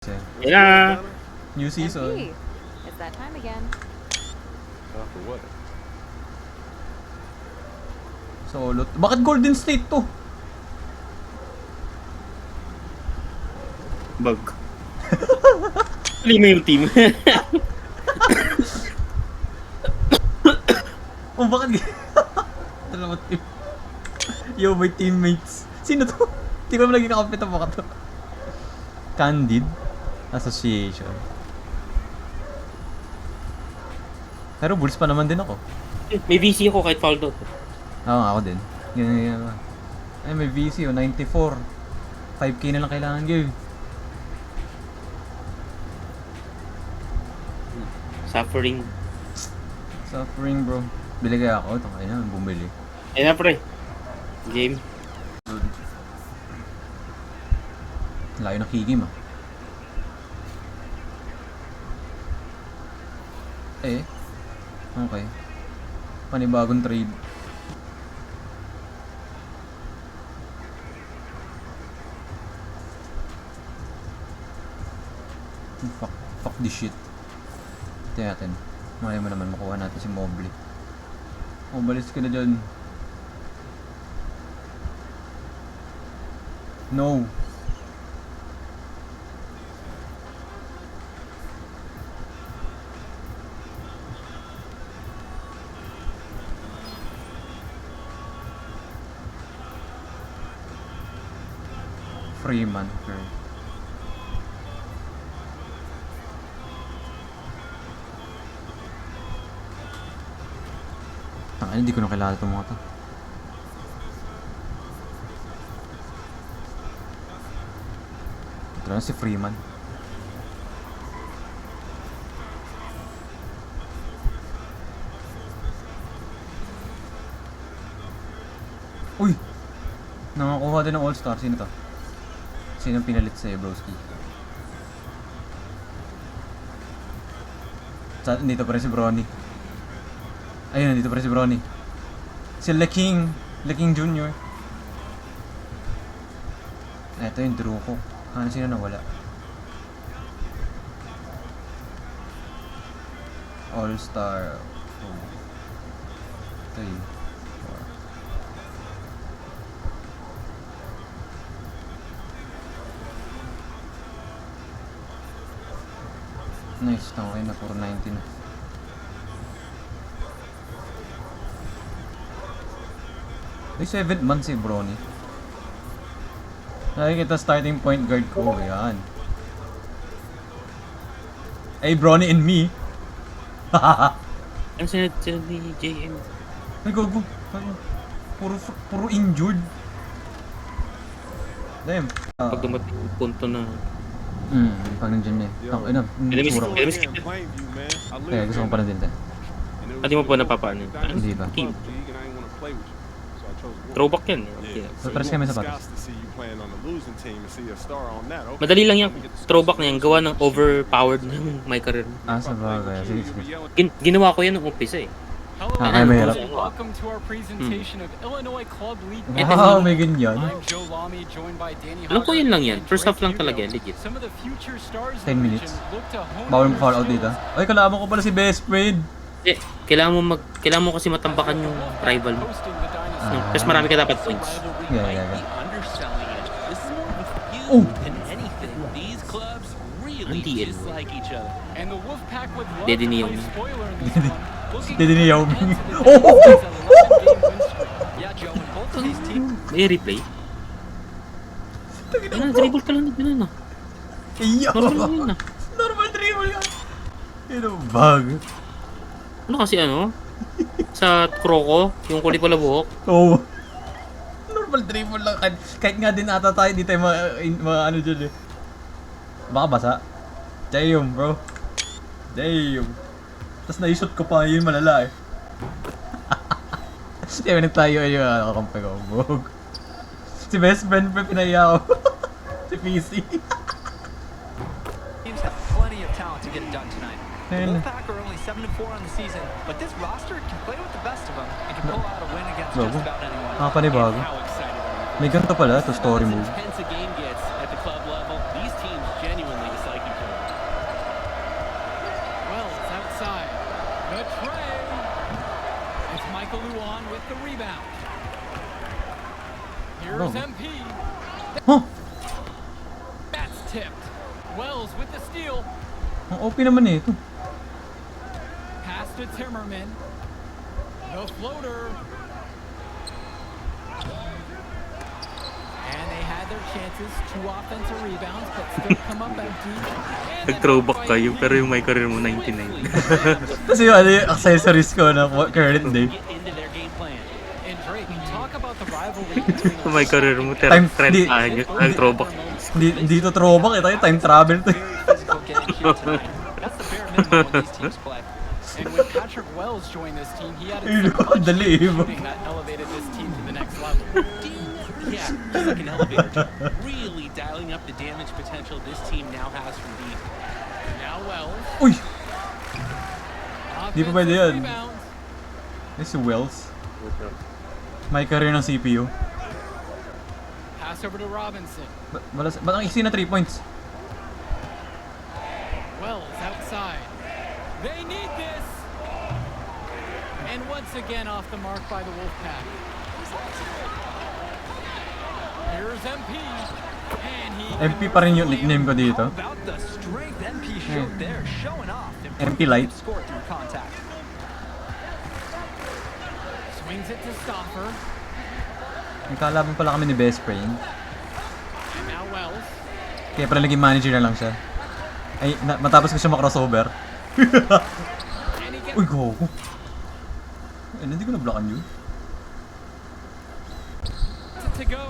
Yeah. New season. MP, it's that time again. For what? Solo. Bakit Golden State to? Bug. Lima yung team. Oh, bakit? Dalawa team. Yo, my teammates. Sino to? Hindi ko naman lagi nakapit ang baka to. Candid Association. Pero Bulls pa naman din ako. May VC ako kahit foul out. Oo, ako din. Ganyan. Ay, may VC o 94. 5k na lang kailangan game. Suffering bro. Bili kaya ako. Ito kaya na, bumili. Ayun na pre. Game. Layo ng higim ah. Okay. Panibagong trade. Fuck this shit. Tingnan natin. Malay mo naman makuha natin si Mobley. Oh, balis ka na dyan. No. Freeman. Okay. Hindi ko na kailangan itong mga to. Ito na si Freeman. Uy! Nakakuha din ng All-Star. Sino to? Sino pinalit sa'yo, broski? Dito pa rin si Bronny. Ayun, dito pa rin si Bronny. Si Leking Jr. Ito yung Drew ko. Sino nawala? All-Star. Oh. 3, 4. Nice, okay na, 490 na. Ay, 7th month si Bronny. Nakikita starting point guard ko, yan. Ay, Bronny and me. Ano sinad ni JM? Ay, go. Puro injured. Damn. Pag dumating yung punto na... Pag nandiyan eh. Ano, tsura ko. Kaya gusto kong panandin tayo. Hindi mo pa napapaan yun? Hindi ba? Team. Throwback yan. Okay. Pares kami sa patas. Madali lang yung throwback na yan. Gawa ng overpowered ng MyCareer. Sa bagay. Sige. Ginawa ko yan nung umpisa eh. Kaya mahirap. Welcome to our presentation of Illinois Club League. Wow, may ganyan. I'm Joe Lamy, joined by Danny. Alam ko yun lang yan. First half lang talaga yan. Legit. Some of the future stars 10 minutes. Bawal mo fall out dito. Ay, kalaban ko pala si best friend. Kailangan mo kasi matambakan yung rival mo. Kasi marami ka dapat points. Yeah. Oh! Really Anti-L. dislike each other. And the Wolfpack would love Dede to ni play Yao. spoiler in this one. Dede ni Yao Ming. Yeah, Joe, and both of these teams. May replay. Ayun, dribble ka lang na ganun ah. Iyo! Normal lang yun ah. Normal dribble yan. Ito, bag. Ano kasi ano? Sa Kroko, yung kulay pala buhok. Oh. Normal dribble lang. Kahit nga din ata tayo, di tayo ano dyan eh. Baka basa. Damn, bro. Damn. Tapos na-shoot ko pa yun, malala eh. Kaya tayo ayun, nakakampi ko. Bog. Si best friend pa pinaya ko. Si PC. Teams have plenty of talent to get it done tonight. The Ayun. Wolfpack are only 7-4 on the season, but this roster can play with the best of them and can pull out a win against Bago. just about anyone. Nakapanibago. How excited are you? May ganito pala, to story move. As intense a game gets at the club level, these teams genuinely dislike with the rebound. Here's Bro. MP. Huh? That's tipped. Wells with the steal. Ang OP naman eh ito. Pass to Timmerman. The floater. And they had their chances. 2 offensive rebounds, but still come up empty. And then Nag-throwback by kayo, Lee. pero yung MyCareer mo 99. Tapos yung accessories ko na current day. Get into their game plan. And Drake, talk about the rivalry between Yung MyCareer mo, Time- 30 anyos, nag-throwback. Hindi to throwback, ito yung time travel to. Very physical getting shoot tonight. That's the bare minimum when these teams play. And when Patrick Wells joined this team, he added Ayun, some dali, shooting that elevated this team to the next level. Yeah, just like an elevator. Really dialing up the damage potential this team now has from deep. Now Wells. Uy! Di pa pwede yan. Rebound. This si Wells. MyCareer ng CPU. Pass over to Robinson. Ba't ang iksi na 3 points? Wells outside. They need this. And once again off the mark by the Wolfpack. Here's MP. And he MP pa rin yung nickname ko dito. How about the strength MP showed there, showing off. MP light. Score through contact. swings it to Stoffer. Nagkalaban pala kami ni best friend. And now Wells. Kaya pala naging manager na lang siya. Ay, matapos ko siya makrossover. And he gets Uy, go. Ay, hindi ko na-blockan yun. it to go.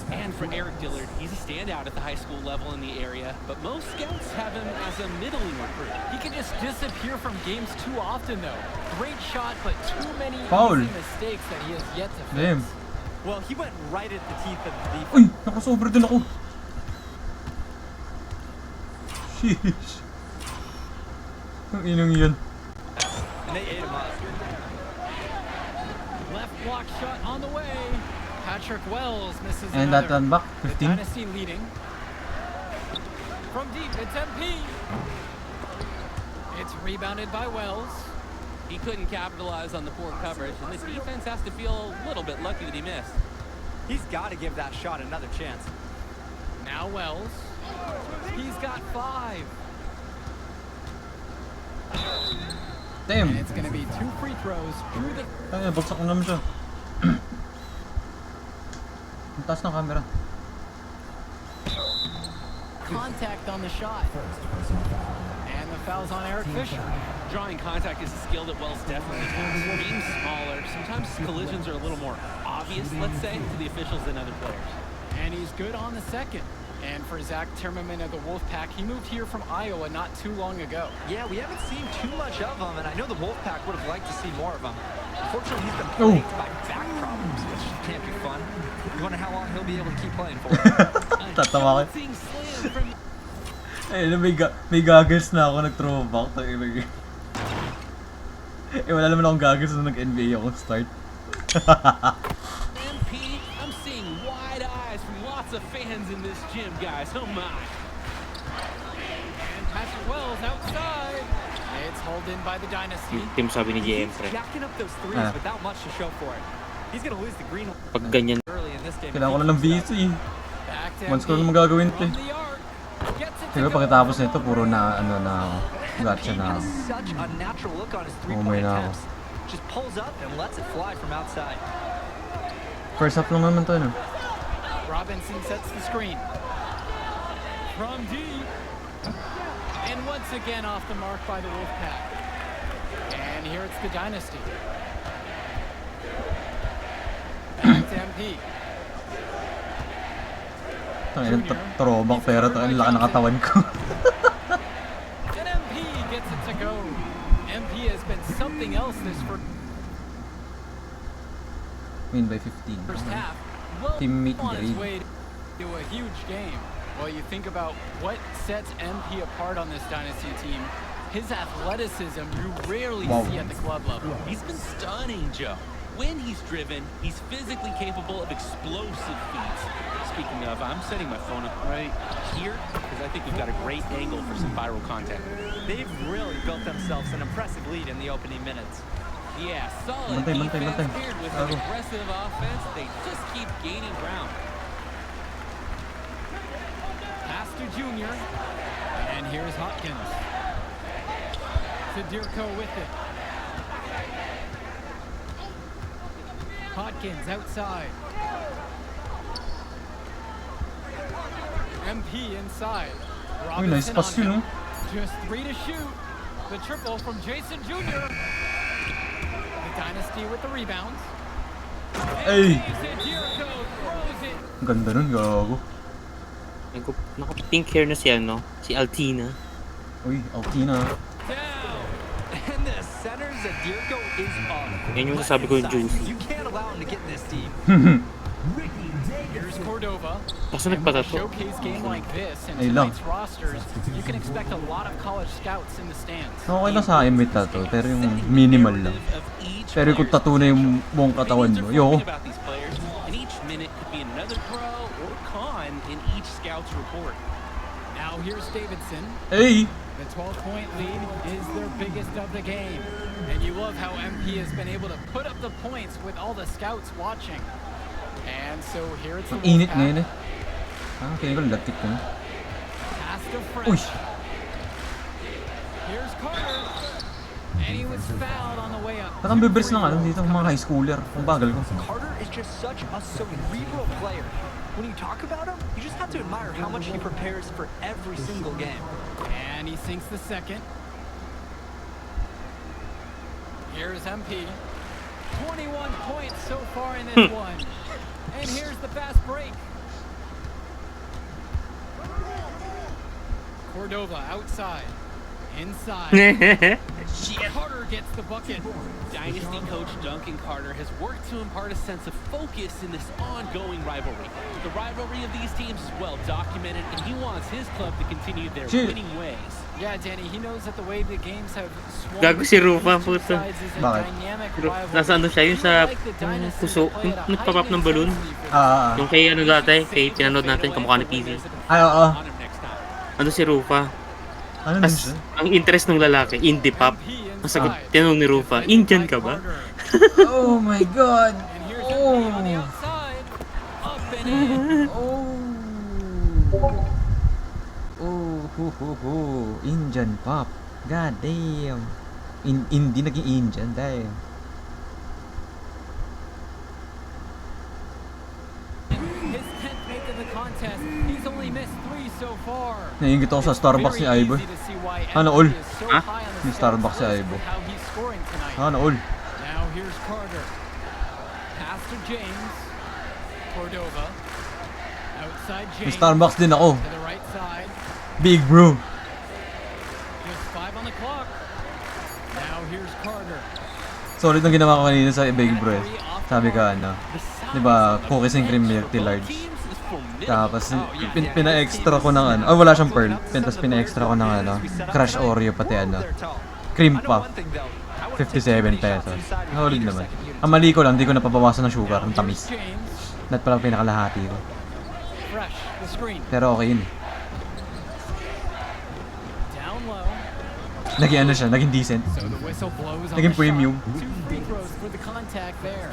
And for Eric Dillard, he's a standout at the high school level in the area, but most scouts have him as a middling recruit. He can just disappear from games too often though. Great shot, but too many Foul. easy mistakes that he has yet to fix. Damn. Well, he went right at the teeth of the defense. Uy, nakrossover din ako. Sheesh. Ang inong yun. And they ate him up. Left block shot on the way. Patrick Wells misses And that another. one back, The 15. Dynasty leading. From deep, it's MP. It's rebounded by Wells. He couldn't capitalize on the poor coverage, and the defense has to feel a little bit lucky that he missed. He's got to give that shot another chance. Now Wells. He's got 5. Damn. And it's going to be 2 free throws through the Ay, bagsak na naman siya. Ang taas ng camera. contact on the shot. And the foul's on Eric Fisher. Drawing contact is a skill that Wells definitely has. Being smaller, sometimes collisions are a little more obvious, let's say, to the officials than other players. And he's good on the second. And for Zach Timmerman of the Wolfpack, he moved here from Iowa not too long ago. Yeah, we haven't seen too much of him, and I know the Wolfpack would have liked to see more of him. Unfortunately, he's been plagued by back problems, which can't be fun. You wonder how long he'll be able to keep playing for. Tatawa ka. Bouncing slam from Ay, may goggles na ako nag-throwback. Eh, wala naman akong goggles nung nag-NBA ako start. MP. I'm seeing wide eyes from lots of fans in this gym, guys. Oh my. And Patrick Wells outside. It's hauled in by the Dynasty. Team sabi ni GM, He's pre. jacking up those threes Ah. without much to show for it. He's gonna lose the green Pag ganyan, early in this game. Kailangan ko lang ng VC. Back to Once ko MP lang magagawin ito from eh. the arc. Gets it to Siguro go. pagkatapos nito, puro na, ano na, gotcha He na. has such a natural look on his Oh, three-point may na ako. attempts. Just pulls up and lets it fly from outside. First half lang naman to, no? Robinson sets the screen. From deep. And once again off the mark by the Wolfpack. And here it's the Dynasty. Back to MP. Tangin ng throwback pero tangin laki ng katawan ko. And MP gets it to go. MP has been something else this Win by 15. first half. Well, Teammate on its grade. way to a huge game. Well, you think about what sets MP apart on this Dynasty team. His athleticism you rarely Wow. see at the club level. He's been stunning, Joe. When he's driven, he's physically capable of explosive feats. Speaking of, I'm setting my phone up right here because I think we've got a great angle for some viral content. They've really built themselves an impressive lead in the opening minutes. Yeah, solid Bantay, bantay, defense bantay. paired with Gago. an aggressive offense. They just keep gaining ground. Pass to Junior. And here's Hopkins. To Dirko with it. Hopkins outside. MP inside. Uy, nice Robinson pass on yun, him. oh. Just 3 to shoot. The triple from Jason Jr. The Dynasty with the rebounds. Ay! Saves it. Dirko throws it. Ang ganda nun, gago. Naka-pink hair na si ano, si Altina. Uy, Altina. Down. And the centers that Dirko is on. Yan yung sasabi ko yung juicy. You can't allow him to get in this team. Here's Cordova. Kaso And with a nagpatato. showcase game like this and Ay lang. tonight's rosters, you can expect a lot of college scouts in the stands. Okay lang sa akin may tattoo, pero yung minimal lang. Pero kung tattoo na yung buong katawan mo, yoko. About these players, and each minute could be another pro or con in each scout's report. Now here's Davidson. Ay! The 12-point lead is their biggest of the game. And you love how MP has been able to put up the points with all the scouts watching. And so here it's the Ang init Wolfpack. ngayon eh. Kaya ko latik ko na. Pass to Uy! Fresh. Here's Carter. And he was fouled on the way up. Parang bibers lang alam dito mga high schooler. Ang bagal ko. Carter is just such a cerebral player. When you talk about him, you just have to admire how much he prepares for every single game. And he sinks the second. Here's MP. 21 points so far in this one. And here's the fast break. Cordova outside. Inside. Carter gets the bucket. Dynasty coach Duncan Carter has worked to impart a sense of focus in this ongoing rivalry. The rivalry of these teams is well documented, and he wants his club to continue their Shit. winning ways. Yeah, Danny, he knows that the way the games have swung Gago si Rufa, between the two puto. sides is a Bakit? dynamic Bro, rivalry. nasa ano siya, yung He sa would like the Dynasty puso, to play yung at a nagpa-pop heightened ng balloon. intensity for Ah, Yung kay ano dati, kay pinanood natin, kamukha ni PZ. ay, oo. On him next time. Ano si Rufa? Ano din Tapos, siya? ang interest ng lalaki, indie pop. Ang sagot, tinanong ni Rufa, Indian ka ba? Oh my god! And here's Oh! MP on the outside. Up and in. Oh! Oh, ho. Indian pop. God damn. Hindi naging Indian, damn. His 10th make of the contest. He's only missed 3 so far. Naiingit ako sa Starbucks ni Very Aibo. easy to see why Ano, MP ol? is so Ha? high on the Ni scouts Starbucks si list Aibo. with how he's scoring tonight. Ano, all? Now here's Carter. Pass to James. Cordova. Outside May James. Starbucks din ako. To the right side. Big bro. Just 5 on the clock. Now here's Carter. Solid ang ginawa ko kanina sa Big Bro eh. Sabi ka ano, di ba, cookies and cream milk tea large. Tapos pina-extra ko ng ano, wala siyang pearl. Tapos pina-extra ko ng ano, crush Oreo pati ano, cream puff. 57 pesos. Solid naman. Ang mali ko lang, di ko napabawasan ng sugar, ang tamis. James. Lahat pala pinakalahati ko. Fresh. The screen. Pero okay yun eh. Down low. Naging ano siya, naging decent. So the whistle blows on Naging the premium. shot. 2 free throws for the contact there.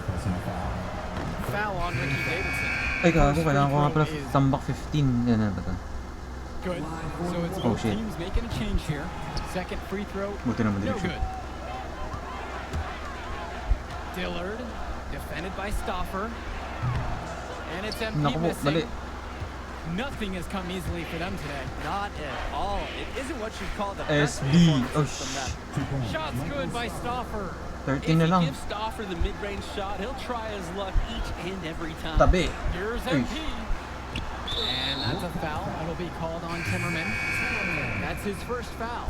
Foul on Ricky Davidson. Ay kago, kailangan ko nga pala tambak 15. Yan na ba ito? Good. So it's Oh, both shit. teams making a change here. Second free throw. Buti naman No din siya. good. Dillard defended by Stoffer. And it's empty Naku po, missing. mali. Nothing has come easily for them today. Not at all. It isn't what you'd call the best SB. Oh, performance from them. Shots good by Stoffer. 13 na lang. If you give Stoffer the mid-range shot, he'll try his luck each and every time. Tabi. Here's Uy. MP. And that's a foul. It'll be called on Timmerman. That's his first foul.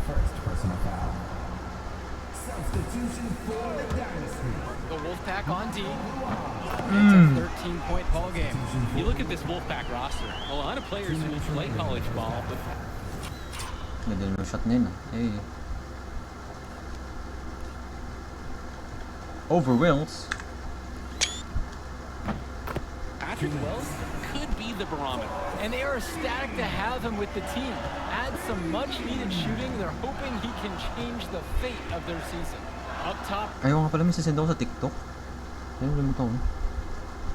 The Wolfpack on D. It's a 13-point ball game. You look at this Wolfpack roster, a lot of players who play college ball, but Ganda naman yung shot niya yun. Hey. Overwhelms. Patrick Wells could be the barometer. And they are ecstatic to have him with the team. Add some much-needed shooting. They're hoping he can change the fate of their season. Up top, Ayaw nga pala, may sasend ako sa TikTok. Ayun, limutan ko.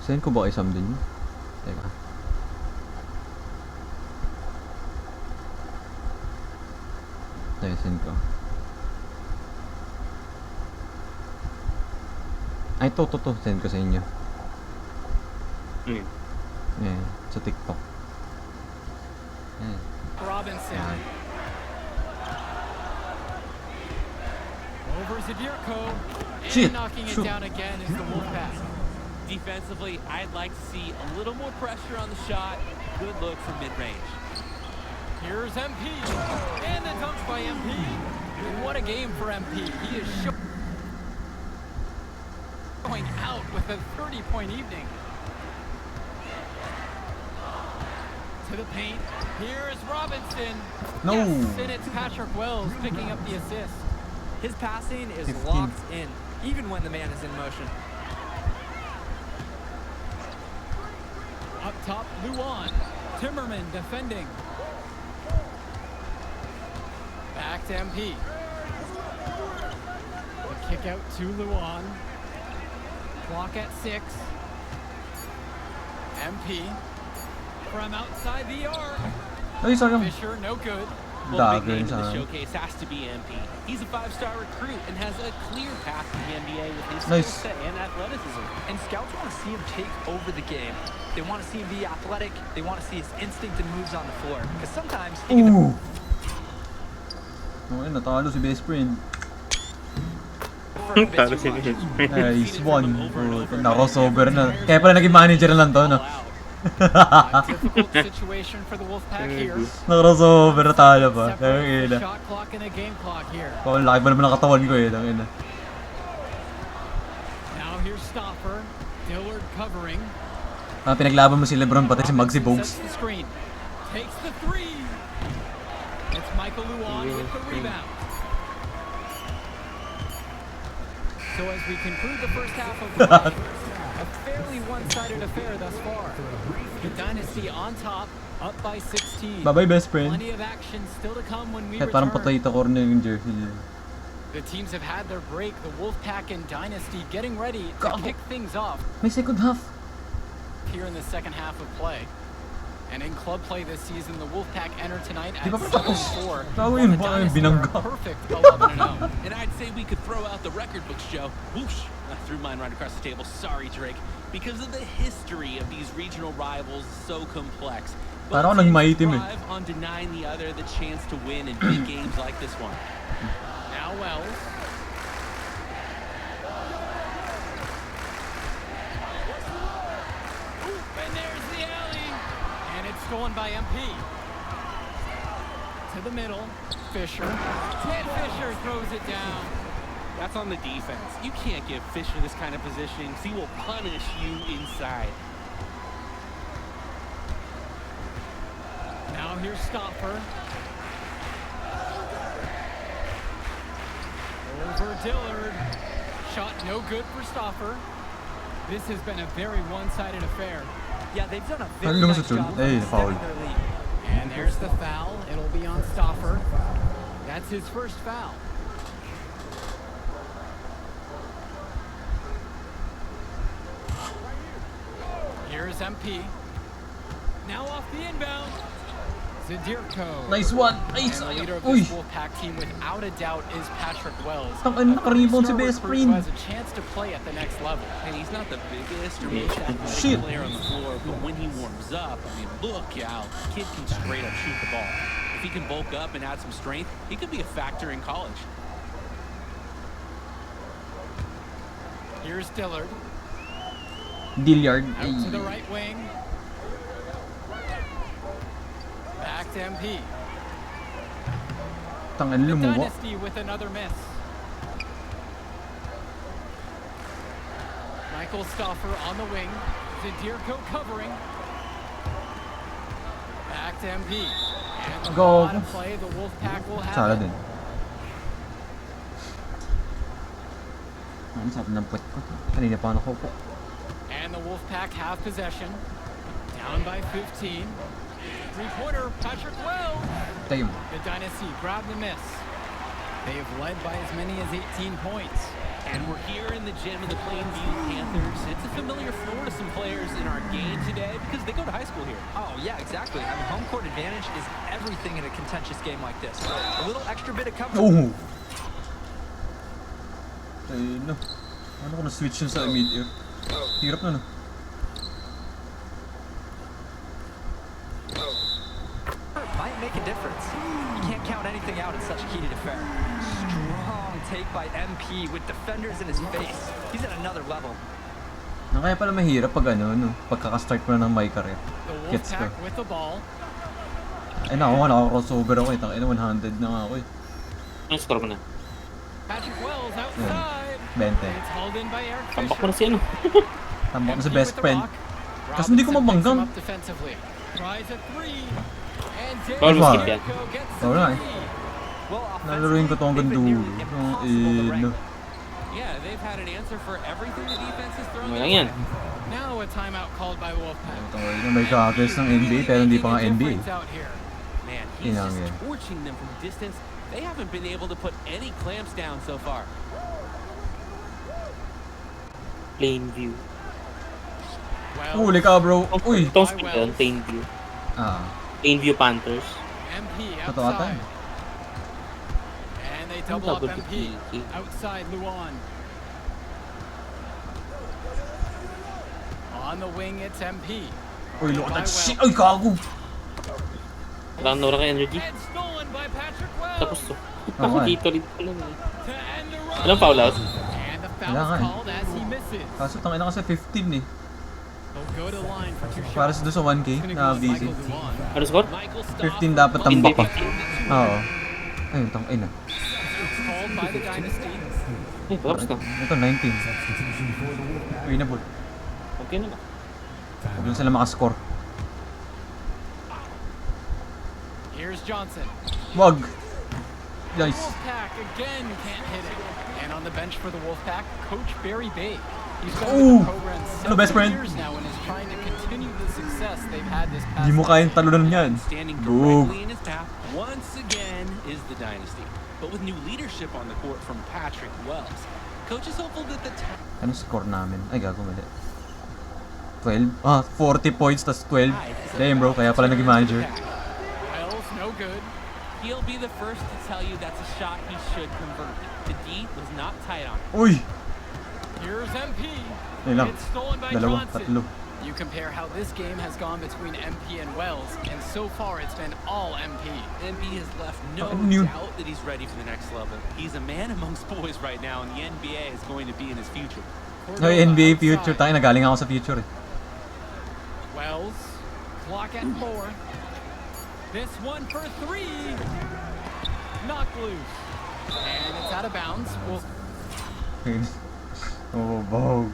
Send ko ba kay Sam din yun? Teka. Teka, send ko. Ay, to. Send ko sa inyo. Ano yun? Ayan, sa TikTok. Ayan. Robinson. Over Zadirko. Shit, And knocking it shoot. down again is the Wolfpack. Defensively, I'd like to see a little more pressure on the shot. Good look from mid-range. Here's MP. And the dunk by MP. And what a game for MP. He is going out with a 30-point evening. To the paint. Here's Robinson. No. Yes, and it's Patrick Wells picking up the assist. His passing is 15. locked in, even when the man is in motion. Up top, Luan. Timmerman defending. Back to MP. The kick out to Luan. Clock at 6. MP. From outside the arc. Ay, sayang. Fisher, no good. Well, the big Dagger name in the sa... showcase has to be MP. He's a 5-star recruit and has a clear path to the NBA with his Nice. skill set and athleticism. And scouts want to see him take over the game. They want to see him be athletic. They want to see his instinct and moves on the floor. Because sometimes he can... Ooh! Okay, natalo si best friend. Talo si Bishop. Nice one. Na-crossover na. Kaya pala naging manager na lang to, no? A difficult situation for the Wolfpack here. Na-crossover na tayo pa. Separate the Tangina. shot clock and the game clock here. Ang laki ba naman ng katawan ko eh. Tangina. Now here's Stopper. Dillard covering. Pinaglaban mo si Lebron pati si Muggsy Bogues. Sets the screen. Takes the 3. It's Michael Luan with the rebound. So as we conclude the first half of the match, a fairly one-sided affair thus far. The Dynasty on top, up by 16. Bye-bye best friend. Plenty of action still to come when we Kahit parang return. potato corner yung jersey niya. The teams have had their break. The Wolfpack and Dynasty getting ready to Gago. kick things off May second half. here in the second half of play. And in club play this season, the Wolfpack enter tonight at Di ba pa tapos? 7-4. Tao while yun, the baka Dynasty binangga. are a perfect 11-0. And I'd say we could throw out the record books, Joe. Whoosh! I threw mine right across the table. Sorry, Drake. Because of the history of these regional rivals, so complex. Parang teams nagmaitim eh. thrive on denying the other the chance to win in big games like this one. Now Wells. And there's the alley. And it's stolen by MP. To the middle. Fisher. And Fisher throws it down. That's on the defense. You can't give Fisher this kind of positioning because he will punish you inside. Now here's Stopper. Over Dillard. Shot no good for Stopper. This has been a very one-sided affair. Yeah, they've done a very Ano nice sa tun? job of Ay, foul. extending their lead. And there's the foul. It'll be on Stopper. That's his first foul. Here's MP. Now off the inbound. Zadirko. Nice one. And Nice. the leader of Uy. this Wolfpack team, without a doubt, is Patrick Wells. Tangin, nakarebound si Star best recruit who friend. has a chance to play at the next level. And he's not the biggest or most athletic Shit. player on the floor, but when he warms up, I mean, look out. The kid can straight up shoot the ball. If he can bulk up and add some strength, he could be a factor in college. Here's Dillard. Dilliard. Out to the right wing. Back to MP. Tangin, The lumuwa. Dynasty with another miss. Michael Stoffer on the wing. Zadirko covering. Back to MP. And the Go. ball out of play. The Wolfpack will Sala have din. it. Ang sarap ng puwet ko. Kanina pa ako po. And the Wolfpack have possession. Down by 15. Three-pointer, Patrick Wells. Tayo. The Dynasty grab the miss. They've led by as many as 18 points. And we're here in the gym of the Plainview Panthers. It's a familiar floor to some players in our game today because they go to high school here. Oh, yeah, exactly. I mean, home court advantage is everything in a contentious game like this. A little extra bit of comfort. Oh! Ay, no. Ano ko na-switch yun sa mid-air? Hirap na, no? Might make a difference. You can't count anything out in such a heated affair. Strong take by MP with defenders in his face. He's at another level. Kaya pala mahirap pag no? Pagkaka-start mo na ng MyCareer. The Gets ko. Wolfpack with the ball. Ay nako, naka-crossover ako eh. Tangina, 100 na nga ako eh. Ano score mo na? Patrick Wells outside. 20. It's hauled in by Eric Tambak Fisher. mo na si ano. Tambak ko sa MP best with the friend. rock. Kasi hindi ko Robinson picks mabanggang. him up defensively. Tries a three. And Bawal mo Wow. skip yan. Jericho gets the Wala eh. lead. Well, Nalaruin ko to hanggang they've been dulo. nearly Ang impossible to ino. wrangle. Yeah, they've had an answer for everything the defense has thrown Wala their yan. way. Now a timeout called by Wolfpack. Tangina, may kakis ng NBA pero hindi pa nga Making a NBA. difference out here. Man, he's Inang just yan. torching them from distance. They haven't been able to put any clamps down so far. Plainview. Huli ka bro. Uy! Itong split yun, Plainview. Ah. Plainview Panthers. MP Totoo ata outside. eh. And they double up Double MP. to Outside Luan. On the wing, it's MP. Uy, look By at that shit! Wells. Ay, kago! Parang nawala ka energy. And stolen by Patrick Wells. Tapos to. Oo nga eh. Dito rin pa lang eh. To end the run. Anong foul out? And the foul Wala nga is eh. called as he misses. Kaso tangina kasi 15 eh. He'll go to the line for two Para shots. sa doon sa 1K It's gonna na go to VC. Michael Luan. Ano score? Michael 15 dapat tambak pa. Oo. Ayun, ay na. It's called by the Dynasty. Eh, tapos na. Ito, 19. Winnable. Okay na ba? Huwag lang sila makascore. Here's Johnson. Wag! Nice. Wolfpack again can't hit it. And on the bench for the Wolfpack, Coach Barry Bay. He's been Ooh. with the program Hello, best friend. years now and is trying to continue the success they've had this past Di mo kayang talunan yan. Standing Boog. directly in his path once again is the Dynasty. But with new leadership on the court from Patrick Wells, coach is hopeful that the Ano score namin? Ay, gago mali. 12? Ah, 40 points tas 12. Damn bro, kaya pala naging manager. Wells, no good. He'll be the first to tell you that's a shot he should convert. The D was not tight on it. Uy! Here's MP. Ayun lang. It's stolen by Dalawa, Johnson. tatlo. You compare how this game has gone between MP and Wells, and so far it's been all MP. MB has left no Ano yun? doubt that he's ready for the next level. He's a man amongst boys right now, and the NBA is going to be in his future. Ay, NBA future. Tayo, nagaling ako sa future eh. Wells, clock at 4. This one for 3. Knocked loose. And it's out of bounds. Oh, bog.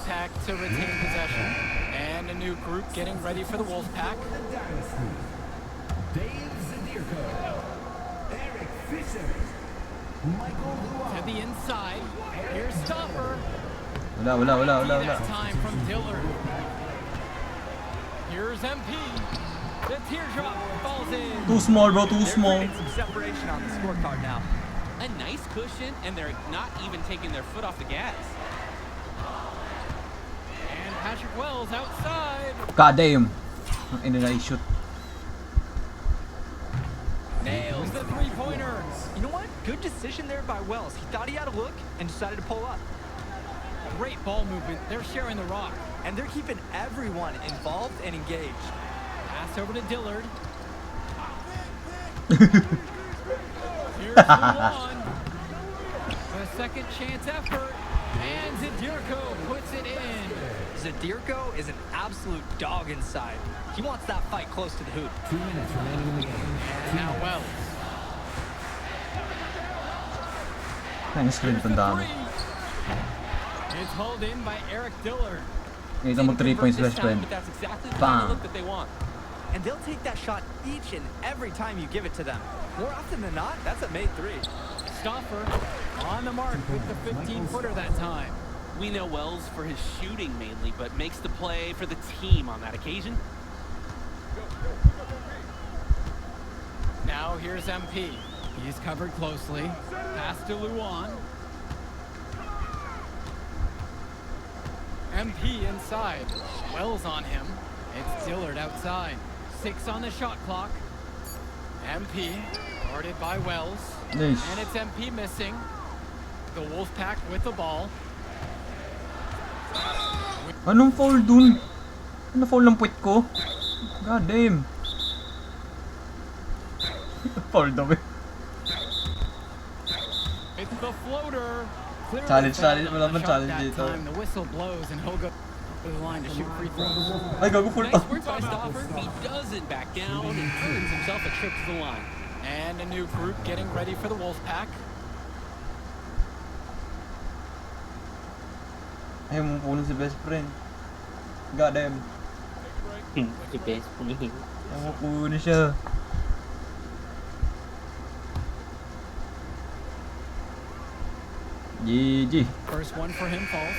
Pack to retain possession. And a new group getting ready for the Wolfpack. To the inside. Here's Stopper. Wala. That time from Dillard. Here's MP. The teardrop falls in. Too small bro, too They're small. creating some separation on the scorecard now. A nice cushion, and they're not even taking their foot off the gas. And Patrick Wells outside. God damn. Ang ina na i-shoot. Nails the three-pointer. You know what? Good decision there by Wells. He thought he had a look and decided to pull up. Great ball movement. They're sharing the rock. And they're keeping everyone involved and engaged. Pass over to Dillard. Here's Luan. A second chance effort. And Zadirko puts it in. Zadirko is an absolute dog inside. He wants that fight close to the hoop. And now Wells. Ay, na-screen Here's itong the dami. three. It's hauled in by Eric Dillard. Ngayon mo 3 points This best time, friend. but that's exactly the Bam. kind of look that they want. And they'll take that shot each and every time you give it to them. More often than not, that's a made three. Stoffer on the mark with the 15-footer that time. We know Wells for his shooting mainly, but makes the play for the team on that occasion. Now here's MP. He's covered closely. Pass to Luan. MP inside. Wells on him. It's Dillard outside. 6 on the shot clock. MP guarded by Wells. Nice. And it's MP missing. The Wolfpack with the ball. Anong foul dun? Ano foul ng puwet ko? God damn. Foul daw eh. It's the floater. Clearly Challenge, fouled challenge. on Wala the man shot challenge that dito. time. The whistle blows and he'll go to the line to shoot free throws. Ay, gago full Nice time. work by Stauffer. He doesn't back down and earns himself a trip to the line. And a new group getting ready for the Wolfpack. Ayaw mo puno si best friend. God damn. Si best friend. Ayaw mo puno siya. GG. First one for him falls.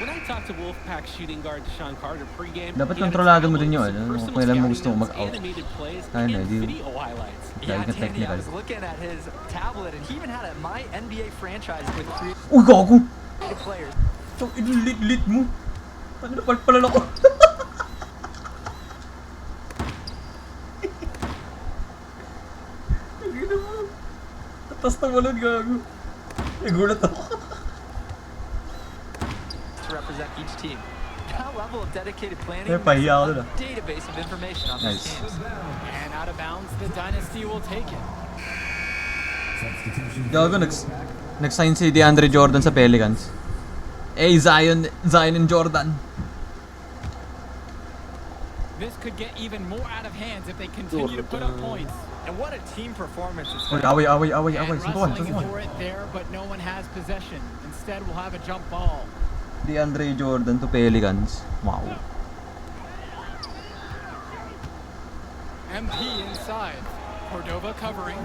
When I talked to Wolfpack shooting guard Deshaun Carter pregame, Dapat he had a kontrolado mo tablet din yun, with ano, personal kung kailan mo scouting gusto notes, mag-out. animated plays, Ayun, and di- video highlights. Dahil Yeah, ka Tandy, I technical. was looking at his tablet, and he even had a My NBA franchise with Uy, gago! creative players. So, lit mo. Ano na palpalala ko? Tangina mo. Tatas na walad, gago. Nagulat ako. To represent each team. That level of dedicated planning Eh, pahiya ako dun, a database of information on Nice. these teams. And out of bounds, the Dynasty will take it. Gago, nag-sign si DeAndre Jordan sa Pelicans. Eh, Zion and Jordan. This could get even more out of hands if they continue to put up points. And what a team performance it's Uy, been. away. And Suntukan. wrestling for it there, but no one has possession. Instead, we'll have a jump ball. DeAndre Jordan to Pelicans. Wow. MP inside. Cordova covering.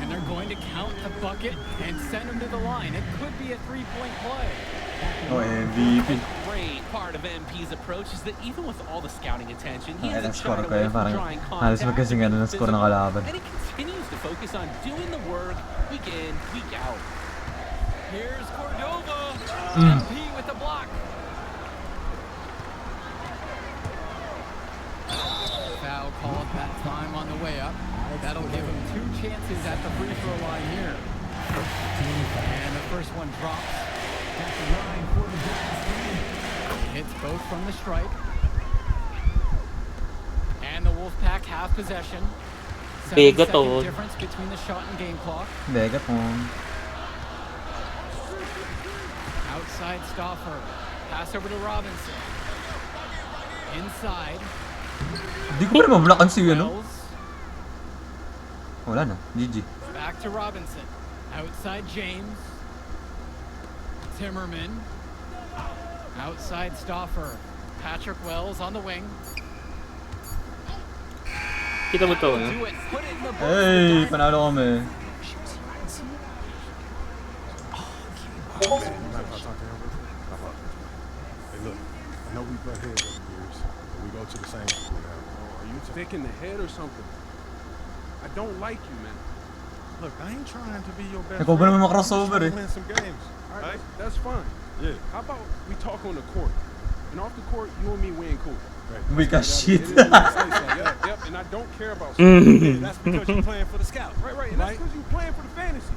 And they're going to count the bucket and send him to the line. It could be a three-point play. Oh, MVP. Great part of MP's approach is that even with all the scouting attention, he Ay, hasn't na-score shied ko away yun. from Parang drawing halos contact, magkasing ano na score ng kalaban. and he continues to focus on doing the work week in, week out. Here's Cordova. MP with the block. Foul called that time on the way up. That'll give him 2 chances at the free throw line here. And the first one drops. Hits both from the stripe. And the Wolfpack have possession. Biga 7-second to. difference between the shot and game clock. Vega po. Outside Stauffer. Pass over to Robinson. Inside. Di ko pa rin mablakan si ano. Wells. Wala na. GG. Back to Robinson. Outside James. Timmerman. Outside Stauffer. Patrick Wells on the wing. Kita mo to, no? Do it. Put it in the books. Hey, The panalo kami. You mind if I talk to him real quick? Hey, look, I know we butt heads over the years, but we go to the same school now. Oh, are you thick in the head or something? I don't like you, man. Look, I ain't trying to be your best Ikaw ba friend. naman I'm just makrossover trying eh? to win some games, All right? right, that's fine. Yeah. How about we talk on the court? And off the court, you and me, we ain't cool. Right. Weak as shit. It is what it is. Yep, and I don't care about Yeah, that's because you're playing for the scout. Right, and that's because you playing for the fantasy.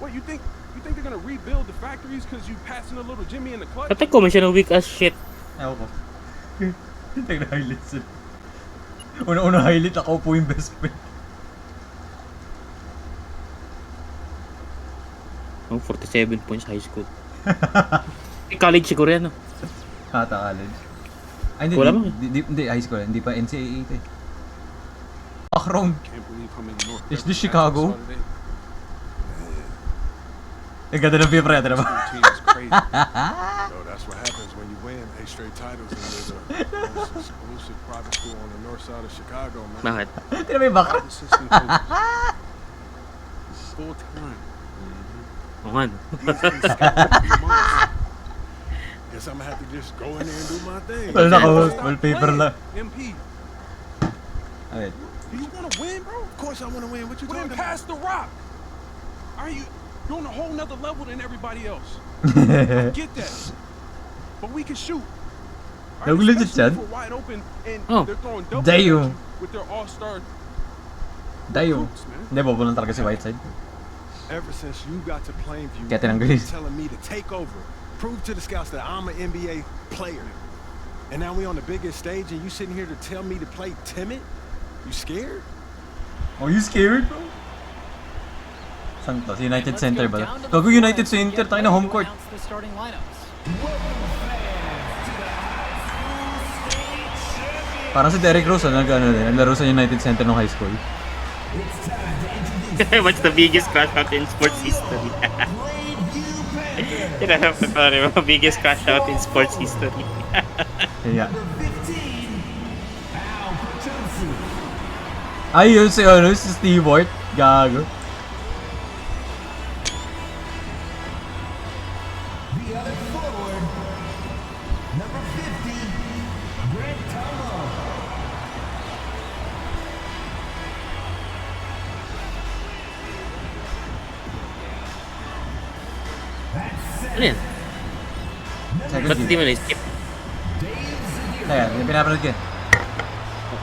What, you think they're gonna rebuild the factories because you passing a little Jimmy in the clutch? Patay ko, siya na weak as shit. Ewan ko. Tignan highlights eh. Una-una highlight, ako po yung best friend. Oh, 47 points high school. College siguro yan, no? Hata college. Ay, hindi, Wala hindi, high school. Hindi pa NCAA ito eh. Background. Can't believe how many North Is this Carolina Chicago? athletes saw today. Ang ganda ng paper natin naman. School team is crazy. Yo, that's what happens when you win 8 straight titles and you're the most exclusive private school on the north side of Chicago, man. Bakit? Tignan mo yung background. Assistant coaches. Full time. Oo nga, no? Guess I'm gonna have to just go in there and do my thing. Wala naka-host, wallpaper lang. MP. Alright. Do you want to win, bro? Of course I want to win. What you Well, then talking about? pass the rock. You're on a whole nother level than everybody else. I get that. But we can shoot. All Nagulat especially siya. if we're wide open and Oh. they're throwing double Dayo. at you with their all-star Dayo. recruits, man. Hindi, bobo lang talaga si Whiteside. Ever since you got to Plainview, Kaya tinanggal you're yun. telling me to take over, prove to the scouts that I'm an NBA player. And now we on the biggest stage and you sitting here to tell me to play timid? You scared? Are you scared, bro? Saan to? Sa United Center ba? Gago United Center, tayo na home court. Announce the starting lineups. Parang si Derrick Rose, naglaro sa United Center nung high school. What's the biggest crash out in sports history? Hinahanap na pare mo, biggest crash out in sports history. Kaya. Ay, yun si Stewart. Gago. Ano yan? Second Ba't hindi game. mo na-skip? Ayan, yung pinapanood ko.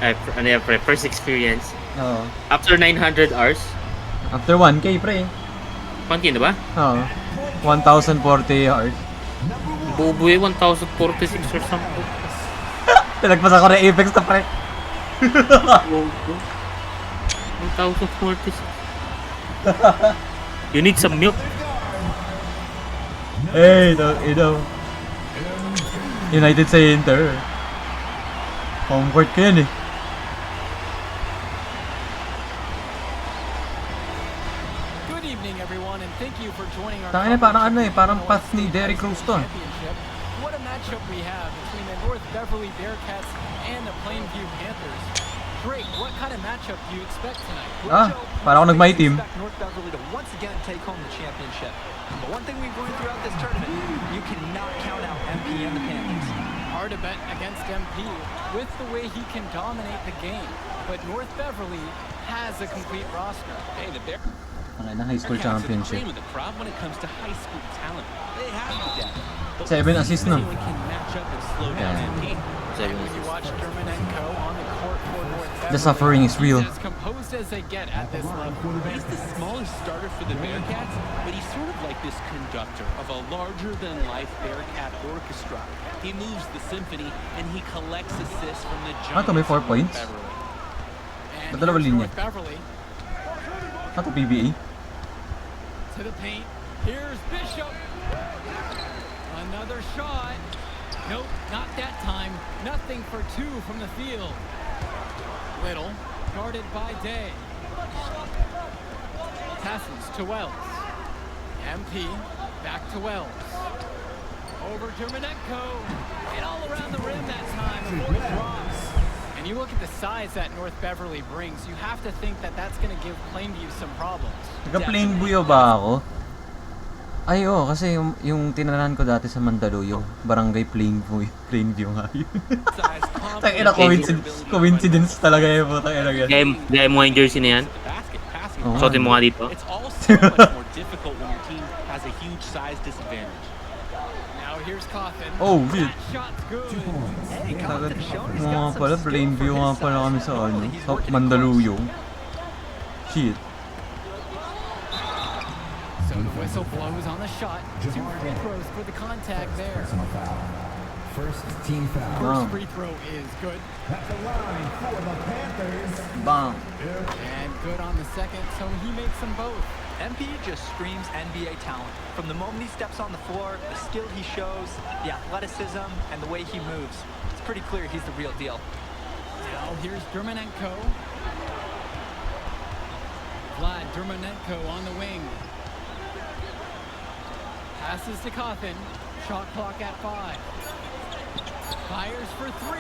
Ay, ano yan pre, first experience. Oo. After 900 hours, After 1K, pre. konti na ba? Oo. 1,040 hours. Bubuhay 1,046 or something. Pinagpasa ko na Apex na, pre. 1,046. You need some milk. Hey, United Center. Home court ko yan eh. Good evening, everyone, and thank you for joining our Tangina, parang ano eh, parang North pass ni Derrick Rose to. Championship. What a matchup we have between the North Beverly Bearcats and the Plainview Panthers. Drake, what kind of matchup do you expect tonight? Ah, parang ako nag-my team. Expect North Beverly to once again take home the championship. But one thing we've learned throughout this tournament, you cannot count out MP and the Panthers. Hard to bet against MP with the way he can dominate the game. But North Beverly has a complete roster. Hey, the Bear Ang ina, high school Bearcats are the championship. cream of the crop when it comes to high school talent. They have the depth. But 7 assists na. anyone can match up and slow down Yeah. MP. Sabi When you watch Dermanenko on the court for North Beverly, The suffering is real. he's as composed as they get at this level. He's the smallest starter for the Bearcats, but he's sort of like this conductor of a larger-than-life Bearcat orchestra. He moves the symphony, and he collects assists from the Ah, ito may 4 giants of North points? Beverly. And Ba't dalawa here's linya? North Beverly Ano PBA? to the paint. Here's Bishop. Another shot. Nope, not that time. Nothing for two from the field. Little, guarded by Day. Passes to Wells. MP, back to Wells. Over to Manetko. And all around the rim that time. Avoid drops. And you look at the size that North Beverly brings, you have to think that that's going to give Plainview some problems. Taga-Plainview ba ako? Ay, oo, kasi yung tinanan ko dati sa Mandaluyong, barangay Plainview nga yun. Tangina, coincidence talaga yun po, tangina yan. Gaya mo nga yung jersey na yan. The basket passing Oo. Suotin mo nga dito. It's all so much more difficult when your team has a huge size disadvantage. Now here's Coffin. Oh, shit. That shot's good. Hey, Talaga, Compton showing he's mga got some pala, skill Plainview for nga his pala size. kami sa ano, He's sa working Mandaluyong. Shit. So the whistle blows on the shot. 2 free throws for the contact there. First team foul. Wow. First free throw is good. At the line for the Panthers. Bang. And good on the second, so he makes them both. MP just screams NBA talent. From the moment he steps on the floor, the skill he shows, the athleticism, and the way he moves. It's pretty clear he's the real deal. Now here's Dermanenko. Vlad Dermanenko on the wing. Passes to Coffin. Shot clock at 5. Fires for 3.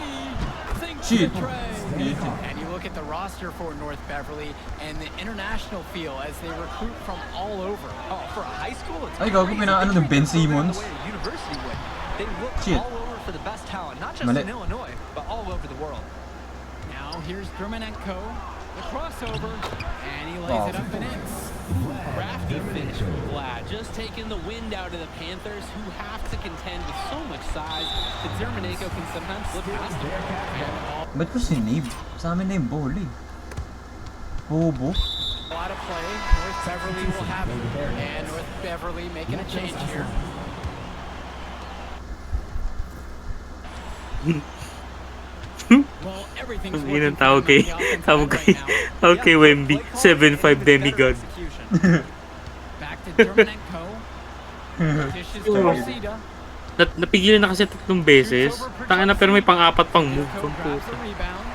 Sinks Shit. the tray. And you look at the roster for North Beverly and the international feel as they recruit from all over. Oh, for a high school, it's Ay, gago, crazy. pinaano They ng Ben treat the program Simmons. the way a university would. They look Shit. all over for the best talent, not just Mali. in Illinois, but all over the world. Now Now here's Dermanenko, the crossover, and he lays it up and in. Crafty finish from Vlad, just taking the wind out of the Panthers, who have to contend with so much size that Dermanenko can sometimes slip past them. And Ba't ko sinave? Sa amin na yung ball eh. Bobo. a lot of play. North Beverly will have it. And North Beverly making a change here. Well, everything's Ang working inang for tawag them on kay, the offensive tawag end kay, right now. tawag kay Wemby, 7'5 demigod. Back to Dermanenko. Dishes to Rosita. Napigilan na kasi 3 beses. Tanga na pero may pang-4 pang move. Dermanenko grabs the rebound.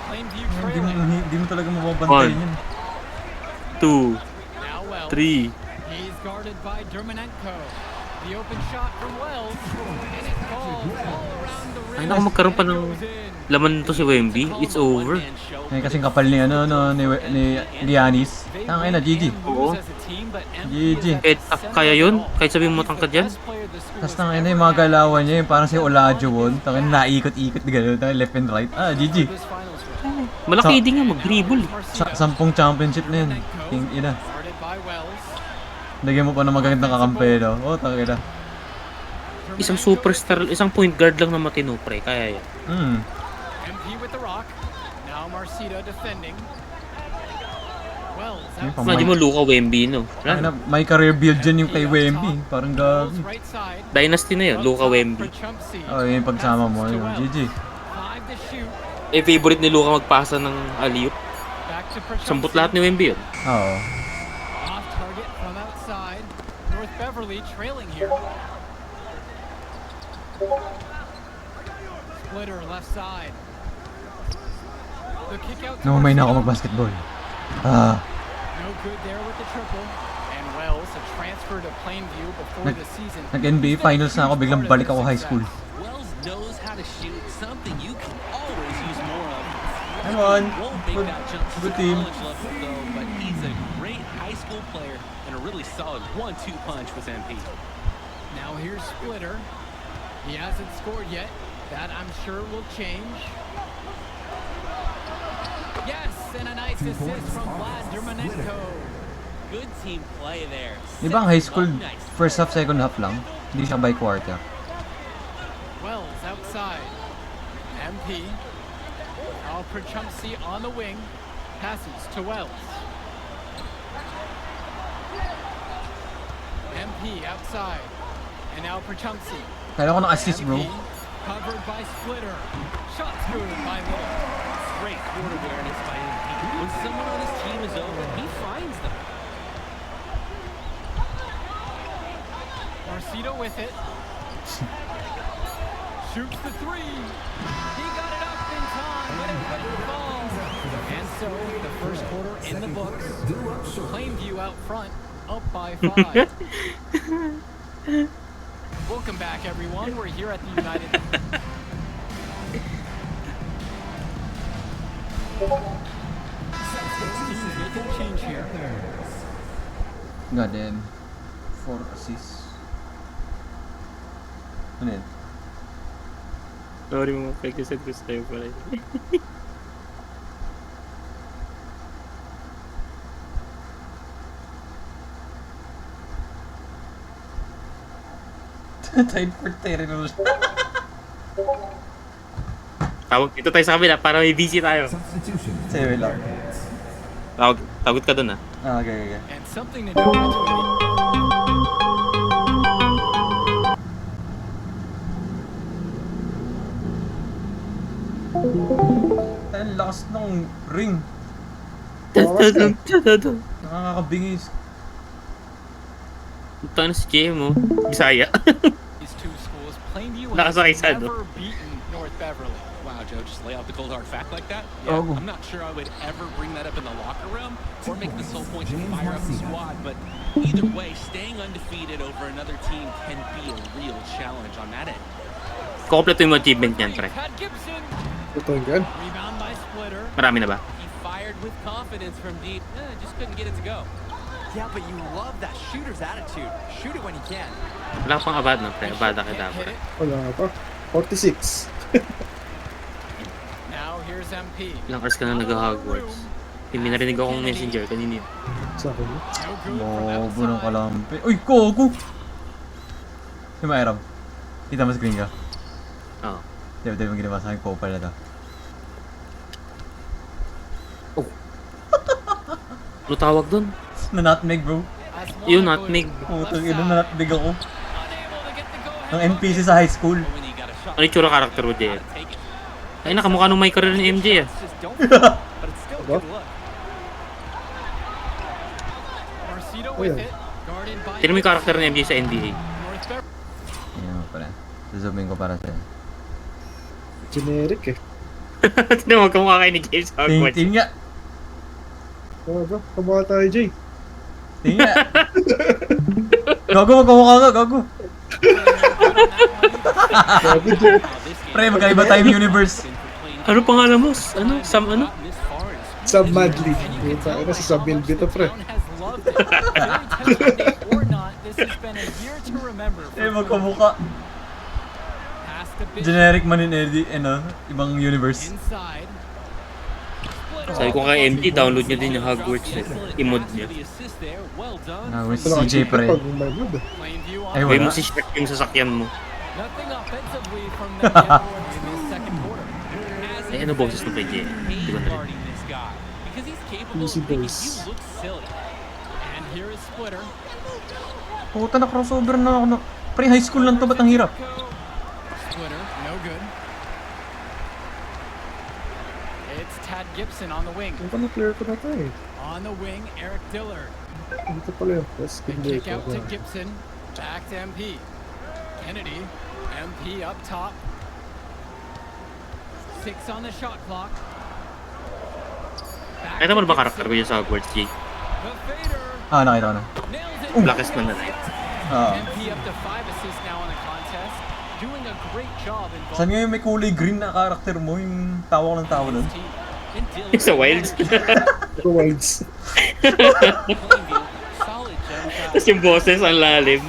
Plainview Hindi mo, trailing. hindi mo talaga mababantayin yun. 2, Now Wells. 3. He's guarded by Dermanenko. The open shot from Wells. And it falls all around the rim. Ay naku, magkaroon pa ng laman nito si Wemby. It's over. Ngayon kasing kapal ni ni Lianis. Tangay na, GG. Oo. GG. Kahit kaya yun, kahit sabihin mo matangkad yan. Tapos tangay na yung mga galawan niya, yung parang si Olajuwon. Tangay na naikot-ikot na gano'n, tangay left and right. GG. Malaki din nga mag-dribble. 10 championship na yun. King ina. Guarded by Wells. Lagyan mo pa ng magagandang kakampi, no? Oh, tangay na. Isang superstar, isang point guard lang na matino, pre. Kaya yan. MP with the rock. Now Marcito defending. Wells Yung pang- Imagine mo Luka Wemby, no? Tangay na, MyCareer build dyan yung kay Wemby. Parang Wells gabi. right side. Dynasty na yun, Luka Wemby. Oh, yun yung pagsama mo. Yun. GG. 5 to shoot. Eh, favorite ni Luka magpasa ng alley-oop. Back to Prachumsky. Samput lahat ni Wemby yun. Oo. Off target from outside. North Beverly trailing here. Splitter left side. The kick out to Namamay na ako Marcito. mag-basketball. No good there with the triple. And Wells, a transfer to Plainview before the season. Nag-NBA Finals na ako, biglang balik ako high school. Wells knows how to shoot, something you can always use more of. Come on. Won't make Good- that jump to good the team. college level though, but he's a great high school player and a really solid 1-2 punch with MP. Now here's Splitter. He hasn't scored yet. That I'm sure will change. Yes, and a nice assist from Vlad Dermanenko. Good team play there. Di ba ang high school Nice. first half, second half lang? Hindi siya by quarter. Wells outside. MP. Now Prachumsky on the wing. Passes to Wells. MP outside. And now Prachumsky. Kaya ko ng assist, bro. MP covered by Splitter. Shots good by Wells. Great court awareness by MP. When someone on his team is open, he finds them. Marcito with it. Shoots the 3. He got it up in time, but it wouldn't fall. And so, the first quarter in the books. Plainview out front, up by 5. Welcome back, everyone. We're here at the United. Teams making a change here. God damn. 4 assists. Ano yun? Sorry mo, pag-isad ko sa'yo pala. Tied for terrible. Tawag, ito tayo sa kabila para may busy tayo. Substitution. Sige, wait lang. Tagot ka dun, ah. Okay. And something to note between Ang lakas ng ring. Nakakabingis. Ito na si JM, oh. Bisaya. these two schools. Plainview Nakasakay has sa ano. never beaten North Beverly. Wow, Joe, just lay out the cold hard fact like that? Oh. I'm not sure I would ever bring that up in the locker room or make this whole point to fire up the squad, but either way, staying undefeated over another team can be a real challenge on that end. Kompleto yung achievement niyan, pre. Pat Gibson. Ito yan. Rebound by Splitter. Marami na ba? He fired with confidence from deep, just couldn't get it to go. Yeah, but you love that shooter's attitude. Shoot it when you can. Wala ka pang abad, no, pre. Abada ka Can't dapat. hit it. Wala pa. 46. Now here's MP. Ilang hours ka na nag-Hogwarts. May narinig akong messenger kanina. Sa akin. No good from Bobo ng outside. kalampi. Uy, kogo! Si Myram. Kita mo screen ka? Oo. Di ba ginawa sa akin? Popal na to. Ano tawag doon? Na-nutmeg, bro. As Yung Monaco nutmeg. Putang left ina, side. na-nutmeg ako. Unable to get the go-ahead. Ng NPC sa high school. When he got a shot, Ano yung tsura karakter mo, Jay? take it. Ay, nakamukha nung MyCareer ni MJ ah. Just don't but it's still good luck. Marcito with Ayan. it. Guarded by Tignan mo yung karakter ni MJ sa NBA. North Bear. Yan mo pala. Zoomin ko para sa'yo. Generic eh. Tignan mo, kamukha kayo ni James Hogwarts. Tingin nga! Oo ba? Kamukha tayo, Jay. Tingin nga! Gago, magkamukha ka, gago! Grabe, Jay. Pre, magkaiba tayong universe. Ano pangalan mo? Ano? Sam ano? Sub Madly. Puta, ano si Sub Milbito, pre. Town has loved it. Very tempting or not, this has been a year to remember. Eh, magkamukha. Pass to Bishop Generic man in Eddie, ibang universe. inside. Sabi ko kay MJ, download niya din yung Hogwarts emote niya. Hogwarts Wala kang CJ, pre. pag may mood eh. Plain view on Ay, Gawin wala. mo si Shrek yung sasakyan mo. nothing offensively from the Jaguars in this second quarter. Eh, ano boses ng kay Jay? Hindi ko narinig. Guarding this guy because he's capable of Easy making base. you look silly. And here is Splitter. Puta na crossover na ako. Pre, high school lang to, ba't ang hirap? Splitter, no good. It's Tad Gibson on the wing. Ano pa na-clear ko na to eh. On the wing, Eric Dillard. Ito pala yung first They game kick out to ko. Gibson. Back to MP. Kennedy. MP up top. 6 on the shot clock. Back Nakita mo na ba to karakter ko Gibson. yung sa Hogwarts, Jay? The fader. Nakita ko na. Nails it. Blackest man na night. Oo. MP up to 5 assists now in the contest. Doing a great job involving Saan nga yung may kulay green na karakter mo? Yung tawa ko ng tawa nun? his team. And Dillard. Yung sa Wilds. Ito Wilds. Solid jump shot. Tapos yung boses ang lalim.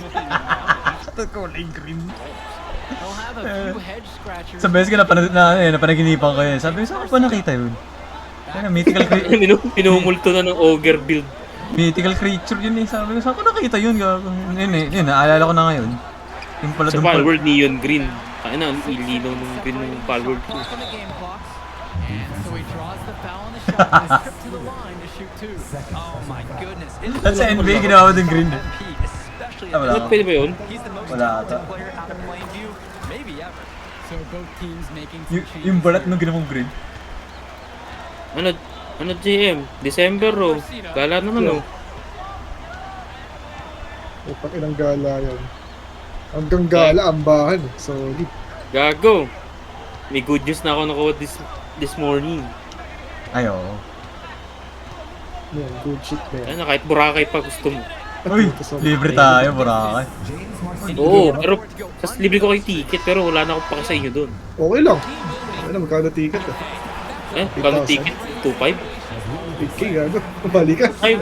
Ito kulay green. They'll have a few hedge scratchers. Sa beses ka napanaginipan ko yun. Sabi ko, saan ko pa nakita yun? Ayun, Pinumulto na ng ogre build. mythical creature yun eh. Sabi ko, saan ko nakita yun? Gago. Yun, naalala ko na ngayon. Yung pala Sa dun pala. Palworld neon green. Ay na, ang ilinaw ng green ng Palworld ko. Clock on the game clocks. And so he draws the foul on the shot and is tripped to the line to shoot 2. Oh my goodness. That's sa NBA, ginawa mo din green. MP, especially Ah, wala. at Pwede ba yun? He's the most Wala talented ata. player out of Plainview, maybe ever. So both teams making some Yung changes. balat nung ginawang green. Ano GM? December oh. Gala naman oh. O, pang inang gala yan. Hanggang gala, ambahan eh. Solid. Gago. May good news na ako nakuha this morning. Ay, oo. Yan, good shit na yan. Ano, kahit Boracay pa gusto mo. Uy, libre tayo, Boracay. Oo, pero tas libre ko kayo ticket pero wala na akong paka sa inyo doon. Okay lang. Ano, magkano ticket ah? Eh, kano ticket? 2.5? 8K, gago. Balik ka. 5?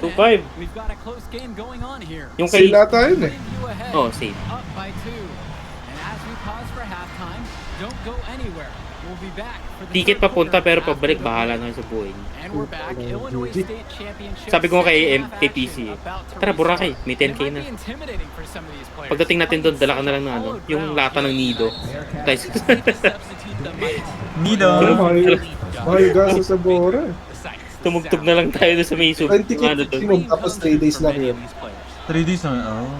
2.5? We've got a close game going on here. Yung kay... Sila tayo eh. Plainview ahead. Oh, same. Up by 2. And as we pause for halftime, don't go anywhere. We'll be back for the Ticket third papunta quarter pero after pabalik the bahala break. na kayo sa buhay niyo. And we're back. Illinois State Championship. Sabi ko nga kay second half KPC, action about to tara Boracay, restart. may And it 10K might na. be intimidating for some of these players. Pagdating natin doon, dala ka na lang ng ano, yung lata ng nido. Guys, Nido. Ano, mahal gasto sa Bora eh. tumugtog na lang tayo doon sa may sub. 20K Ano doon. minimum, tapos 3 days lang yun. 3 days na. Oh.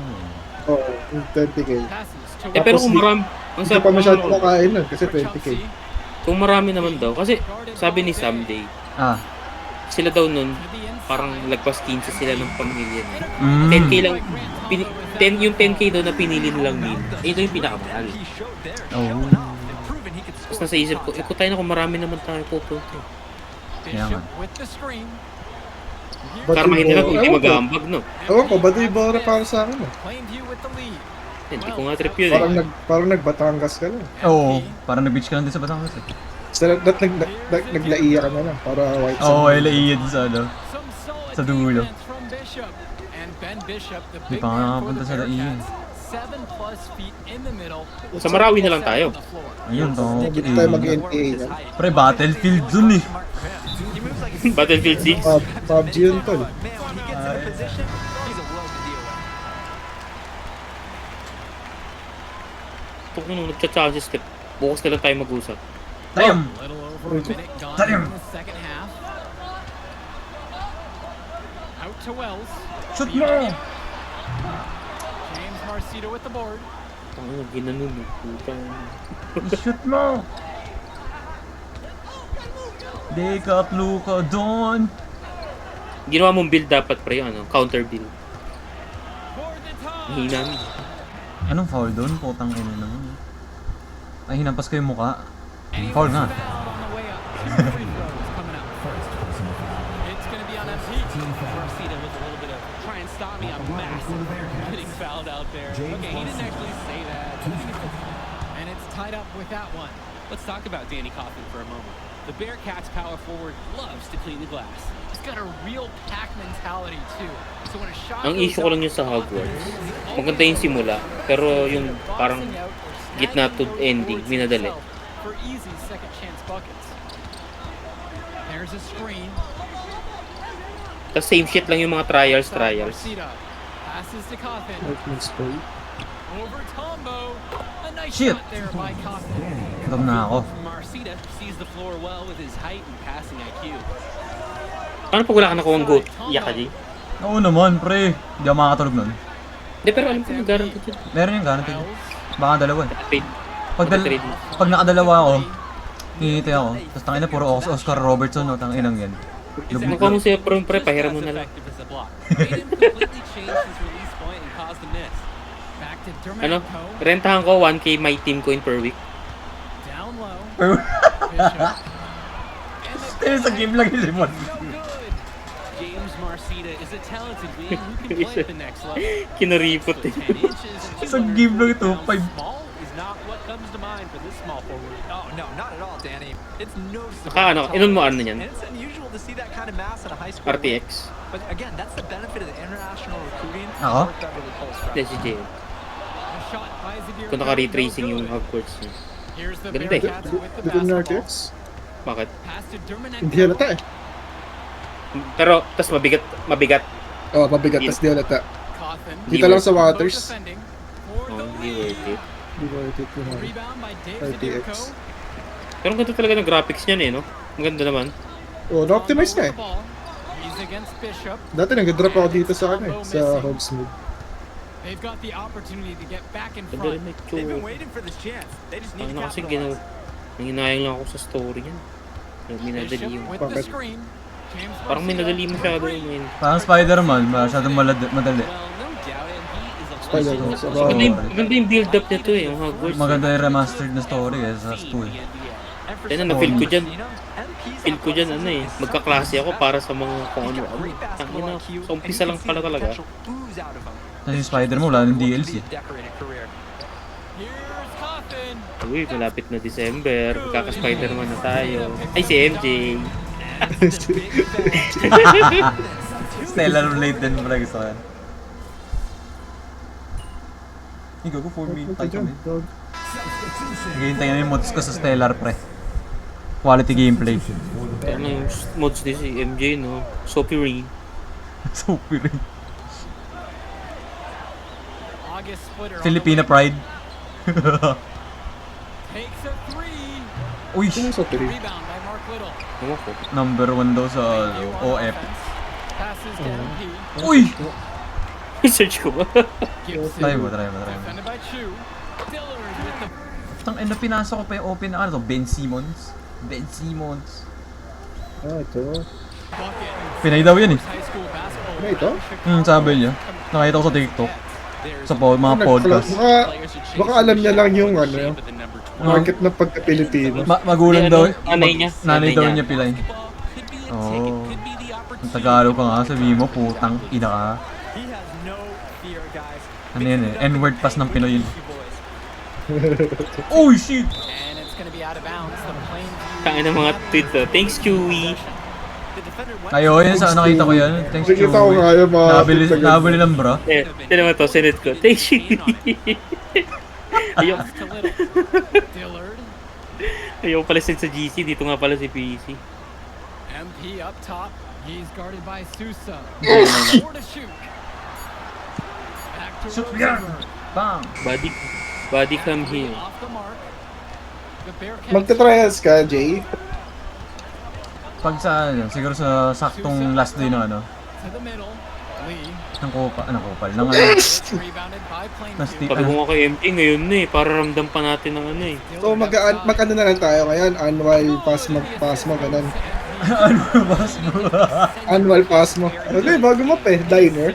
Oo, yung 20K. Passes to Eh pero Tapos kung marami, ang Hindi sabi pa masyado ko, makain nun kasi for 20K. Chauncey. kung marami naman daw, kasi sabi ni Someday, Ah. sila daw nun, To the inside. parang lagpas 15 sila ng pamilya niya. Mm. 10K lang, yung 10K daw na pinili nilang meal, ito yung pinakamahal. He showed there, Oh. showing off, and proven he could Tapos score. nasa isip ko, kung tayo na kung marami naman tayo pupunta. Bishop with the screen. Ba't Karma yung hindi na Bora? kung hindi Ewan ko. mag-aambag, no? Ewan ko, ba't yung Bora para sa akin eh? Plainview with the lead. Hindi ko nga trip yun Parang, eh. parang nagbatangas ka lang. Oo. Parang nag-beach ka lang din sa Batangas eh. Naglaiya ka na lang para white Oo, sand. ay laiyad sa ano. Some solid Sa dulo. defense from Bishop. And Ben Bishop, the Di big pa nga man for nakapunta the sa Laiyan. Bearcats, 7+ feet in the middle. Sa Marawi na lang tayo. Ayun, to. Hindi tayo mag-NPA yan. Pre, Battlefield dun eh. He moves like a Battlefield 6. PUBG yun, tol. man, when he gets in a position, he's a world to deal with. Pag nung nagchat-chat si Step, bukas ka lang tayo mag-usap. Damn! A little over a minute gone Damn. in the second half. Out to Wells. Shoot mo! James Marcito with the board. Ano, ginanon mo. Putang. Shoot mo! Di ka Luka doon. Ginawa mong build dapat pre, ano, counter build. For the tie. Hina. Anong foul doon? Putang ina naman. Ay, hinampas ko yung muka. Foul nga. Foul on the way up. Two free throws coming up. It's going to be on MP. Marcito with a little bit of try and stop me. I'm massive. Getting fouled out there. Okay, he didn't actually say that. And it's tied up with that one. Let's talk about Danny Coffin for a moment. The Bearcats power forward loves to clean the glass. He's got a real pack mentality too. So when a shot Ang goes issue ko up, lang yun sa Hogwarts. Maganda yung simula, pero yung parang gitna to ending, minadali. For easy second chance buckets. There's a screen. Tapos same shit lang yung mga trials. Marcito passes to Coffin. Let's go. Over Tombo. A nice Shit. shot there by Coffin. Alam na ako. Marcito sees the floor well with his height and passing IQ. Paano pag wala ka nakuha ang goat? Iyak ka, G? Oo naman, pre. Hindi ako makakatulog nun. Hindi, pero alam ko yung guarantee yun. Meron yung guarantee. Baka dalawa eh. Trade. Pag, pag nakadalawa ako, hihintay ako. Tapos tangina, puro Oscar Robertson, no? Tanginang yan. Nakuha mo siya pre, pahiram mo na lang. Effective as a block. Made him completely change his release point and caused a miss. Back to Ano? Dermenko. Rentahan ko 1K my team coin per week. Down low. Bishop. Pero sa game lang yun, Limon. So good. James Marcito is a talented wing who can play at the next level. Kinuripot So eh. 10 inches and Isang game lang ito, 200 pounds 5. small is not what comes to mind for this small forward. Oh, no, not at all, Danny. It's noticeable. Saka ano, inon mo ano yan? And it's unusual to see that kind of mass in a high school. RTX. But again, that's the benefit of the international recruiting. Ako? North Beverly Pulse Drive. Hindi, si Jay. A shot by Xavier. Kung naka-retracing yung Hogwarts niya. Here's the Ganda eh. Bearcats with the Dito na basketball. RTX. Bakit? Pass to Dermenko. Hindi halata eh. Pero, tas mabigat. Oh, mabigat, tas di halata. Coffin. Dito lang sa Waters. Defending for Oh, the hindi lead. worth it. Hindi ko ito ko. Rebound by Dave RTX. Zadirko. Pero ang ganda talaga ng graphics niyan eh, no? Ang ganda naman. Oh, na-optimize na eh. Ball. He's against Bishop. Dati nag-drop ako dito sa ano eh, sa Hogsmeade. They've got the opportunity to get back in Ganda front. rin na They've been itsura. waiting for this chance. They just need Ano to kasi capitalize. nanginayang lang ako sa story niyan. Minadali Bishop yung... with the Bakit? screen. James Parang minadali masyado Marcito. yung yun. Parang Spider-Man, masyadong madali. Well, no doubt, and he is a Spider-Man, legend. so Maganda yung build-up nito eh, yung Hogwarts. Maganda yung remastered na story eh, sa 2 eh. And for Yan some na, na-feel ko dyan. you know, MP's Feel ko dyan, ano eh, athleticism is magkaklase ako something para sa mga kung He's got ano-ano. great basketball Tangina, IQ, sa umpisa and you lang can see pala the talaga. potential ooze out of him. Tapos yung Spider-Man, wala nang What could DLC. be a decorated career. Here's Coffin. Uy, malapit na December, magkaka-Spider-Man na tayo. Ay, si MJ! Stellar Blade din pala gusto ko yan. Ikaw ko 4 minutes tayo kami. Dog. Naghihintay na yung mods ko sa Stellar pre. Quality gameplay. Ano yung mods din si MJ, no? Sophie Ring. So weird. August splitter. on the Filipina wing. Pride. Takes a three. Uy! Sino sa tiri? Rebound by Mark Little. Ano ko? Number 1 daw sa You on OF. offense. Passes to MP. Uy! Search ko ba? Gibson. Try mo. Defended by Chu. Dillard with the Tang ina, pinasok ko pa yung open na ano to, Ben Simmons. Ah, ito. bucket. Pinay daw yun eh. High school basketball. Ano ito? Sabi niya. Nakita ko sa TikTok. Sa mga Nagpala- podcast. Baka alam niya lang yung ano, market ng pagka-Pilipino. Magulang Hindi, daw. ano, nanay niya. Nanay daw Nanay niya pilay. Oo. Ang Tagalog ka nga, sabihin mo, putang ina ka. He has no fear, guys. Ano yan eh, N-word pass ng Pinoy yun. You boys. Oh shit! And it's going to be out of bounds. The Plainview. Kain ng mga tweet to. Thanks, Chewy. The defender went Ayo, yun sa nakita ko yan. Thanks to... Nakikita ko nga yung mga... Nabili ng bro. Tinan mo to, sinit ko. Thank you. Ayaw. Pass to Little. Dillard. Ayaw pala sa GC. Dito nga pala si PC. MP up top. He's guarded by Sousa. More to shoot. Back to Shoot yan! Bang! Body cam here. off the mark. The Bearcats Magta-trials ka, Jay? Pag sa ano, siguro sa saktong last day ng ano, to the middle. Lee. ng kupal, ng ano, Rebounded by Plainview. ng stick, Sabi ko nga kay MP ngayon na eh. Para ramdam pa natin ng ano eh. So mag-ano na lang tayo ngayon? Annual pass mo, ganun. ano ba? Annual pass mo. Wala eh, bago mo pa eh. Diner.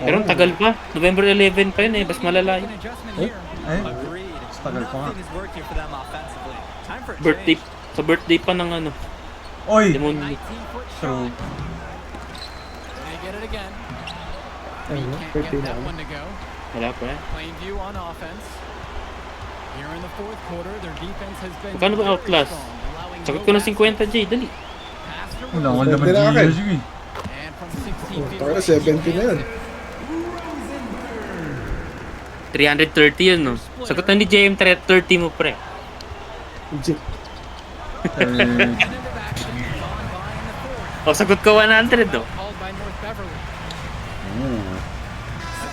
Pero ang tagal pa. November 11 pa yun eh. Bas malala yun. Adjustment Oh, here. ay, agreed. tagal pa nga. Nothing is working for them offensively. Time for a Birthday. change. Sa birthday pa ng ano. Oy! Demon. 19-foot True. shot. They get it again. Ayun, Can't birthday get na that ako. one to go. Wala pa eh. Plainview on offense. Here in the fourth quarter, their defense has been Magkano ba very Outlast? strong, allowing Sagot no ko ng baskets. 50 J. Dali. Pass to Wala Rose. ka naman Pwede na akin. GS eh. And from 16 feet Taka away, 70 na yun. 330 yun no. Sagot na ni JM 30 mo pre. Legit. end of action, gone by in the fourth, O sagot ko 100 no. called by North Beverly.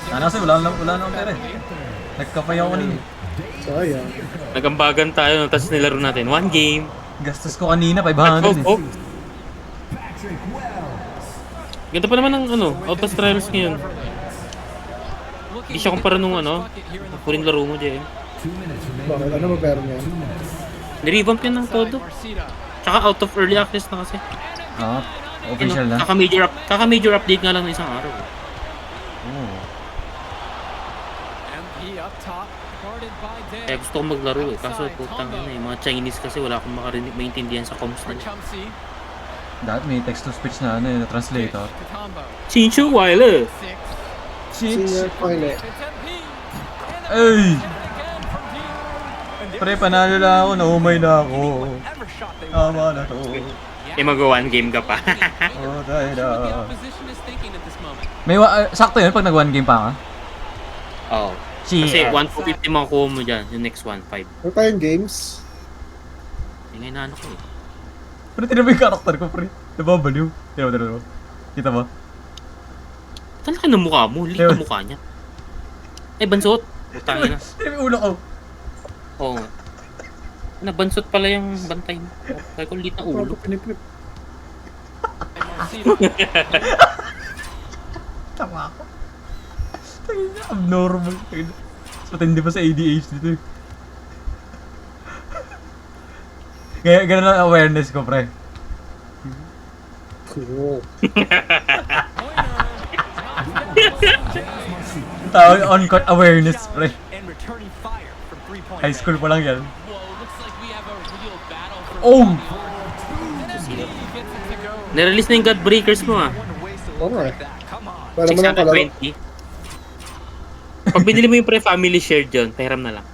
Sana kasi wala na akong pera eh. Nagkapay ako kanina. Sayang. Nagambagan tayo no. Tapos nilaro natin. One game. Gastos ko kanina, 500 eh. Oh. Ganda pa naman ng ano. Outlast Trials ngayon. Hindi siya kumpara nung ano. Huling laro mo JM. Bakit? Ano mo pera niya? Nirevamp yan ng todo. Marcita. Tsaka out of early access na kasi. Ah, official na. Kaka-major update nga lang ng isang araw. Oh. MP up top, guarded by Day. Kaya gusto ko maglaro eh. Kaso putang ina eh. Mga Chinese kasi wala akong makarinig maintindihan sa comms For nila. Chumsey. Dahil may text-to-speech na ano, na translator. Katombo. Chinchu Weiler. 6. Senior pilot. It's MP. Ay! Again from deep. Pre, panalo lang ako, naumay na ako. Whatever shot they Tama na to. Eh mag-one game ka pa. Oh, tayo na. What the opposition is thinking at this moment. May sakto yun pag nag-one game pa ka? Oo. Kasi 150 makukuha mo dyan. Yung next 1.5. Ano tayong games? Eh ngayon na ano ko eh. Pero tinan mo yung karakter ko, pre. Nababaliw. Tinan mo. Kita ba? Ba't ang laki ng mukha mo? Lik ang mukha niya. Eh, bansot. Putangin na. Tinan mo yung ulo ko. Oo nga. Nabansot pala yung bantay mo. Kaya ko lit na ulo. Pinipip. Tama ako. Tangin na, abnormal. Tangin na. Mas matindi pa sa ADHD dito eh. Kaya ganun lang awareness ko, pre. Cool. Tawag on-court awareness, pre. and returning fire from 3-point High school pa lang yan. Whoa, looks like we have a real battle for Oh! Nirelease na yung God Breakers mo ah. Oo nga eh. Para mo lang kalaro. 620. Pag binili mo yung pre-family share dyan, pahiram na lang.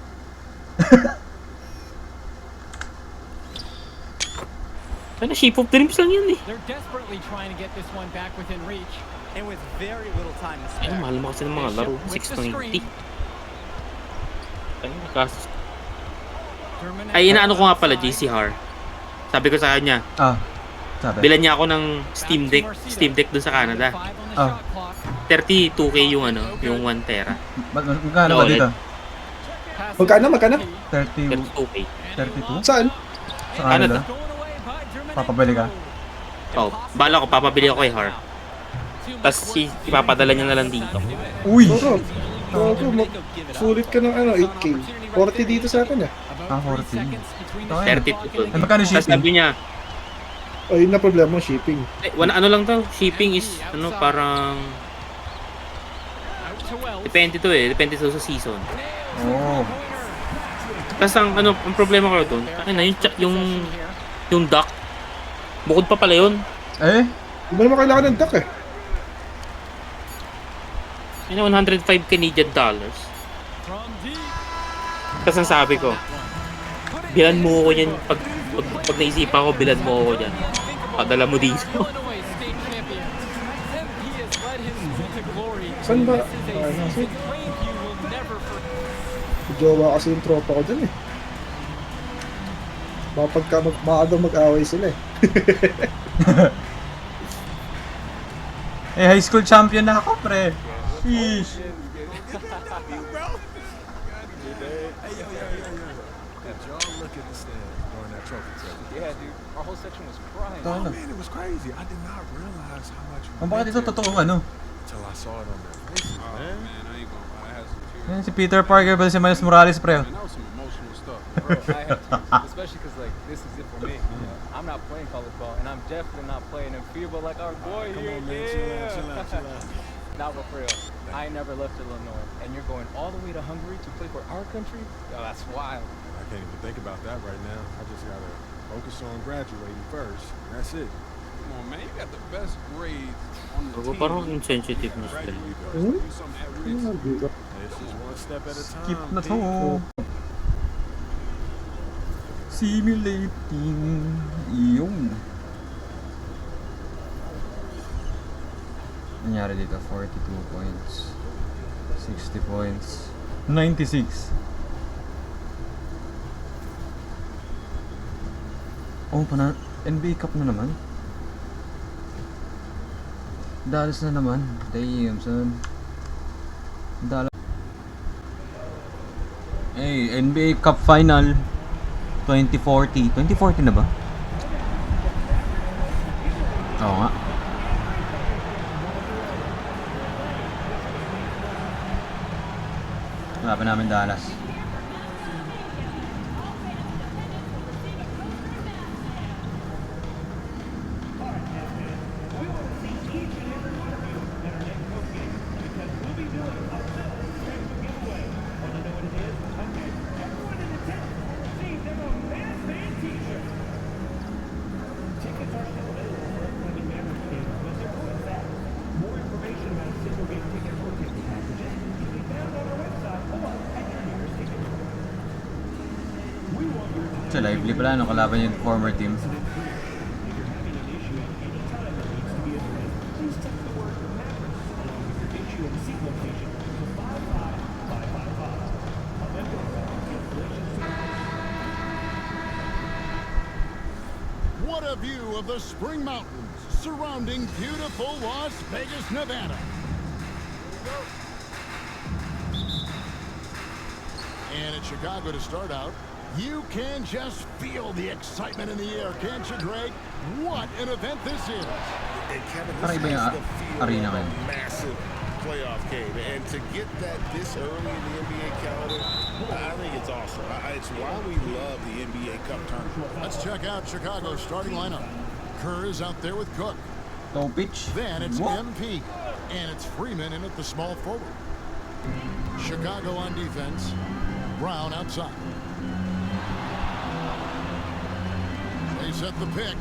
Ano, Shape of Dreams lang yun eh. They're desperately trying to get this one back within reach. and with very little time to Ay, spare. mahal mo kasi ng mga laro. 620. Ay, nakas. Ay, inaano ko nga pala, JCR. Sabi ko sa kanya, Sabi. bilan niya ako ng Steam Deck dun sa Canada. 32K yung ano, yung 1 tera. Magkano ba dito? Magkano? 30, 32K. 32? Saan? Sa Canada? Papabili ka? Oh, bala ko, papabili ako kay Har. Tapos ipapadala niya na lang dito. Uy! Sulit ka ng ano, 8K. 40 dito sa akin 40. 32. Ay, magkano Tapos shipping? sabi niya, Ayun na problema, shipping. ano lang to, shipping is, ano, parang, depende to eh, depende to sa season. Oh. Tapos ang problema ko doon, yung dock, bukod pa pala yun. Eh? Hindi mo naman kailangan ng duck eh. Yun, 105 Canadian dollars. Tapos ang sabi ko, bilan mo ako yan, pag naisipan ko, bilan mo ako yan. Padala mo dito. to glory. Saan ba? This is a Ano, season Plainview will never forget. jowa kasi yung tropa ko dun eh. Baka mag-away sila eh. Eh, high school champion na ako, pre. Sheesh. Did y'all look at the stands during that trophy ceremony? Yeah, dude. Our whole section was crying. Oh man, it was crazy. I did not realize how much. Ang bakit ito totoong ano? Until I saw it on their faces, man. Man, I ain't gonna lie, I had some tears. Yan si Peter Parker ba si Miles Morales, pre? Man, that was some emotional stuff. Bro, I had to, especially because like this is it for me. You know, I'm not playing college ball, and I'm definitely not playing in FIBA like our boy Come here. on, man. Chill out. Nah, but for real, I ain't never left Illinois, and you're going all the way to Hungary to play for our country? Yo, that's wild. I can't even think about that right now. I just gotta focus on graduating first. And that's it. Come on, man, you got the best grades on the Bago team. parang insensitive na sila. Graduate first. Do something at risk. It's just one step at a time. Skip na to. P. Simulating. Yung. Nangyari dito, 42 points. 60 points. 96. Oh, NBA Cup na naman. Dallas na naman. Damn, son. Dallas. Hey, NBA Cup Final 2040. 2040 na ba? Oo nga. Laban namin Dallas. Sa lively pala, no? Kalaban yung former team. What a view of the Spring Mountains surrounding beautiful Las Vegas, Nevada. And in Chicago to start out, you can just feel the excitement in the air, can't you, Greg? What an event this is. And Kevin, Para this iba yung has the feel arena of a ngayon. massive playoff game. And to get that this early in the NBA calendar, I think it's awesome. It's why we love the NBA Cup tournament. Let's check out Chicago's starting lineup. Kerr is out there with Cook. Topich. Then it's What? MP. And it's Freeman in at the small forward. Chicago on defense. Brown outside. They set the pick.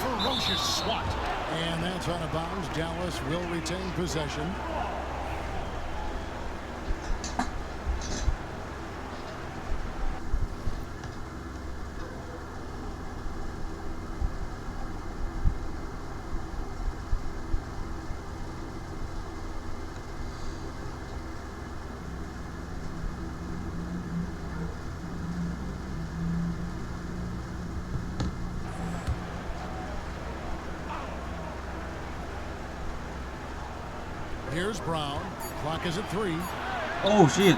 Ferocious swat. And that's out of bounds. Dallas will retain possession. Here's Brown. Clock is at 3. Oh, shit.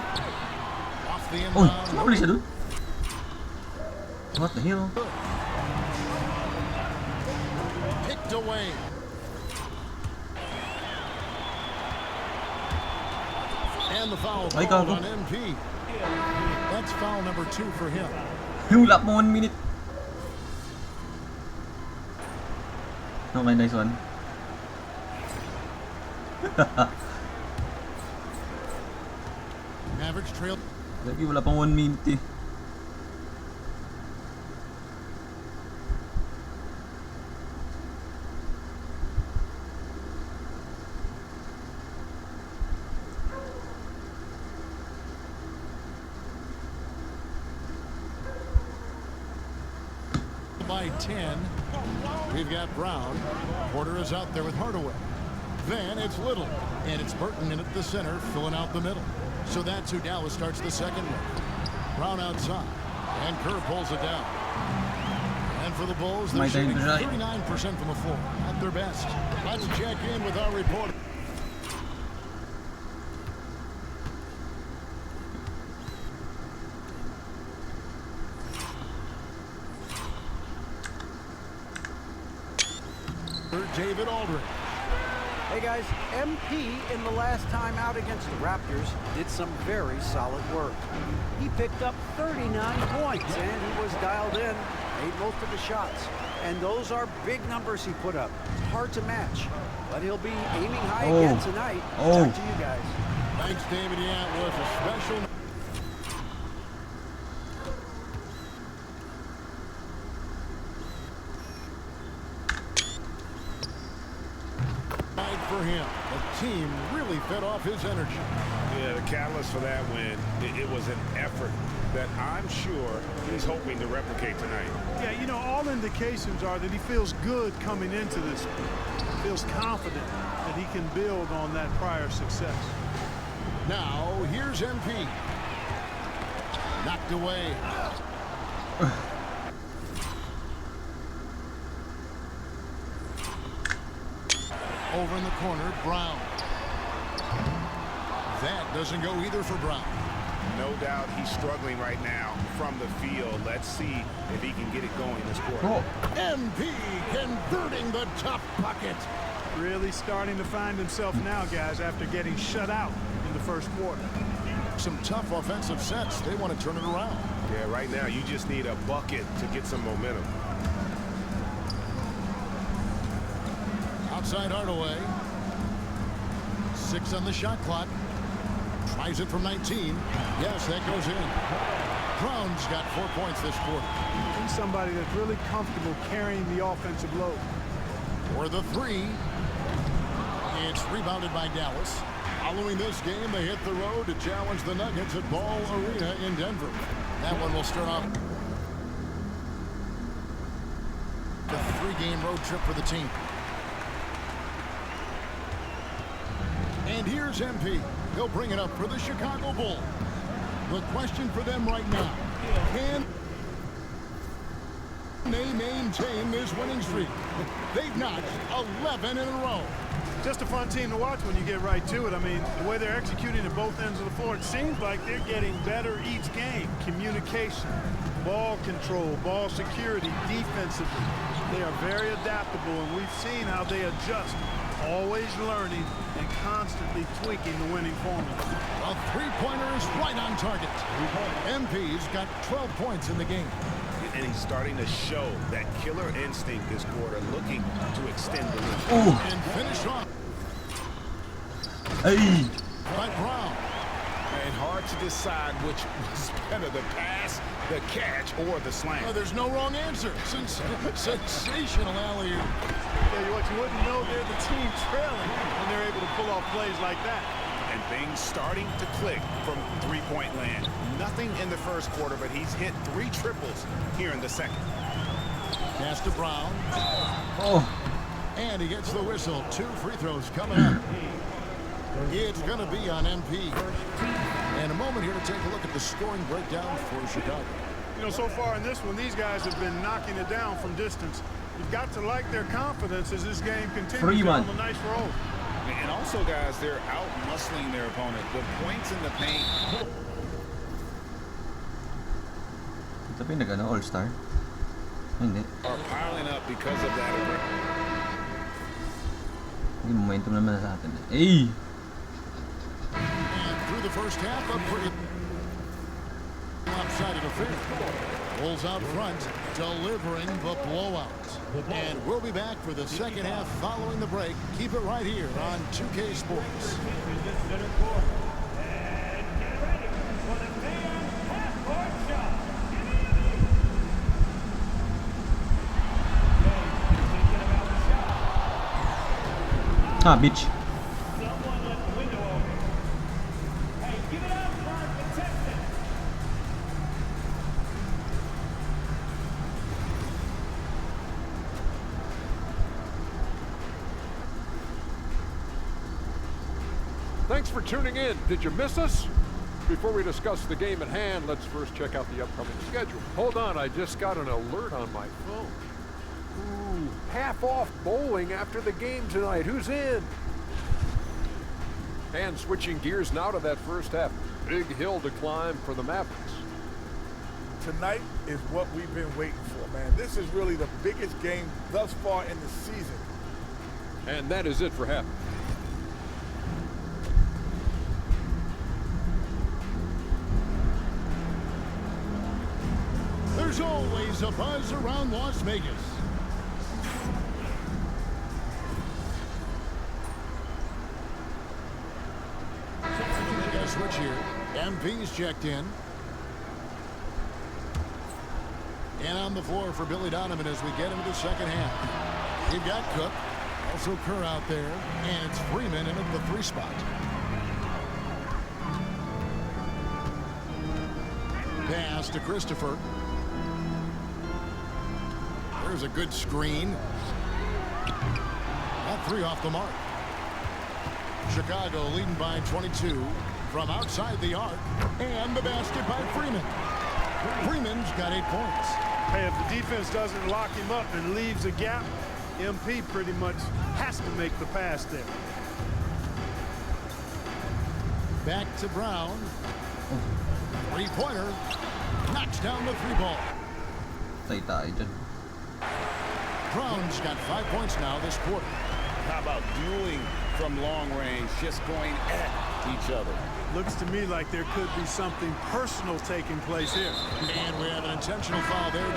Off the Oh, inbound. sumabali siya dun. What the hell? Picked away. And the foul Ay, called gago. on MP. That's foul number 2 for him. Wala mo 1 minute. Okay, nice one. Mavericks trail. Lagi wala pang 1 minute eh. By 10. We've got Brown. Porter is out there with Hardaway. Then it's Little, and it's Burton in at the center, filling out the middle. So that's who Dallas starts the second with. Brown outside, and Kerr pulls it down. And for the Bulls, they're shooting 39% from the floor, at their best. Let's check in with our reporter. David Aldridge. Hey guys, MP in the last time out against the Raptors did some very solid work. He picked up 39 points and he was dialed in, made most of the shots. And those are big numbers he put up. It's hard to match, but he'll be aiming high again tonight. Back to you guys. Thanks, David. Yeah, it was a special. For him, the team really fed off his energy. Yeah, the catalyst for that win, it was an effort that I'm sure he's hoping to replicate tonight. Yeah, you know, all indications are that he feels good coming into this. Feels confident that he can build on that prior success. Now, here's MP. Knocked away. Over in the corner, Brown. That doesn't go either for Brown. No doubt he's struggling right now from the field. Let's see if he can get it going this quarter. MP converting the tough bucket. Really starting to find himself now, guys, after getting shut out in the first quarter. Some tough offensive sets. They want to turn it around. Yeah, right now you just need a bucket to get some momentum. Outside Hardaway. 6 on the shot clock. Tries it from 19. Yes, that goes in. Brown's got 4 points this quarter. He's somebody that's really comfortable carrying the offensive load. For the 3. It's rebounded by Dallas. Following this game, they hit the road to challenge the Nuggets at Ball Arena in Denver. That one will start off the 3-game road trip for the team. And here's MP. He'll bring it up for the Chicago Bulls. The question for them right now, can they maintain this winning streak? They've notched 11 in a row. Just a fun team to watch when you get right to it. I mean, the way they're executing at both ends of the floor, it seems like they're getting better each game. Communication, ball control, ball security, defensively. They are very adaptable, and we've seen how they adjust, always learning and constantly tweaking the winning formula. A 3-pointer is right on target. MP's got 12 points in the game. And he's starting to show that killer instinct this quarter, looking to extend the lead. And finish off. Hey. By Brown. And hard to decide which was better, the pass, the catch, or the slam. Oh, there's no wrong answer. Sensational alley-oop. Tell you what, you wouldn't know they're the team trailing when they're able to pull off plays like that. And things starting to click from three-point land. Nothing in the first quarter, but he's hit 3 triples here in the second. Pass to Brown. And he gets the whistle. 2 free throws coming up. It's going to be on MP. And a moment here to take a look at the scoring breakdown for Chicago. You know, so far in this one, these guys have been knocking it down from distance. You've got to like their confidence as this game continues on a nice roll. And also, guys, they're out-muscling their opponent. The points in the paint. Ito pa yung nag-ano, All-Star? Hindi. Are piling up because of that. Hindi, momentum naman sa atin. Hey! And through the first half, a pretty lopsided affair. Bulls out front, delivering the blowout. And we'll be back for the second half following the break. Keep it right here on 2K Sports. Bitch. Thanks for tuning in. Did you miss us? Before we discuss the game at hand, let's first check out the upcoming schedule. Hold on, I just got an alert on my phone. Ooh, half off bowling after the game tonight. Who's in? And switching gears now to that first half. Big hill to climb for the Mavericks. Tonight is what we've been waiting for, man. This is really the biggest game thus far in the season. And that is it for half. There's always a buzz around Las Vegas. They're going to switch here. MP's checked in. And on the floor for Billy Donovan as we get into the second half. You've got Cook, also Kerr out there, and it's Freeman in at the 3 spot. Pass to Christopher. There's a good screen. That 3 off the mark. Chicago leading by 22 from outside the arc. And the basket by Freeman. Freeman's got 8 points. Hey, if the defense doesn't lock him up and leaves a gap, MP pretty much has to make the pass there. Back to Brown. 3-pointer. Knocks down the 3-ball. Brown's got 5 points now this quarter. How about dueling from long range, just going at each other? Looks to me like there could be something personal taking place here. And we have an intentional foul there,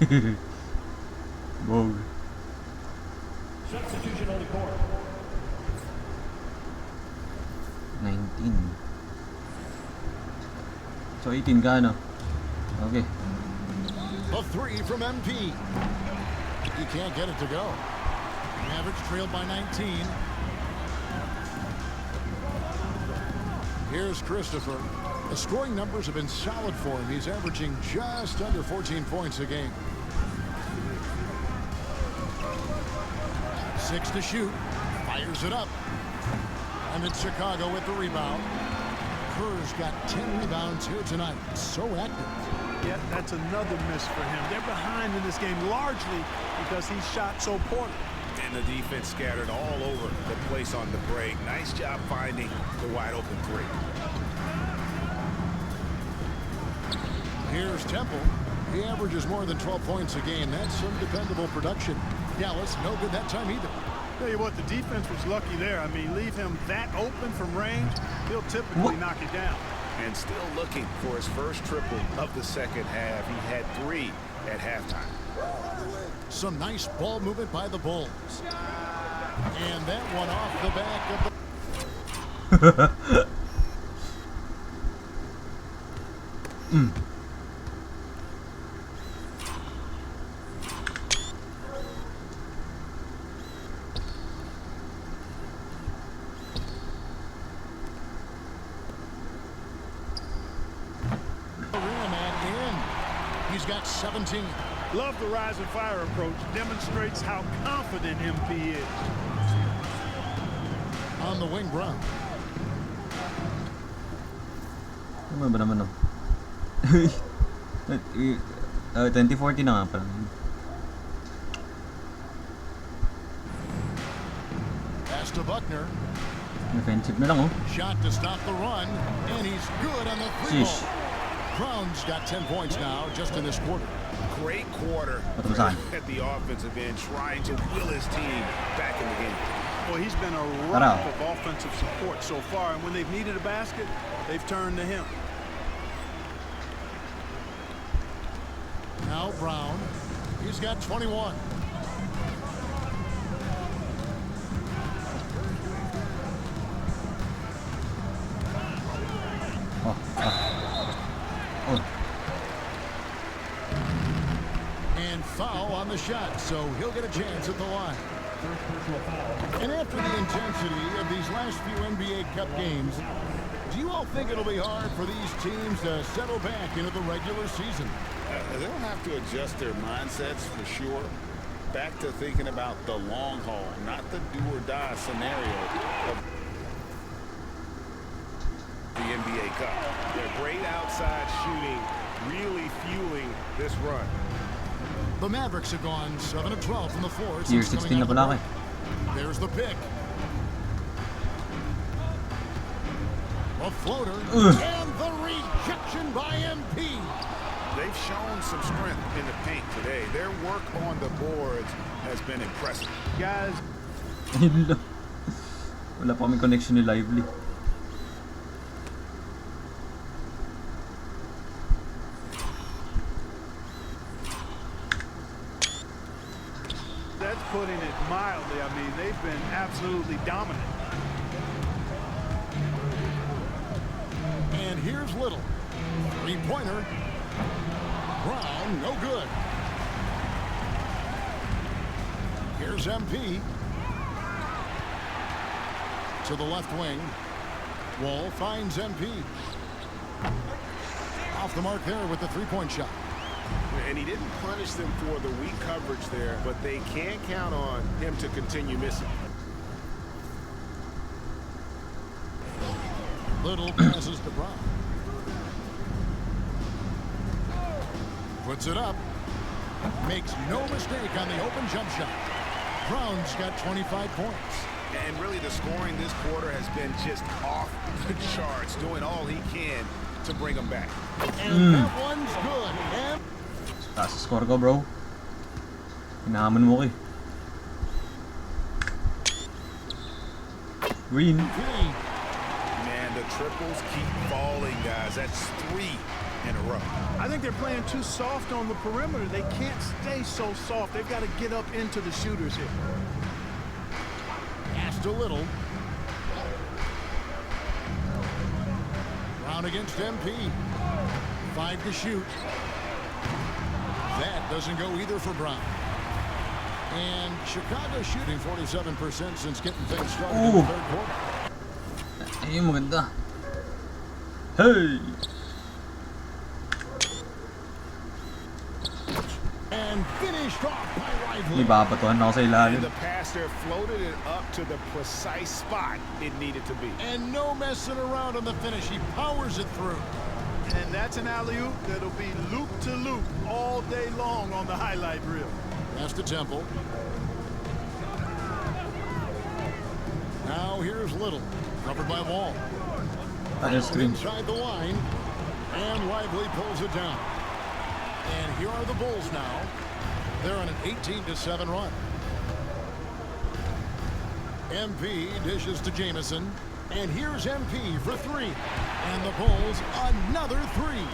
G. Whoa. Substitution on the court. 19. So 18 ka, no? Okay. A 3 from MP. He can't get it to go. Mavericks trailed by 19. Here's Christopher. The scoring numbers have been solid for him. He's averaging just under 14 points a game. 6 to shoot. Fires it up. And it's Chicago with the rebound. Kerr's got 10 rebounds here tonight. So active. Yeah, that's another miss for him. They're behind in this game largely because he shot so poorly. And the defense scattered all over the place on the break. Nice job finding the wide open 3. Here's Temple. He averages more than 12 points a game. That's some dependable production. Dallas, no good that time either. Tell you what, the defense was lucky there. I mean, leave him that open from range, he'll typically knock it down. And still looking for his first triple of the second half. He had 3 at halftime. Some nice ball movement by the Bulls. And that one off the back of the... He's got 17. Love the rise and fire approach. Demonstrates how confident MP is. On the wing, Brown. Ano ba naman, no? 2040 na nga pala. Pass to Buckner. Defensive na lang, oh. Shot to stop the run, and he's good on the 3-ball. Brown's got 10 points now just in this quarter. Great quarter at the offensive end, trying to will his team back in the game. Well, he's been a rock of offensive support so far, and when they've needed a basket, they've turned to him. Now Brown. He's got 21. And foul on the shot, so he'll get a chance at the line. And after the intensity of these last few NBA Cup games, do you all think it'll be hard for these teams to settle back into the regular season? They'll have to adjust their mindsets for sure. back to thinking about the long haul, not the do-or-die scenario of the NBA Cup. Their great outside shooting really fueling this run. The Mavericks have gone 7 of 12 from the floor. Year 16 na pala ako eh. There's the pick. A floater. And the rejection by MP. They've shown some strength in the paint today. Their work on the boards has been impressive. Guys. Ayun lang. Wala pa kaming connection ni Lively. That's putting it mildly. I mean, they've been absolutely dominant. And here's Little. Three-pointer. Brown, no good. Here's MP. To the left wing. Wall finds MP. Off the mark there with the three-point shot. And he didn't punish them for the weak coverage there, but they can't count on him to continue missing. Little passes to Brown. Puts it up. Makes no mistake on the open jump shot. Brown's got 25 points. And really the scoring this quarter has been just off the charts, doing all he can to bring them back. And that one's good. And Taas sa score ko, bro. Hinahaman mo ko eh. Green. Man, the triples keep falling, guys. That's 3 in a row. I think they're playing too soft on the perimeter. They can't stay so soft. They've got to get up into the shooters here. pass to Little. Brown against MP. 5 to shoot. That doesn't go either for Brown. And Chicago shooting 47% since getting things started in the third quarter. Ayun, maganda. Hey! And finished off by Lively. Ibabatuhan na ako sa ilalim. The passer floated it up to the precise spot it needed to be. And no messing around on the finish. He powers it through. And that's an alley-oop that'll be loop to loop all day long on the highlight reel. That's the Temple. Now here's Little, covered by Wall. Inside the line, and Lively pulls it down. And here are the Bulls now. They're on an 18-7 run. MP dishes to Jamison. And here's MP for 3. And the Bulls, another 3.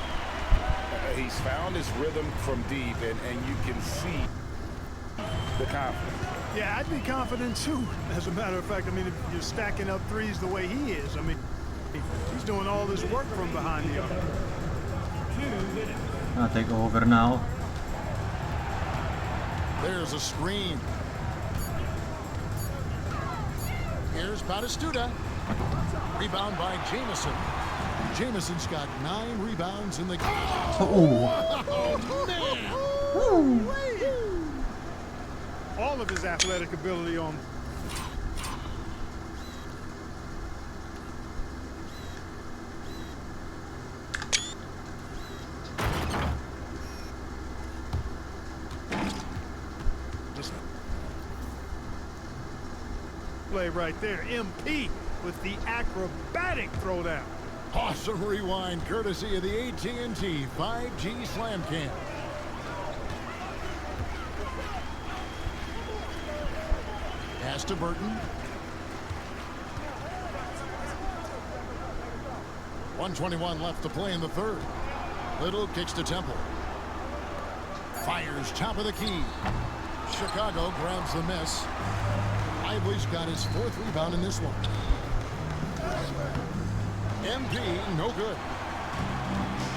He's found his rhythm from deep, and you can see the confidence. Yeah, I'd be confident too. As a matter of fact, I mean, if you're stacking up threes the way he is, I mean, he's doing all this work from behind the arc. Take over now. There's a screen. Here's Batistuta. Rebound by Jamison. Jamison's got 9 rebounds in the game. Oh, man! All of his athletic ability on. Just play right there. MP with the acrobatic throwdown. Awesome rewind courtesy of the AT&T 5G Slam Cam. Pass to Burton. 1:21 left to play in the third. Little kicks to Temple. Fires top of the key. Chicago grabs the miss. Lively's got his 4th rebound in this one. MP, no good.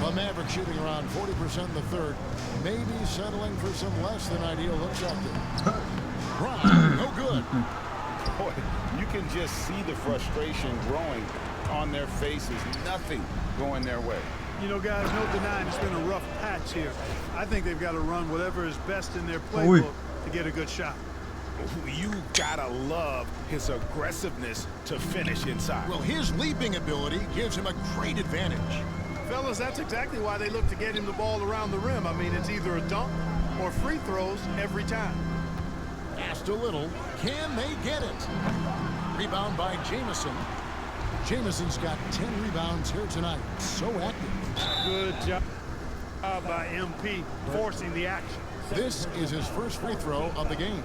The Mavericks shooting around 40% in the third. Maybe settling for some less than ideal looks out there. Brown, no good. Boy, you can just see the frustration growing on their faces. Nothing going their way. You know, guys, no denying it's been a rough patch here. I think they've got to run whatever is best in their playbook to get a good shot. You gotta love his aggressiveness to finish inside. Well, his leaping ability gives him a great advantage. Fellas, that's exactly why they look to get him the ball around the rim. I mean, it's either a dunk or free throws every time. Asked a little, can they get it? Rebound by Jamison. Jamison's got 10 rebounds here tonight. So active. Good job by MP forcing the action. This is his first free throw of the game.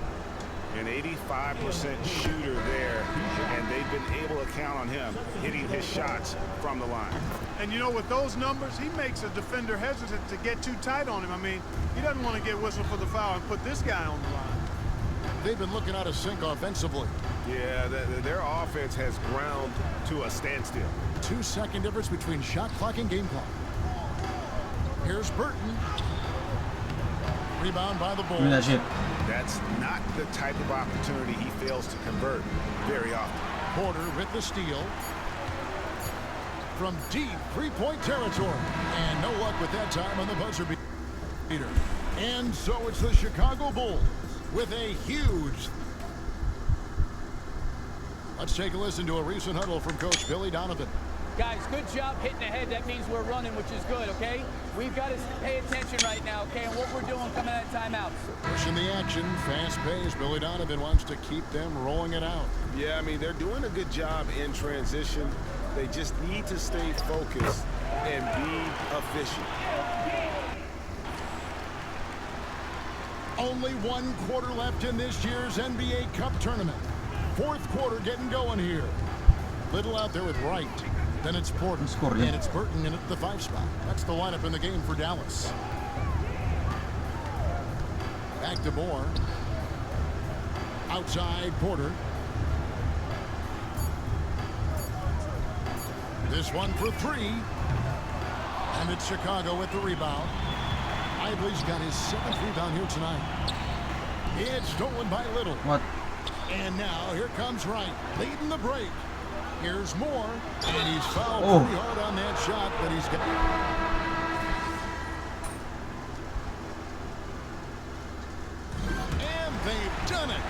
An 85% shooter there, and they've been able to count on him hitting his shots from the line. And you know, with those numbers, he makes a defender hesitant to get too tight on him. I mean, he doesn't want to get whistled for the foul and put this guy on the line. They've been looking out of sync offensively. Yeah, their offense has ground to a standstill. 2-second difference between shot clock and game clock. Here's Burton. Rebound by the Bulls. Give me that shit. That's not the type of opportunity he fails to convert very often. Porter with the steal. From deep three-point territory. And no luck with that time on the buzzer beater. And so it's the Chicago Bulls with a huge... Let's take a listen to a recent huddle from Coach Billy Donovan. Guys, good job hitting ahead. That means we're running, which is good, okay? We've got to pay attention right now, okay, and what we're doing coming out of timeouts. Pushing the action, fast pace. Billy Donovan wants to keep them rolling it out. Yeah, I mean, they're doing a good job in transition. They just need to stay focused and be efficient. Only 1 quarter left in this year's NBA Cup tournament. 4th quarter getting going here. Little out there with Wright. Then it's Porter. And it's Burton in at the 5 spot. That's the lineup in the game for Dallas. Back to Moore. Outside Porter. This one for 3. And it's Chicago with the rebound. Ivory's got his 7th rebound here tonight. It's stolen by Little. What? And now here comes Wright, leading the break. Here's Moore, and he's fouled pretty hard on that shot, but he's got... And they've done it.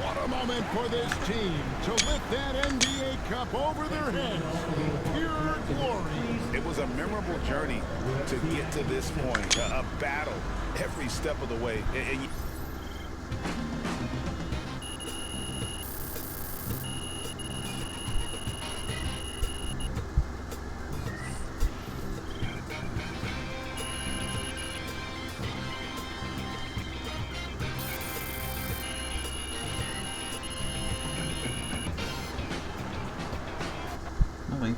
What a moment for this team to lift that NBA Cup over their heads. Pure glory. It was a memorable journey to get to this point, a battle every step of the way. Okay.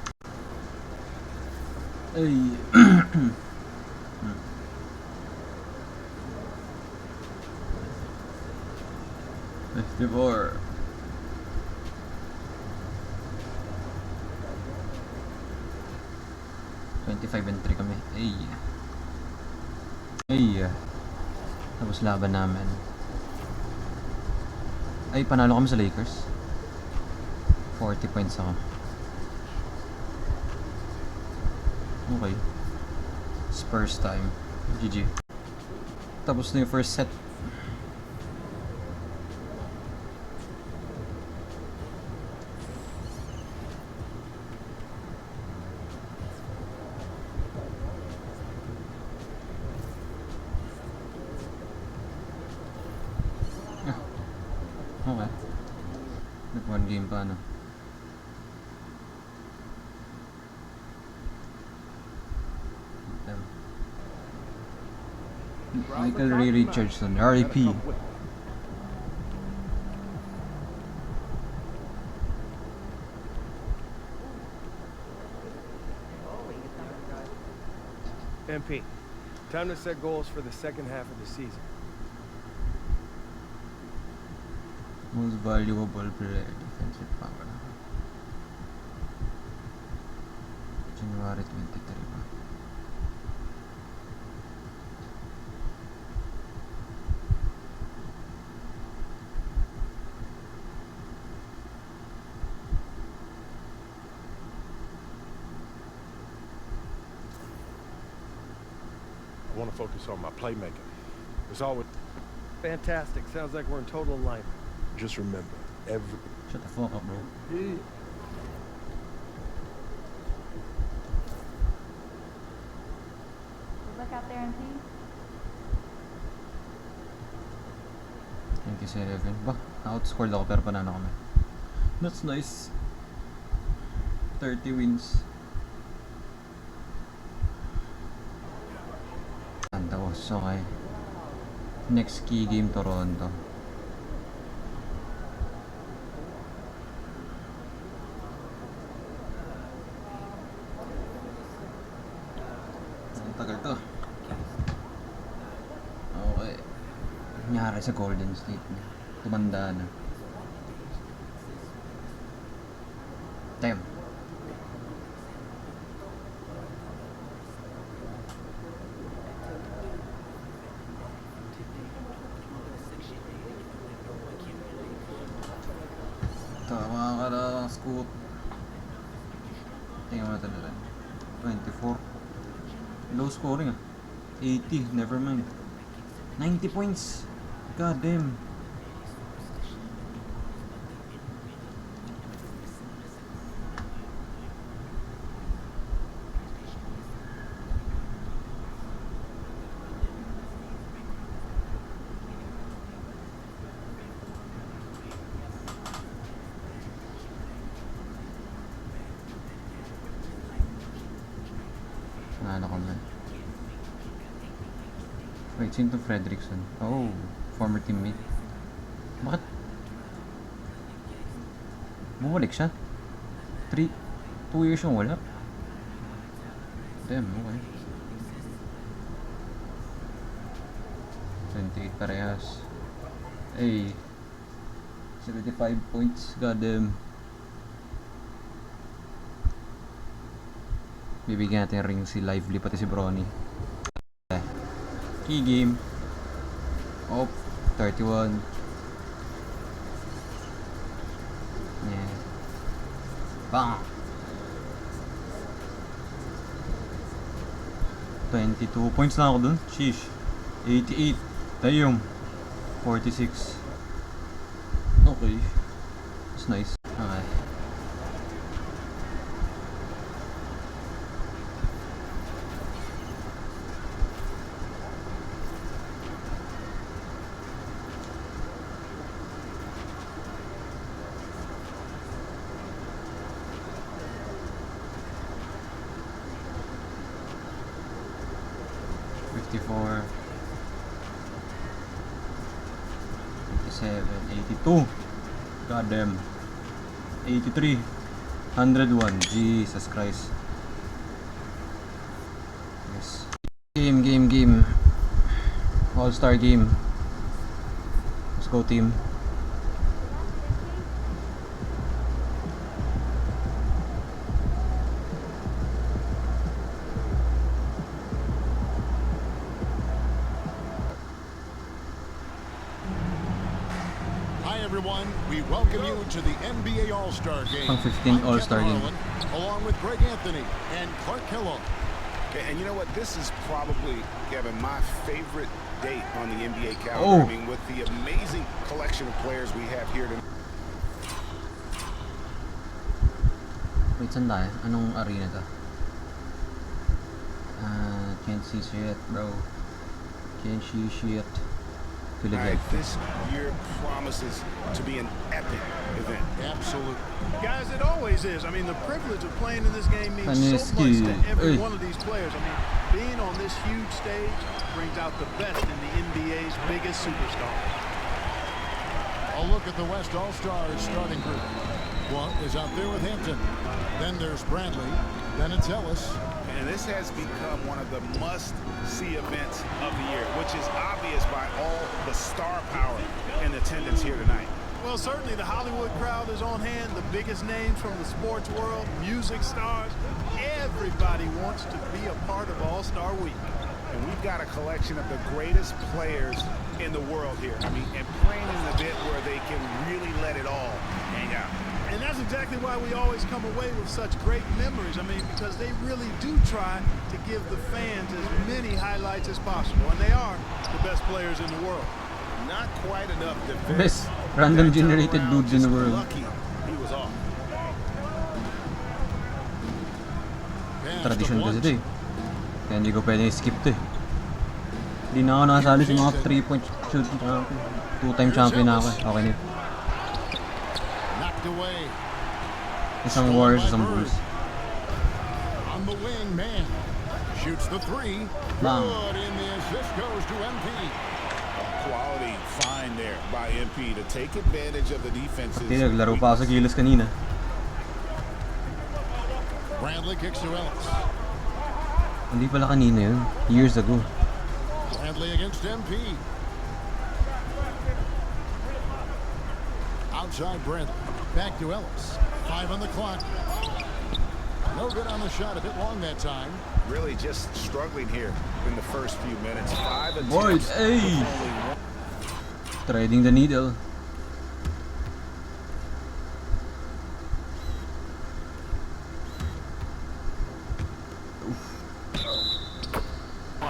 Ay. 54. $25-3 kami. Ay. Tapos laban namin. Ay, panalo kami sa Lakers. 40 points ako. Okay. Spurs time. GG. Tapos na yung first set. Okay. Nag-1 game pa, ano? Michael Ray Richardson, R.I.P. MP, time to set goals for the second half of the season. Most valuable player, defensive power. January 23 ba? I want to focus on my playmaking. It's always Fantastic. Sounds like we're in total alignment. Just remember, every... Shut the fuck up, bro. Look out there, MP. 27. Bah, outscored ako pero panalo kami. That's nice. 30 wins. Santos, okay. Next key game, Toronto. Ang tagal to. Okay. Nangyari sa Golden State niya. Tumanda na. Damn. Tama ka na, scoot. Tingnan mo natin nila. 24. Low scoring ah. 80, never mind. 90 points. God damn. Ano ko man. Wait, sino to Fredrickson? Oh, former teammate. Bakit? Bumalik siya? 2 years yung wala? Damn, okay. 28 parehas. Ay, 75 points, goddamn. Bibigyan natin ring si Lively pati si Bronny. Key game. Oh, 31. Yeah. Bang! 22 points na ako dun. Sheesh. 88. Damn. 46. Okay. That's nice. Okay. $54, $57, $82. Goddamn. $83, $101. Jesus Christ. Yes. Game. All-star game. Let's go, team. Everyone, we welcome you to the NBA All-Star Game. Pang 15 All-Star Game. Along with Greg Anthony and Clark Kellogg. And you know what? This is probably, Kevin, my favorite date on the NBA calendar. I mean, with the amazing collection of players we have here tonight. Wait, saan tayo? Anong arena to? Can't see shit, bro. Can't see shit. Right, this year promises to be an epic event. Absolutely. Guys, it always is. I mean, the privilege of playing in this game means so much to every one of these players. I mean, being on this huge stage brings out the best in the NBA's biggest superstars. A look at the West All-Stars starting group. One is out there with Hampton. Then there's Bradley. Then it's Ellis. And this has become one of the must-see events of the year, which is obvious by all the star power in attendance here tonight. Well, certainly the Hollywood crowd is on hand, the biggest names from the sports world, music stars. Everybody wants to be a part of All-Star Week. And we've got a collection of the greatest players in the world here. I mean, and playing in an event where they can really let it all hang out. And that's exactly why we always come away with such great memories. I mean, because they really do try to give the fans as many highlights as possible. And they are the best players in the world. Not quite enough defense. Best random generated dude in the world. Lucky he was off. Tradisyon kasi ito eh. Kaya hindi ko pwede skip to eh. Hindi na ako nakasali sa mga 3-point shooting champion. 2-time champion na ako eh. Okay na. Knocked away. Isang Warriors, isang Bulls. On the wing, man. Shoots the three. Bang. Good, and the assist goes to MP. Quality find there by MP to take advantage of the defenses. Pati naglaro pa ako sa Gilas kanina. Bradley kicks to Ellis. Hindi pala kanina yun. Years ago. Bradley against MP. Outside Bradley. Back to Ellis. 5 on the clock. No good on the shot. A bit long that time. Really just struggling here in the first few minutes. 5 attempts. Boyd, hey! Threading the needle.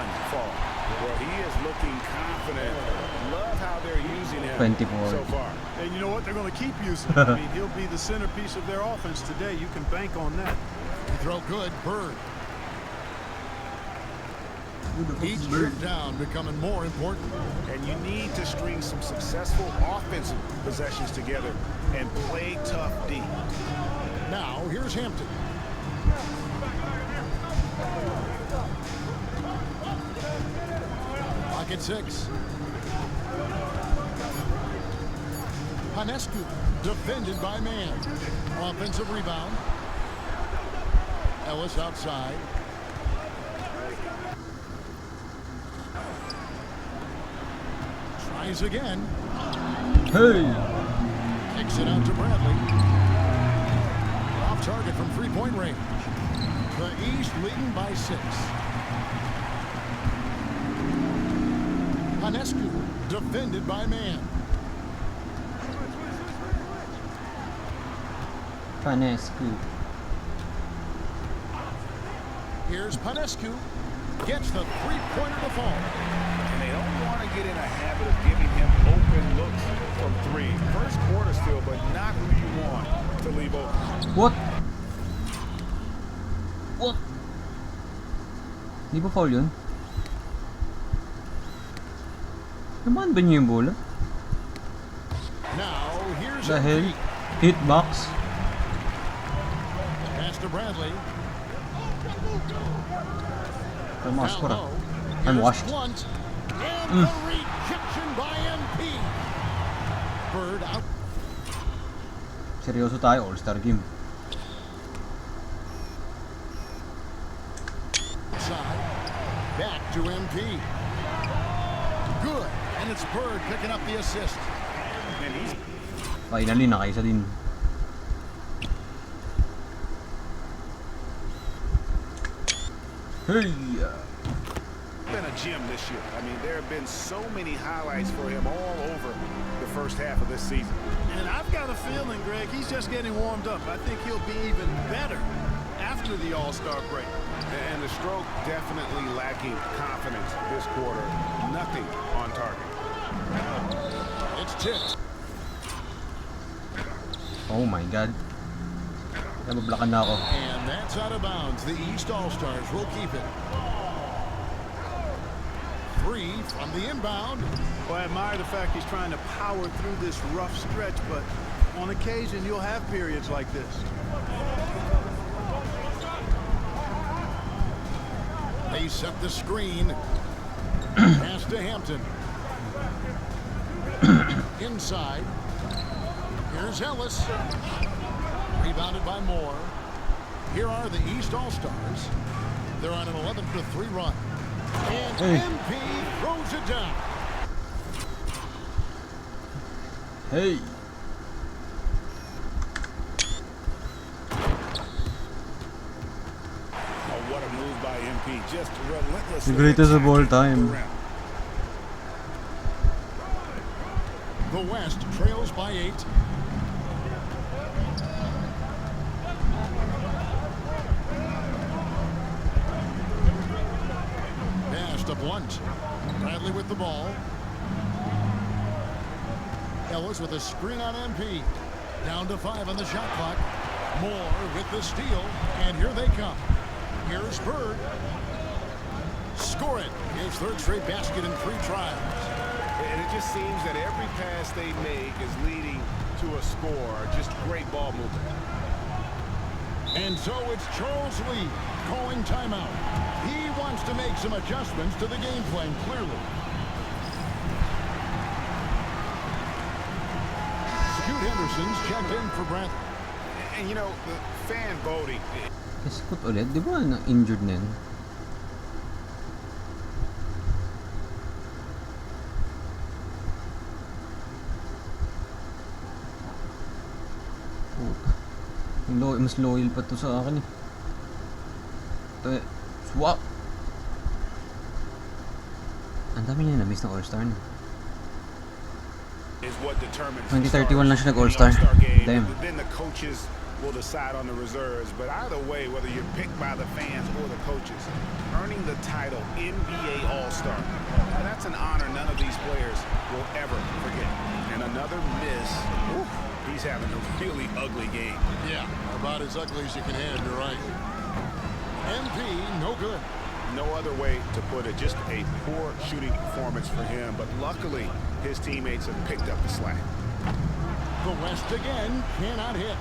Well, he is looking confident. Love how they're using him 24. so far. And you know what? They're going to keep using him. I mean, he'll be the centerpiece of their offense today. You can bank on that. Throw good. Bird. Each trip down becoming more important. And you need to string some successful offensive possessions together and play tough D. Now, here's Hampton. Pocket 6. Hanescu, defended by man. Offensive rebound. Ellis outside. Tries again. Hey! Kicks it out to Bradley. Off target from three-point range. The East leading by 6. Hanescu, defended by man. Panescu. Here's Panescu. Gets the three-pointer to fall. And they don't want to get in a habit of giving him open looks from 3. First quarter still, but not who you want to leave open. What? What? Di ba foul yun? Naman ba niya yung bola? Now, here's Dahil MP. hitbox. Pass to Bradley. I'm washed. Down low. I'm Here's washed. Blunt. And the rejection by MP. Bird out. Seryoso tayo, all-star game. Side. Back to MP. Good. And it's Bird picking up the assist. And he's Finally, nakaisa din. Hey! been a gem this year. I mean, there have been so many highlights for him all over the first half of this season. And I've got a feeling, Greg, he's just getting warmed up. I think he'll be even better after the All-Star break. And the stroke definitely lacking confidence this quarter. Nothing on target. It's tipped. Oh my God. Nabablakan na ako. And that's out of bounds. The East All-Stars will keep it. 3 from the inbound. Well, I admire the fact he's trying to power through this rough stretch, but on occasion you'll have periods like this. They set the screen. Pass to Hampton. Inside. Here's Ellis. Rebounded by Moore. Here are the East All-Stars. They're on an 11-3 run. And MP throws it down. Hey! Oh, what a move by MP. Just relentlessly. The greatest of all time. The West trails by 8. Pass to Blunt. Bradley with the ball. Ellis with a screen on MP. Down to 5 on the shot clock. Moore with the steal, and here they come. Here's Bird. Score it. His third straight basket in 3 trials. And it just seems that every pass they make is leading to a score. Just great ball movement. And so it's Charles Lee calling timeout. He wants to make some adjustments to the game plan, clearly. Scoot Henderson's checked in for Brent. And you know, the fan voting. Scoot ulit, di ba na-injured na yun? Mas loyal pa to sa akin eh. Swap! Ang dami niya na-miss ng All-Star na. 2031 lang siya nag-All-Star. Damn. Then the coaches will decide on the reserves. But either way, whether you're picked by the fans or the coaches, earning the title NBA All-Star, now that's an honor none of these players will ever forget. And another miss. Oof, he's having a really ugly game. Yeah, about as ugly as you can have, you're right. MP, no good. No other way to put it, just a poor shooting performance for him, but luckily his teammates have picked up the slack. The West again cannot hit.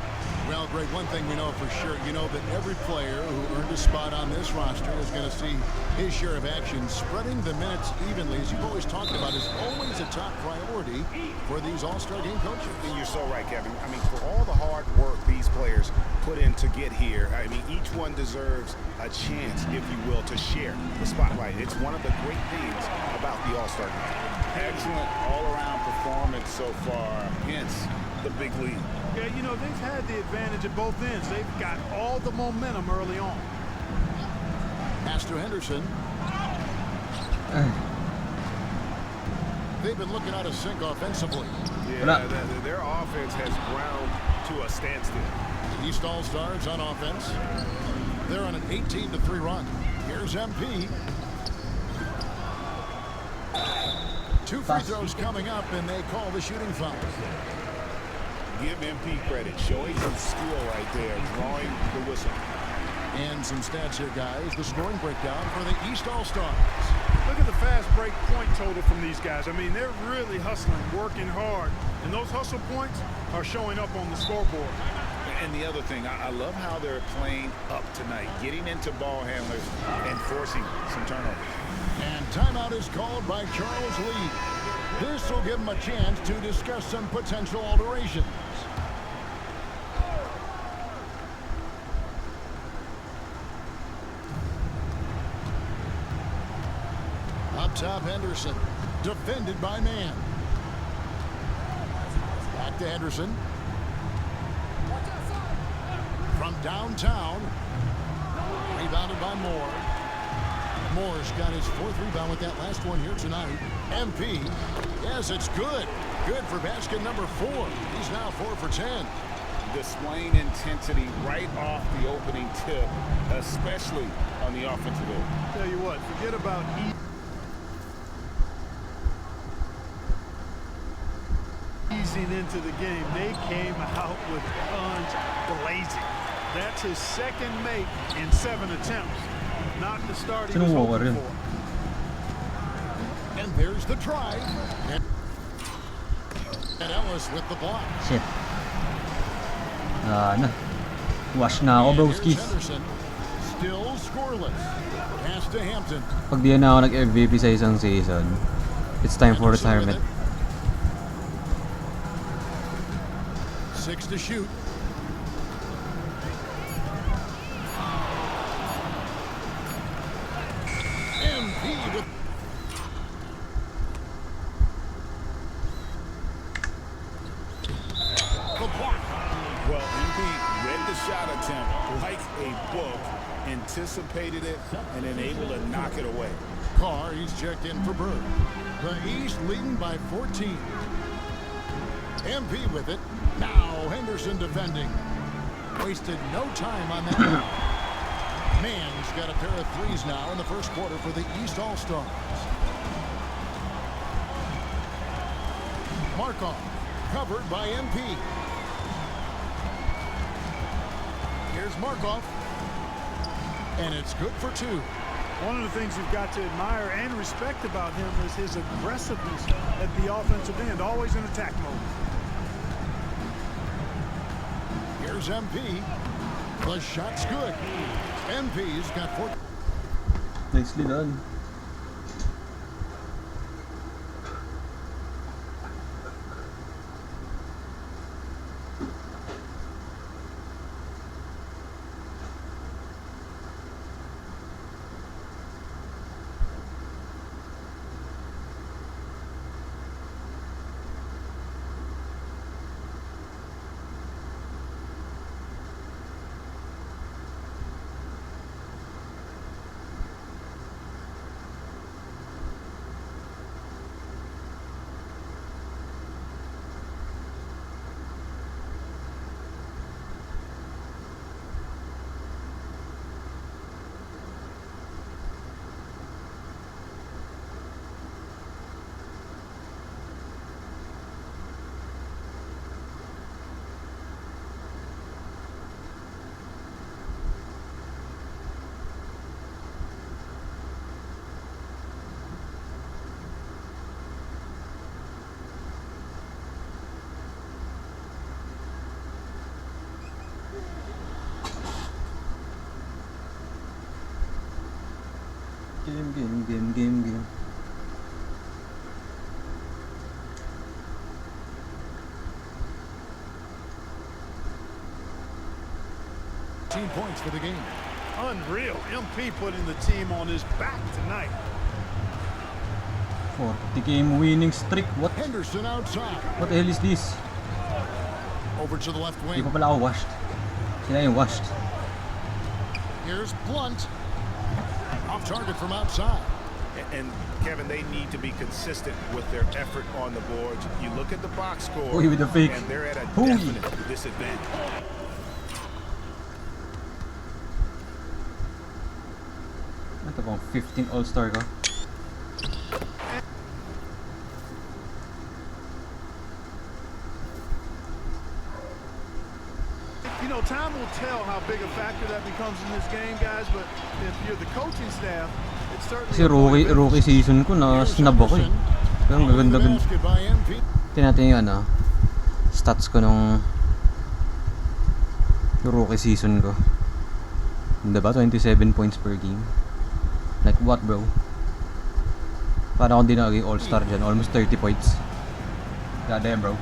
Well, Greg, one thing we know for sure, you know that every player who earned a spot on this roster is going to see his share of action. Spreading the minutes evenly, as you've always talked about, is always a top priority for these All-Star game coaches. And you're so right, Kevin. I mean, for all the hard work these players put in to get here, I mean, each one deserves a chance, if you will, to share the spotlight. It's one of the great things about the All-Star game. Excellent all-around performance so far, hence the big lead. Yeah, you know, they've had the advantage at both ends. They've got all the momentum early on. Pass to Henderson. They've been looking out of sync offensively. Yeah, their offense has ground to a standstill. The East All-Stars on offense. They're on an 18-3 run. Here's MP. 2 free throws coming up, and they call the shooting foul. Give MP credit, showing some skill right there, drawing the whistle. And some stats here, guys. The scoring breakdown for the East All-Stars. Look at the fast break point total from these guys. I mean, they're really hustling, working hard. And those hustle points are showing up on the scoreboard. And the other thing, I love how they're playing up tonight, getting into ball handlers and forcing some turnovers. And timeout is called by Charles Lee. This will give him a chance to discuss some potential alterations. Up top, Henderson, defended by Man. Back to Henderson. From downtown, rebounded by Moore. Moore's got his 4th rebound with that last one here tonight. MP, yes, it's good. Good for basket number 4. He's now 4 for 10. Displaying intensity right off the opening tip, especially on the offensive end. Tell you what, forget about easing into the game. They came out with guns blazing. That's his 2nd make in 7 attempts. Not the start he was hoping for. And there's the drive. And Ellis with the block. Shit. Wash na ako, broskis. Still scoreless. Pass to Hampton. Pag di na ako nag-MVP sa isang season, it's time for retirement. 6 to shoot. MP with the block. Well, MP read the shot attempt like a book, anticipated it, and then able to knock it away. Carr, he's checked in for Bird. The East leading by 14. MP with it. Now Henderson defending. Wasted no time on that. Man's got a pair of threes now in the first quarter for the East All-Stars. Markov covered by MP. Here's Markov. And it's good for 2. One of the things you've got to admire and respect about him is his aggressiveness at the offensive end, always in attack mode. Here's MP. The shot's good. MP's got 4. Nicely done. Game. 15 points for the game. Unreal. MP putting the team on his back tonight. 40-game winning streak. What? Henderson outside. What the hell is this? Over to the left Hindi wing. pa pala ako washed. Sila yung washed. Here's Blunt. Off target from outside. And Kevin, they need to be consistent with their effort on the boards. You look at the box score, Uy, with the fake. and they're at a Uy. definite disadvantage. Ito pang 15 All-Star ka. You know, time will tell how big a factor that becomes in this game, guys, but if you're the coaching staff, it's certainly... Kasi rookie season ko na snub ako eh. Pero ang gaganda. Tingnan natin yung stats ko nung rookie season ko. Diba? 27 points per game. Like what, bro? Parang ako din naging all-star dyan. Almost 30 points. God damn, bro.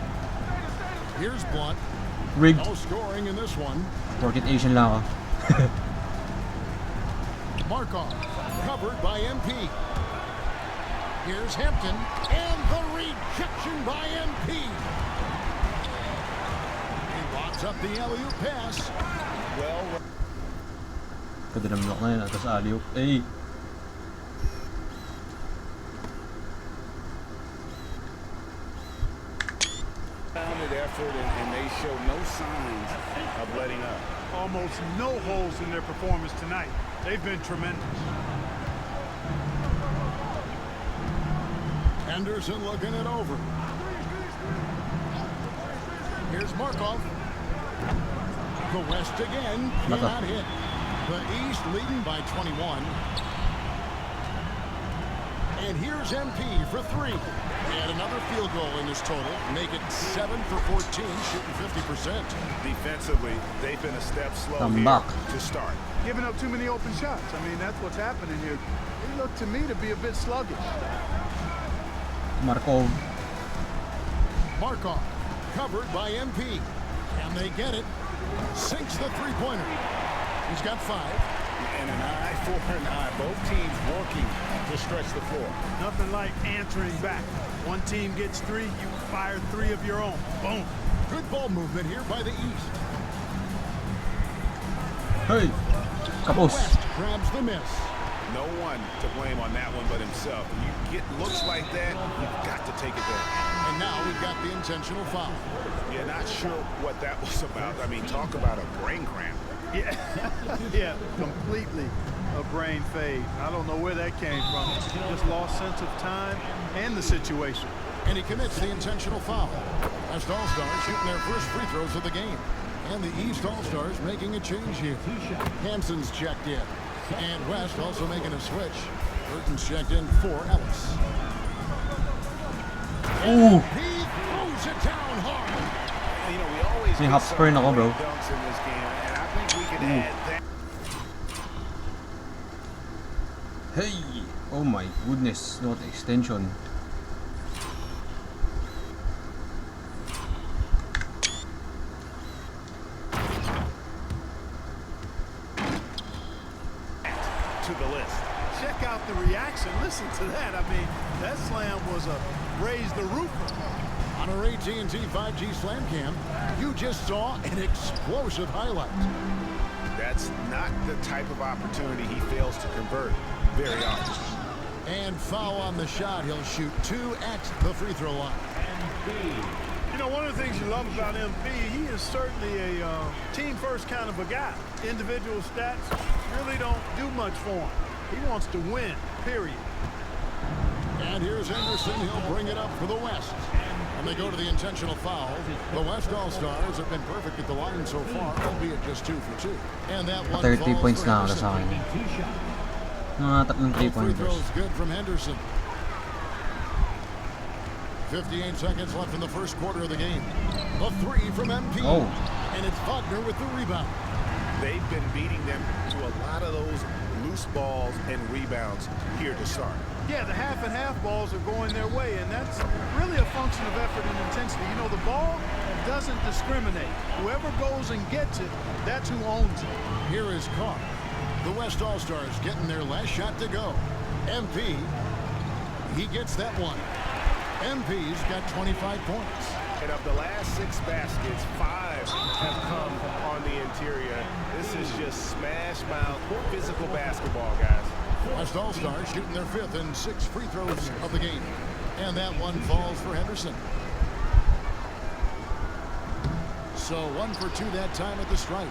Here's Blunt. Rigged. No scoring in this one. Porkit Asian lang ako. Markov covered by MP. Here's Hampton and the rejection by MP. He locks up the alley-oop pass. Well, Kadinamlock na yun. Tapos alley-oop. Hey! Founded effort, and they show no signs of letting up. Almost no holes in their performance tonight. They've been tremendous. Henderson looking it over. Here's Markov. The West again cannot hit. The East leading by 21. And here's MP for 3. And another field goal in this total. Make it 7 for 14, shooting 50%. Defensively, they've been a step slow I'm here back. to start. Giving up too many open shots. I mean, that's what's happening here. They look to me to be a bit sluggish. Markov. Markov covered by MP. And they get it. Sinks the three-pointer. He's got 5. And an eye for an eye. Both teams working to stretch the floor. Nothing like answering back. One team gets 3, you fire 3 of your own. Boom. Good ball movement here by the East. Hey! Kapos. West grabs the miss. No one to blame on that one but himself. When you get looks like that, you've got to take it there. And now we've got the intentional foul. Yeah, not sure what that was about. I mean, talk about a brain cramp. Yeah, yeah, completely a brain fade. I don't know where that came from. Just lost sense of time and the situation. And he commits the intentional foul. West All-Stars shooting their first free throws of the game. And the East All-Stars making a change here. Hanson's checked in. And West also making a switch. Burton's checked in for Ellis. Ooh. He throws it down hard. You know, we always May half spur na ako, bro. dunks in this game, and I think we could add that. Hey! Oh my goodness, not extension. To the list. Check out the reaction. Listen to that. I mean, that slam was a raise the roof. On our AT&T 5G Slam Cam, you just saw an explosive highlight. That's not the type of opportunity he fails to convert very often. And foul on the shot. He'll shoot 2 at the free throw line. You know, one of the things you love about MP, he is certainly a team-first kind of a guy. Individual stats really don't do much for him. He wants to win, period. And here's Anderson. He'll bring it up for the West. And they go to the intentional foul. The West All-Stars have been perfect at the line so far, albeit just 2 for 2. And that one 30 falls points for na ako Henderson. sa akin. Mga tatlong 3 Free pointers. throws good from Henderson. 58 seconds left in the first quarter of the game. The 3 from MP. Oh. And it's Wagner with the rebound. They've been beating them to a lot of those loose balls and rebounds here to start. Yeah, the half and half balls are going their way, and that's really a function of effort and intensity. You know, the ball doesn't discriminate. Whoever goes and gets it, that's who owns it. Here is Carr. The West All-Stars getting their last shot to go. MP, he gets that one. MP's got 25 points. And of the last 6 baskets, 5 have come on the interior. This is just smash mouth physical basketball, guys. West All-Stars shooting their 5th and 6th free throws of the game. And that one falls for Henderson. So 1 for 2 that time at the stripe.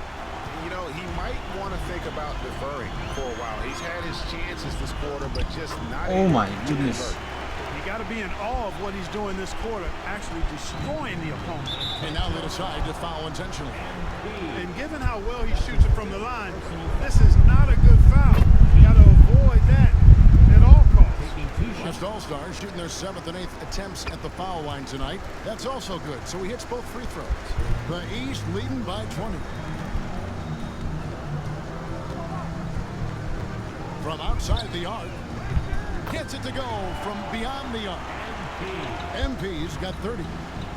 You know, he might want to think about deferring for a while. He's had his chances this quarter, but just not Oh able my to goodness. convert. You got to be in awe of what he's doing this quarter, actually destroying the opponent. And now they decide to foul intentionally. And given how well he shoots it from the line, this is not a good foul. You got to avoid that at all costs. West All-Stars shooting their 7th and 8th attempts at the foul line tonight. That's also good, so he hits both free throws. The East leading by 20. From outside the arc, gets it to go from beyond the arc. MP's got 30.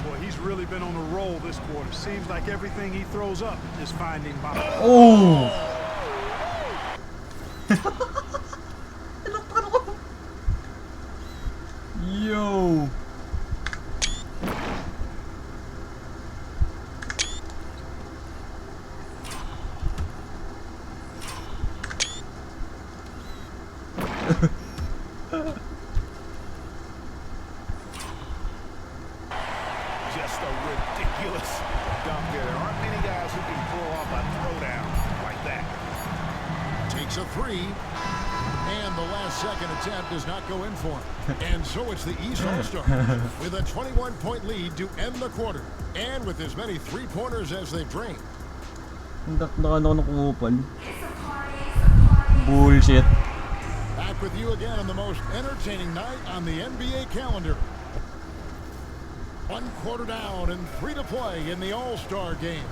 Boy, he's really been on a roll this quarter. Seems like everything he throws up is finding bottom. Oh! Yo! Just a ridiculous dunk there. There aren't many guys who can pull off a throwdown like that. Takes a 3. And the last second attempt does not go in for him. And so it's the East All-Stars with a 21-point lead to end the quarter. And with as many 3-pointers as they've drained. Bullshit. Back with you again on the most entertaining night on the NBA calendar. 1 quarter down and 3 to play in the All-Star game.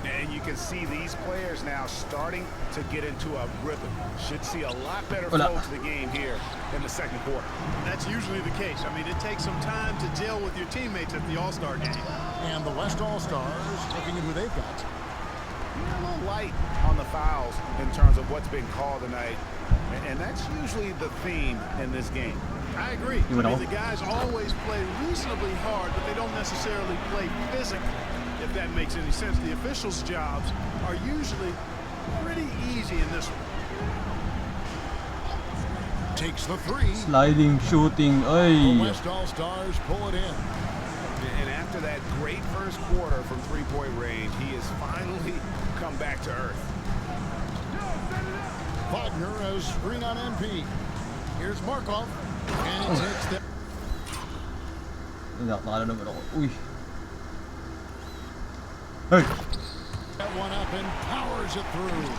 And you can see these players now starting to get into a rhythm. Should see a lot better flow to the game here in the second quarter. That's usually the case. I mean, it takes some time to gel with your teammates at the All-Star game. And the West All-Stars looking at who they've got. A little light on the fouls in terms of what's been called tonight. And that's usually the theme in this game. I agree. I mean, the guys always play reasonably hard, but they don't necessarily play physically, if that makes any sense. The officials' jobs are usually pretty easy in this one. Takes the 3. Sliding, shooting, The ay. West All-Stars pull it in. And after that great first quarter from three-point range, he has finally come back to earth. Wagner has screen on MP. Here's Markov. And he takes that. Nakakala naman ako. Uy. Hey! That one up and powers it through.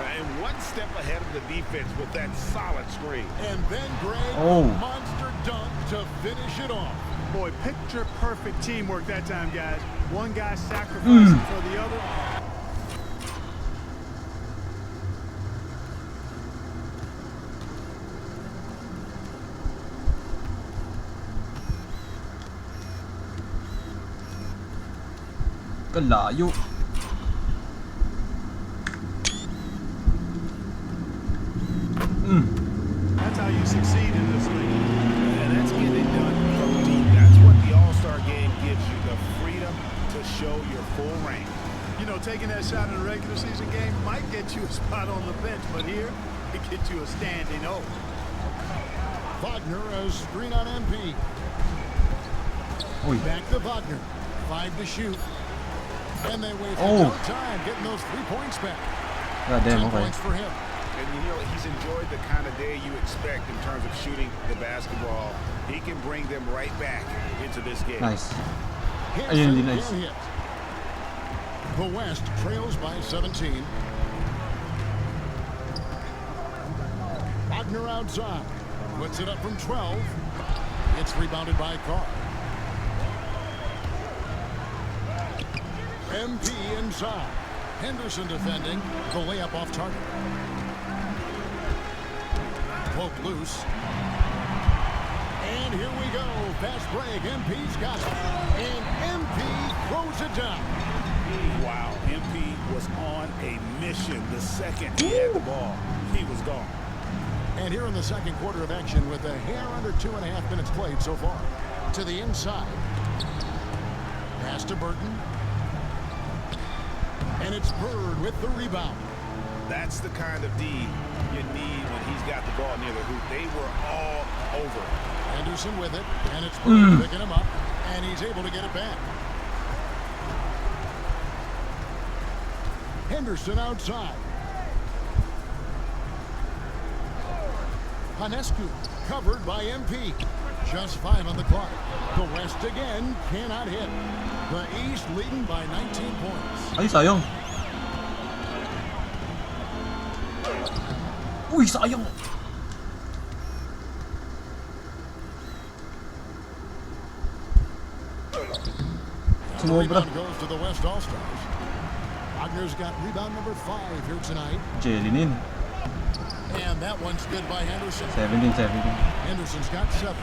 And one step ahead of the defense with that solid screen. And then Greg, monster dunk to finish it off. Boy, picture perfect teamwork that time, guys. One guy sacrificing for the other. Kalayo. That's how you succeed in this league. And that's getting it done from deep. That's what the All-Star game gives you, the freedom to show your full range. You know, taking that shot in a regular season game might get you a spot on the bench, but here, it gets you a standing O. Wagner, a screen on MP. Back to Wagner. 5 to shoot. And they wait for no time getting those 3 points back. God damn, 10 points for him. And you know, he's enjoyed the kind of day you expect in terms of shooting the basketball. He can bring them right back into this game. Nice. Ayun, di nice. The West trails by 17. Wagner outside. Puts it up from 12. It's rebounded by Carr. MP inside. Henderson defending. The layup off target. Poke loose. And here we go. Fast break. MP's got it. And MP throws it down. Wow. MP was on a mission. The second he had the ball, he was gone. And here in the second quarter of action with a hair under 2.5 minutes played so far. To the inside. Pass to Burton. And it's Bird with the rebound. That's the kind of D you need when he's got the ball near the hoop. They were all over. Henderson with it. And it's Bird picking him up. And he's able to get it back. Henderson outside. Hanescu covered by MP. Just 5 on the clock. The West again cannot hit. The East leading by 19 points. Ay, sayang. Uy, sayang. The rebound goes to the West All-Stars. Wagner's got rebound number 5 here tonight. Jelinin. And that one's good by Henderson. 17. Henderson's got 7.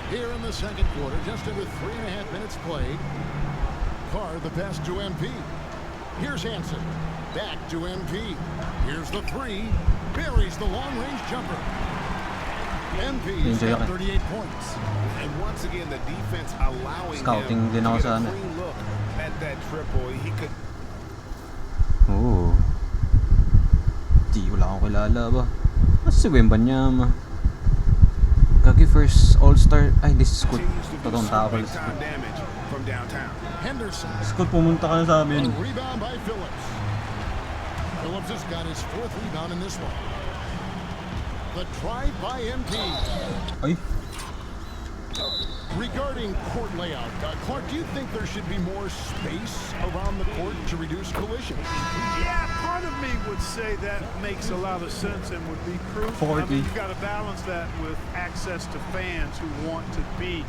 Here in the second quarter, just under 3.5 minutes played. Carr the pass to MP. Here's Hansen. Back to MP. Here's the 3. Buries the long-range jumper. MP's got 38 points. And once again, the defense allowing Scouting him din ako to sa get a ano. clean look at that triple. He could. Oo. Di wala akong kilala ba? Si Wembanyama. Kagi first all-star. Ay, this is good. Totoong tao pala. Henderson. Scott, pumunta ka na sa amin. A rebound by Phillips. Phillips has got his 4th rebound in this one. The drive by MP. Ay. Regarding court layout, Clark, do you think there should be more space around the court to reduce collisions? Yeah, part of me would say that makes a lot of sense and would be crucial. 40. I mean, you've got to balance that with access to fans who want to be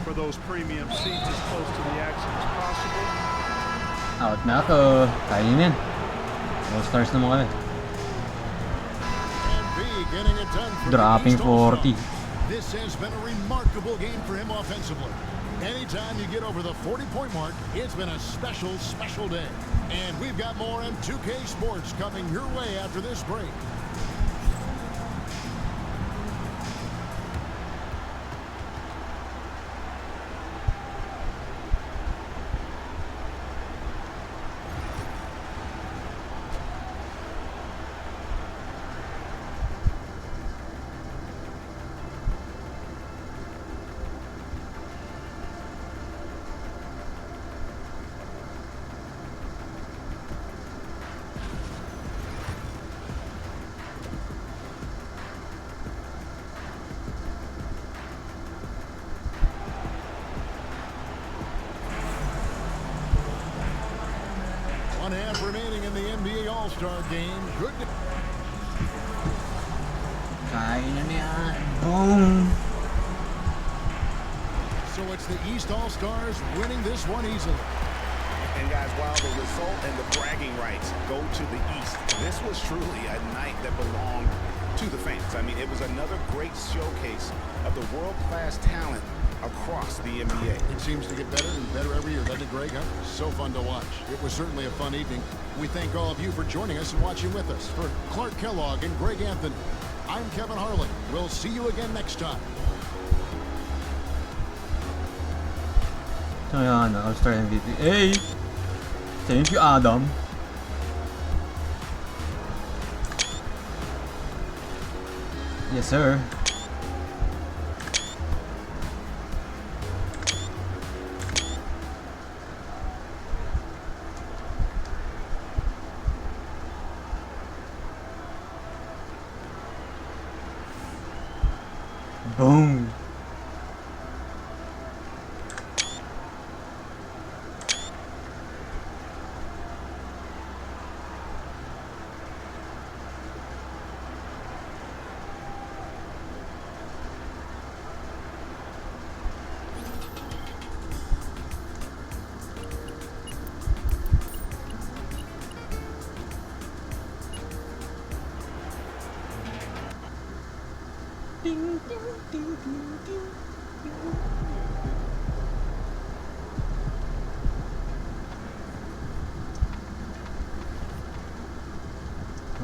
for those premium seats as close to the action as possible. Out na ako. Kainin yan. All-stars naman kami. Getting it done for Dropping 40. This has been a remarkable game for him offensively. Anytime you get over the 40-point mark, it's been a special, special day. And we've got more M2K Sports coming your way after this break. half remaining in the NBA All-Star game. Good. Kain na niya. Boom! So it's the East All-Stars winning this one easily. And guys, while the result and the bragging rights go to the East, this was truly a night that belonged to the fans. I mean, it was another great showcase of the world-class talent across the NBA. It seems to get better and better every year, doesn't it, Greg? Huh? So fun to watch. It was certainly a fun evening. We thank all of you for joining us and watching with us. For Clark Kellogg and Greg Anthony, I'm Kevin Harlan. We'll see you again next time. So yan, All-Star MVP. Hey! Thank you, Adam. Yes, sir. Boom. Ding, ding, ding, ding, ding.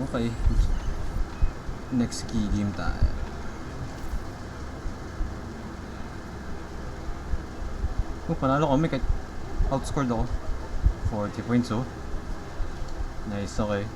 Okay. Next key game tayo. Oh, panalo kami kahit outscored ako. 40 points, oh. Nice, okay.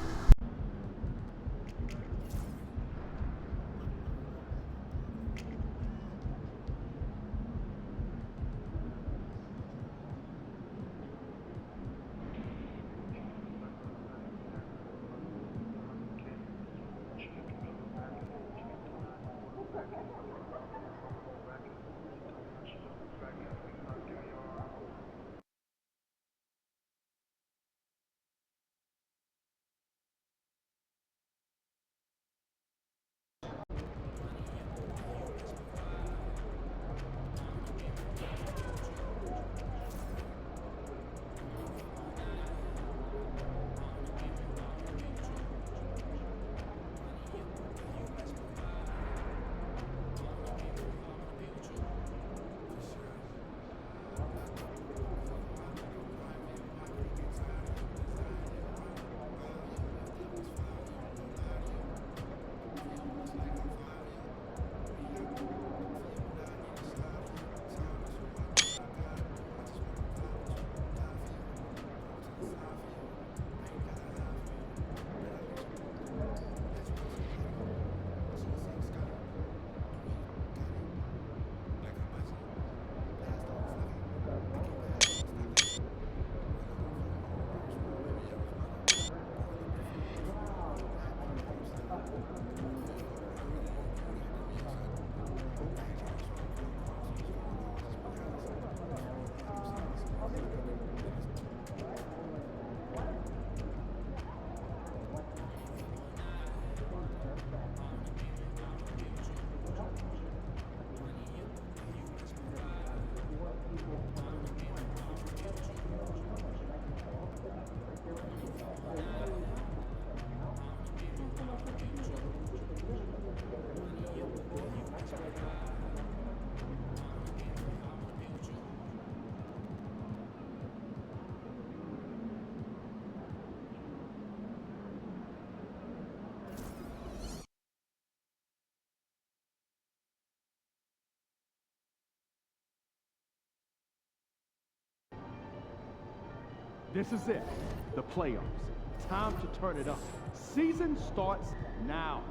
This is it, the playoffs. Time to turn it up. Season starts now.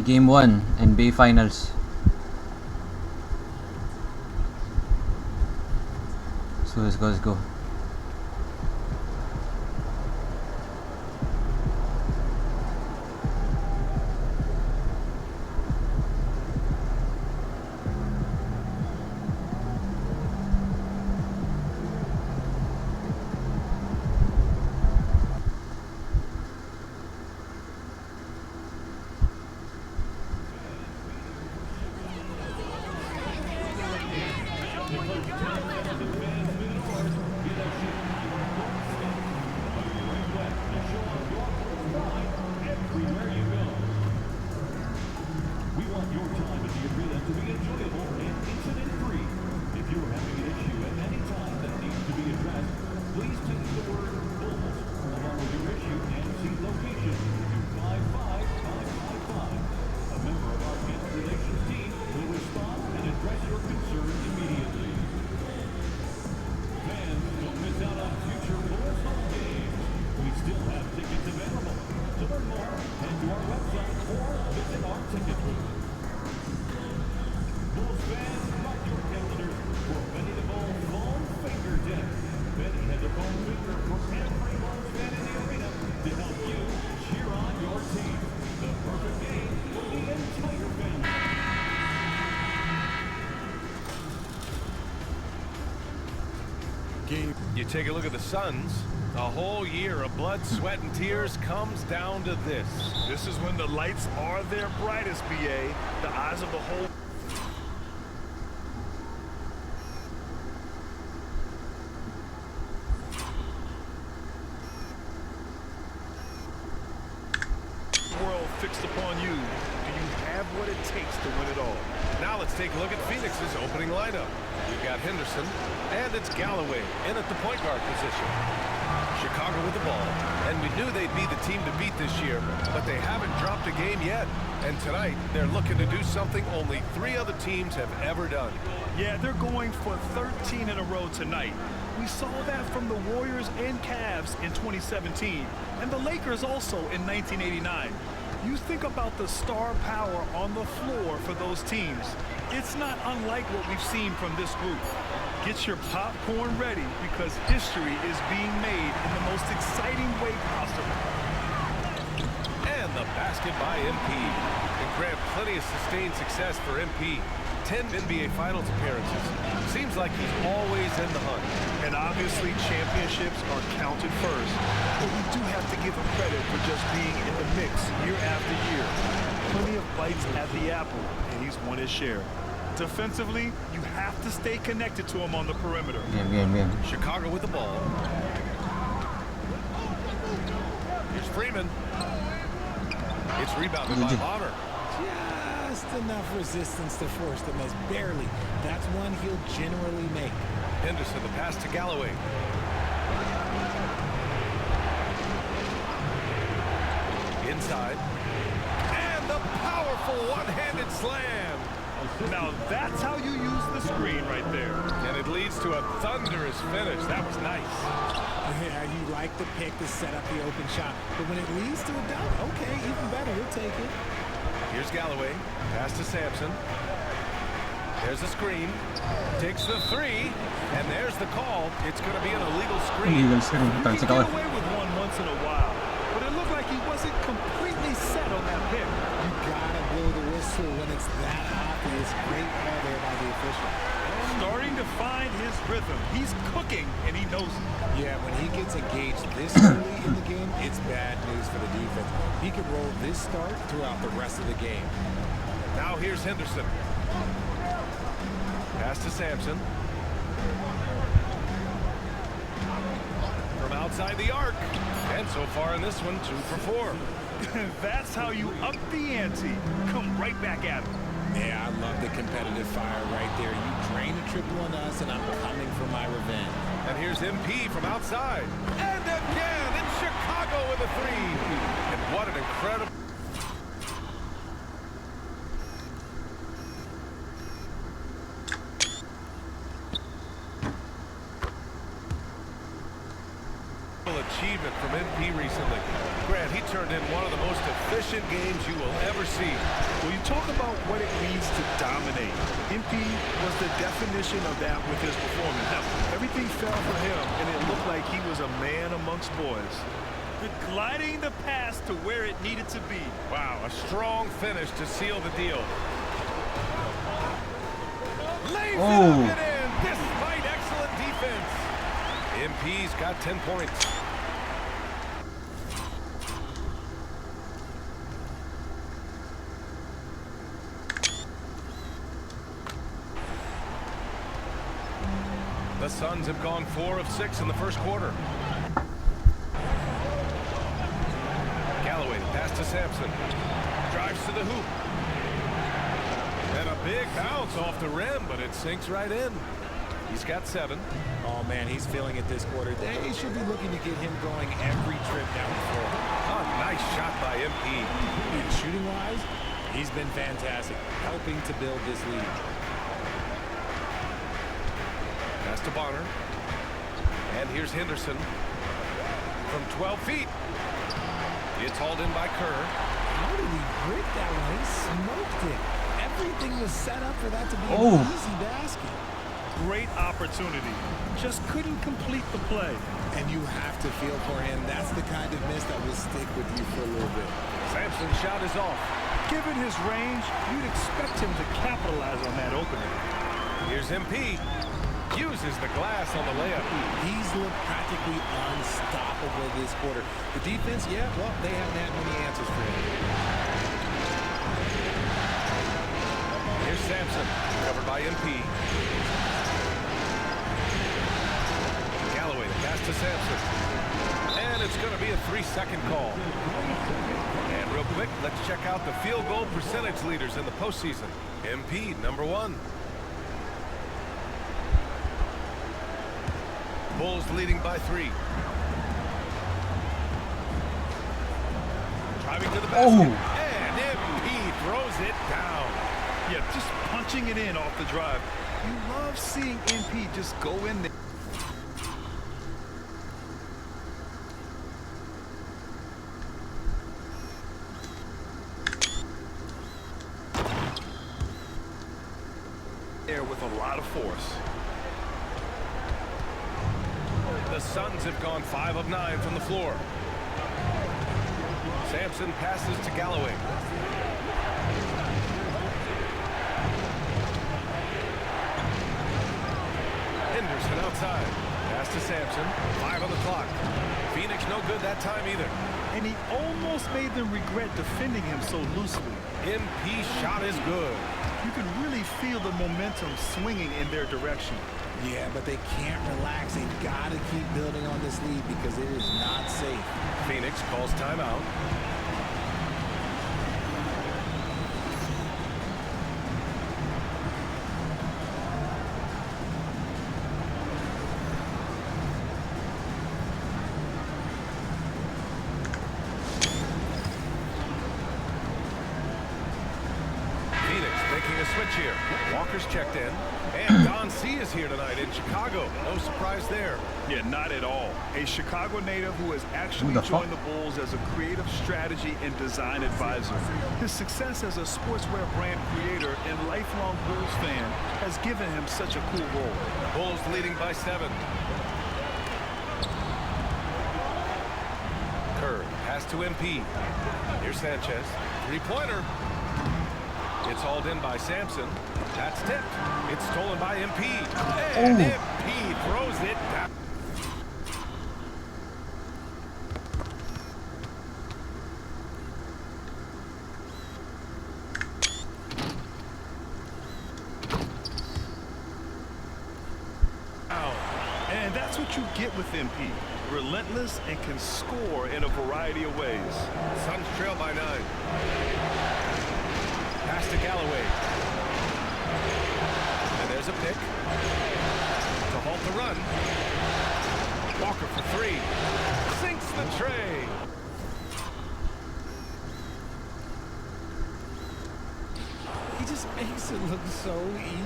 Game 1, NBA Finals. So let's go. You take a look at the Suns, a whole year of blood, sweat, and tears comes down to this. This is when the lights are their brightest, BA. The eyes of the whole world fixed upon you. Do you have what it takes to win it all? Now let's take a look at Phoenix's opening lineup. We've got Henderson, and it's Galloway in at the point guard position. Chicago with the ball, and we knew they'd be the team to beat this year, but they haven't dropped a game yet. And tonight, they're looking to do something only 3 other teams have ever done. Yeah, they're going for 13 in a row tonight. We saw that from the Warriors and Cavs in 2017, and the Lakers also in 1989. You think about the star power on the floor for those teams. It's not unlike what we've seen from this group. Get your popcorn ready because history is being made in the most exciting way possible. And the basket by MP. And Grant, plenty of sustained success for MP. 10 NBA Finals appearances. Seems like he's always in the hunt. And obviously championships are counted first. But we do have to give him credit for just being in the mix year after year. Plenty of bites at the apple, and he's won his share. Defensively, you have to stay connected to him on the perimeter. Game. Chicago with the ball. Here's Freeman. It's rebounded by Bonner. Just enough resistance to force the miss. Barely. That's one he'll generally make. Henderson, the pass to Galloway. Inside. And the powerful one-handed slam. Now that's how you use the screen right there. And it leads to a thunderous finish. That was nice. Yeah, you like the pick to set up the open shot. But when it leads to a dunk, okay, even better. We'll take it. Here's Galloway. Pass to Sampson. There's the screen. Takes the 3. And there's the call. It's going to be an illegal screen. Illegal screen. You can get away with one once in a while. But it looked like he wasn't completely set on that pick. You gotta blow the whistle when it's that obvious. Great call there by the official. Starting to find his rhythm. He's cooking, and he knows it. Yeah, when he gets engaged this early in the game, it's bad news for the defense. He could roll this start throughout the rest of the game. Now here's Henderson. Pass to Sampson. From outside the arc. And so far in this one, 2 for 4. That's how you up the ante. Come right back at him. Yeah, I love the competitive fire right there. You drain a triple on us, and I'm coming for my revenge. And here's MP from outside. And again, it's Chicago with a 3. And what an incredible... achievement from MP recently. Grant, he turned in one of the most efficient games you will ever see. Well, you talk about what it means to dominate. MP was the definition of that with his performance. Now, everything fell for him, and it looked like he was a man amongst boys. Gliding the pass to where it needed to be. Wow, a strong finish to seal the deal. Lays it up and in, despite excellent defense. MP's got 10 points. The Suns have gone 4 of 6 in the first quarter. Galloway, pass to Sampson. Drives to the hoop. And a big bounce off the rim, but it sinks right in. He's got 7. Oh, man, he's feeling it this quarter. They should be looking to get him going every trip down the floor. Oh, nice shot by MP. And shooting-wise, he's been fantastic, helping to build this lead. Pass to Bonner. And here's Henderson. From 12 feet. It's hauled in by Kerr. How did he break that one? He smoked it. Everything was set up for that to be an easy basket. Great opportunity. Just couldn't complete the play. And you have to feel for him. That's the kind of miss that will stick with you for a little bit. Sampson's shot is off. Given his range, you'd expect him to capitalize on that opening. Here's MP. Uses the glass on the layup. He's looked practically unstoppable this quarter. The defense, yeah, well, they haven't had many answers for him. Here's Sampson, covered by MP. Galloway, the pass to Sampson. And it's going to be a 3-second call. And real quick, let's check out the field goal percentage leaders in the postseason. MP, number 1. Bulls leading by 3. Driving to the basket. And MP throws it down. Yeah, just punching it in off the drive. You love seeing MP just go in there. With a lot of force. The Suns have gone 5 of 9 from the floor. Sampson passes to Galloway. Henderson outside. Pass to Sampson. 5 on the clock. Phoenix no good that time either. And he almost made them regret defending him so loosely. MP's shot is good. You can really feel the momentum swinging in their direction. Yeah, but they can't relax. They've got to keep building on this lead because it is not safe. Phoenix calls timeout. Switch here. Walker's checked in. And Don C is here tonight in Chicago. No surprise there. Yeah, not at all. A Chicago native who has actually joined the Bulls as a creative strategy and design advisor. His success as a sportswear brand creator and lifelong Bulls fan has given him such a cool role. Bulls leading by 7. Kerr, pass to MP. Here's Sanchez. 3-pointer. It's hauled in by Sampson. That's tipped. It's stolen by MP. And MP throws it down. And that's what you get with MP. Relentless and can score in a variety of ways. Suns trail by 9. Pass to Galloway. And there's a pick. To halt the run. Walker for 3. Sinks the tray. He just just makes it look so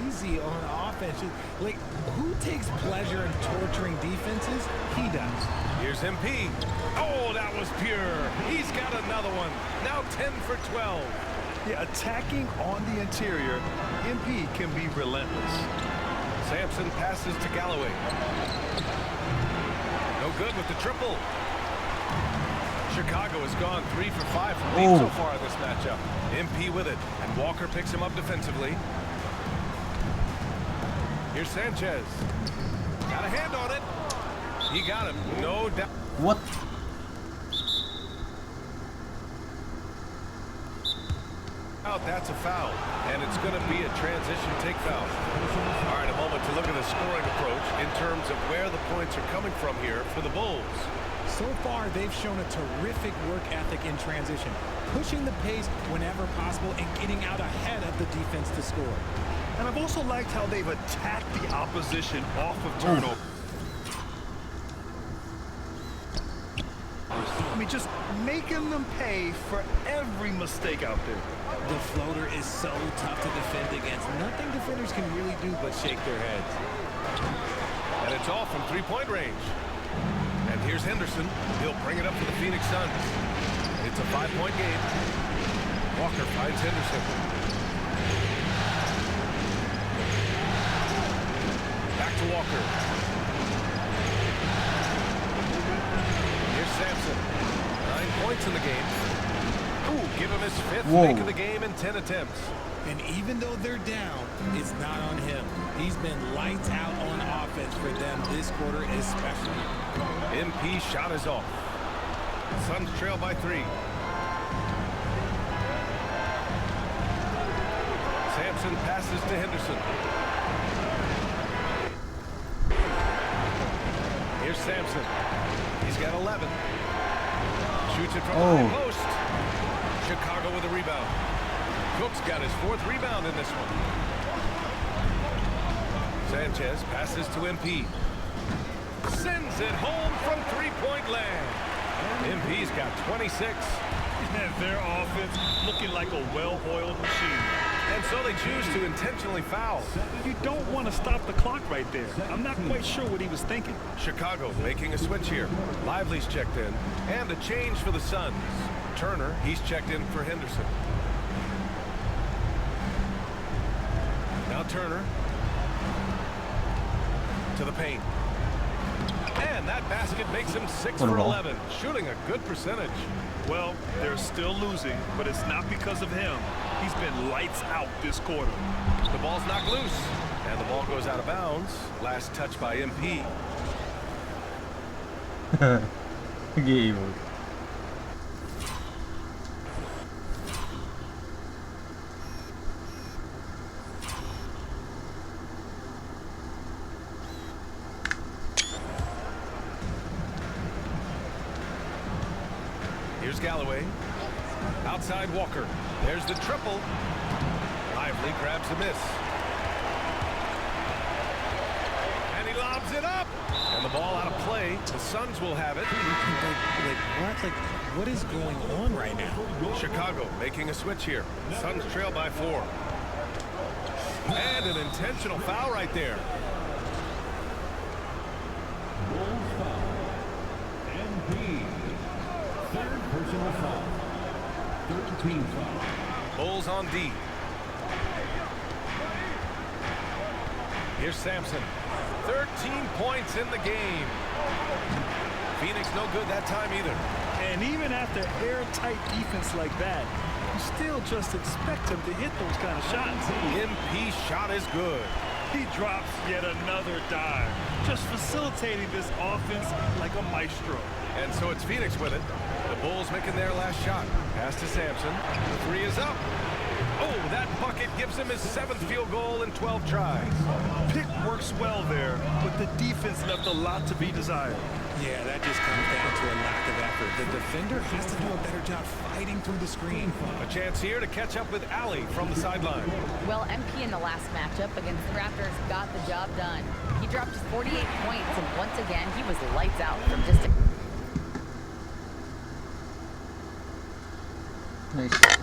easy on offense. Like, who takes pleasure in torturing defenses? He does. Here's MP. Oh, that was pure. He's got another one. Now 10 for 12. Yeah, attacking on the interior, MP can be relentless. Sampson passes to Galloway. No good with the triple. Chicago has gone 3 for 5 from deep so far in this matchup. MP with it, and Walker picks him up defensively. Here's Sanchez. Got a hand on it. He got him, no doubt. What? That's a foul, and it's going to be a transition take foul. All right, a moment to look at the scoring approach in terms of where the points are coming from here for the Bulls. So far, they've shown a terrific work ethic in transition, pushing the pace whenever possible and getting out ahead of the defense to score. And I've also liked how they've attacked the opposition off of turnover. I mean, just making them pay for every mistake out there. The floater is so tough to defend against. Nothing defenders can really do but shake their heads. And it's off from three-point range. And here's Henderson. He'll bring it up for the Phoenix Suns. It's a 5-point game. Walker finds Henderson. Back to Walker. Here's Sampson. 9 points in the game. Ooh, give him his 5th make of the game in 10 attempts. And even though they're down, it's not on him. He's been lights out on offense for them this quarter especially. MP shot is off. Suns trail by 3. Sampson passes to Henderson. Here's Sampson. He's got 11. Shoots it from the high post. Chicago with a rebound. Cook's got his 4th rebound in this one. Sanchez passes to MP. Sends it home from 3-point land. MP's got 26. And their offense looking like a well-oiled machine. And so they choose to intentionally foul. You don't want to stop the clock right there. I'm not quite sure what he was thinking. Chicago making a switch here. Lively's checked in. And a change for the Suns. Turner, he's checked in for Henderson. Now Turner. To the paint. And that basket makes him 6 for 11. Shooting a good percentage. Well, they're still losing, but it's not because of him. He's been lights out this quarter. The ball's knocked loose. And the ball goes out of bounds. Last touch by MP. Game. Here's Galloway. Outside Walker. There's the triple. Lively grabs the miss. And he lobs it up. And the ball out of play. The Suns will have it. What is going on right now? Chicago making a switch here. Suns trail by 4. And an intentional foul right there. Third personal foul. 13 foul. Bulls on D. Here's Sampson. 13 points in the game. Phoenix no good that time either. And even after airtight defense like that, you still just expect him to hit those kind of shots. MP shot is good. He drops yet another dive, just facilitating this offense like a maestro. And so it's Phoenix with it. The Bulls making their last shot. Pass to Sampson. The 3 is up. Oh, that bucket gives him his 7th field goal in 12 tries. Pick works well there, but the defense left a lot to be desired. Yeah, that just comes down to a lack of effort. The defender has to do a better job fighting through the screen. A chance here to catch up with Allie from the sideline. Well, MP in the last matchup against the Raptors got the job done. He dropped 48 points, and once again, he was lights out from just a... Nice.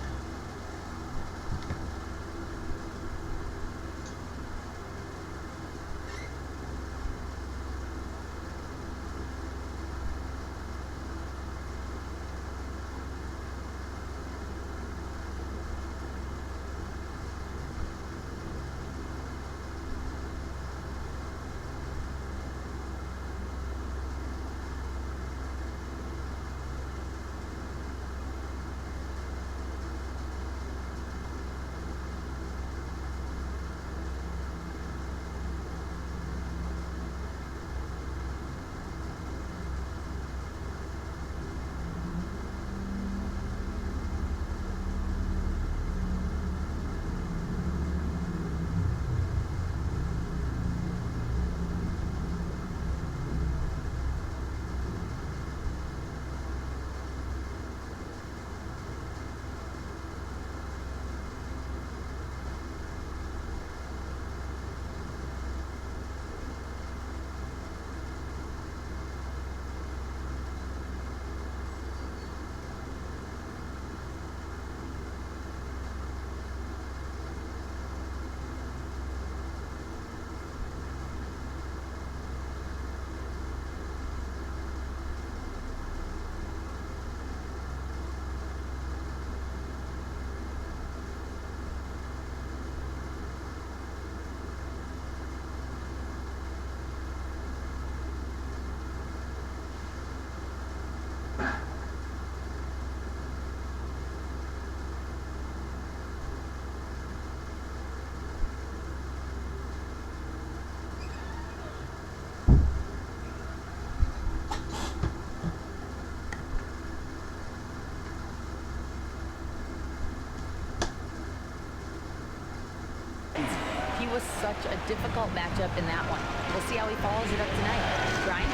He was such a difficult matchup in that one. We'll see how he follows it up tonight. Brian?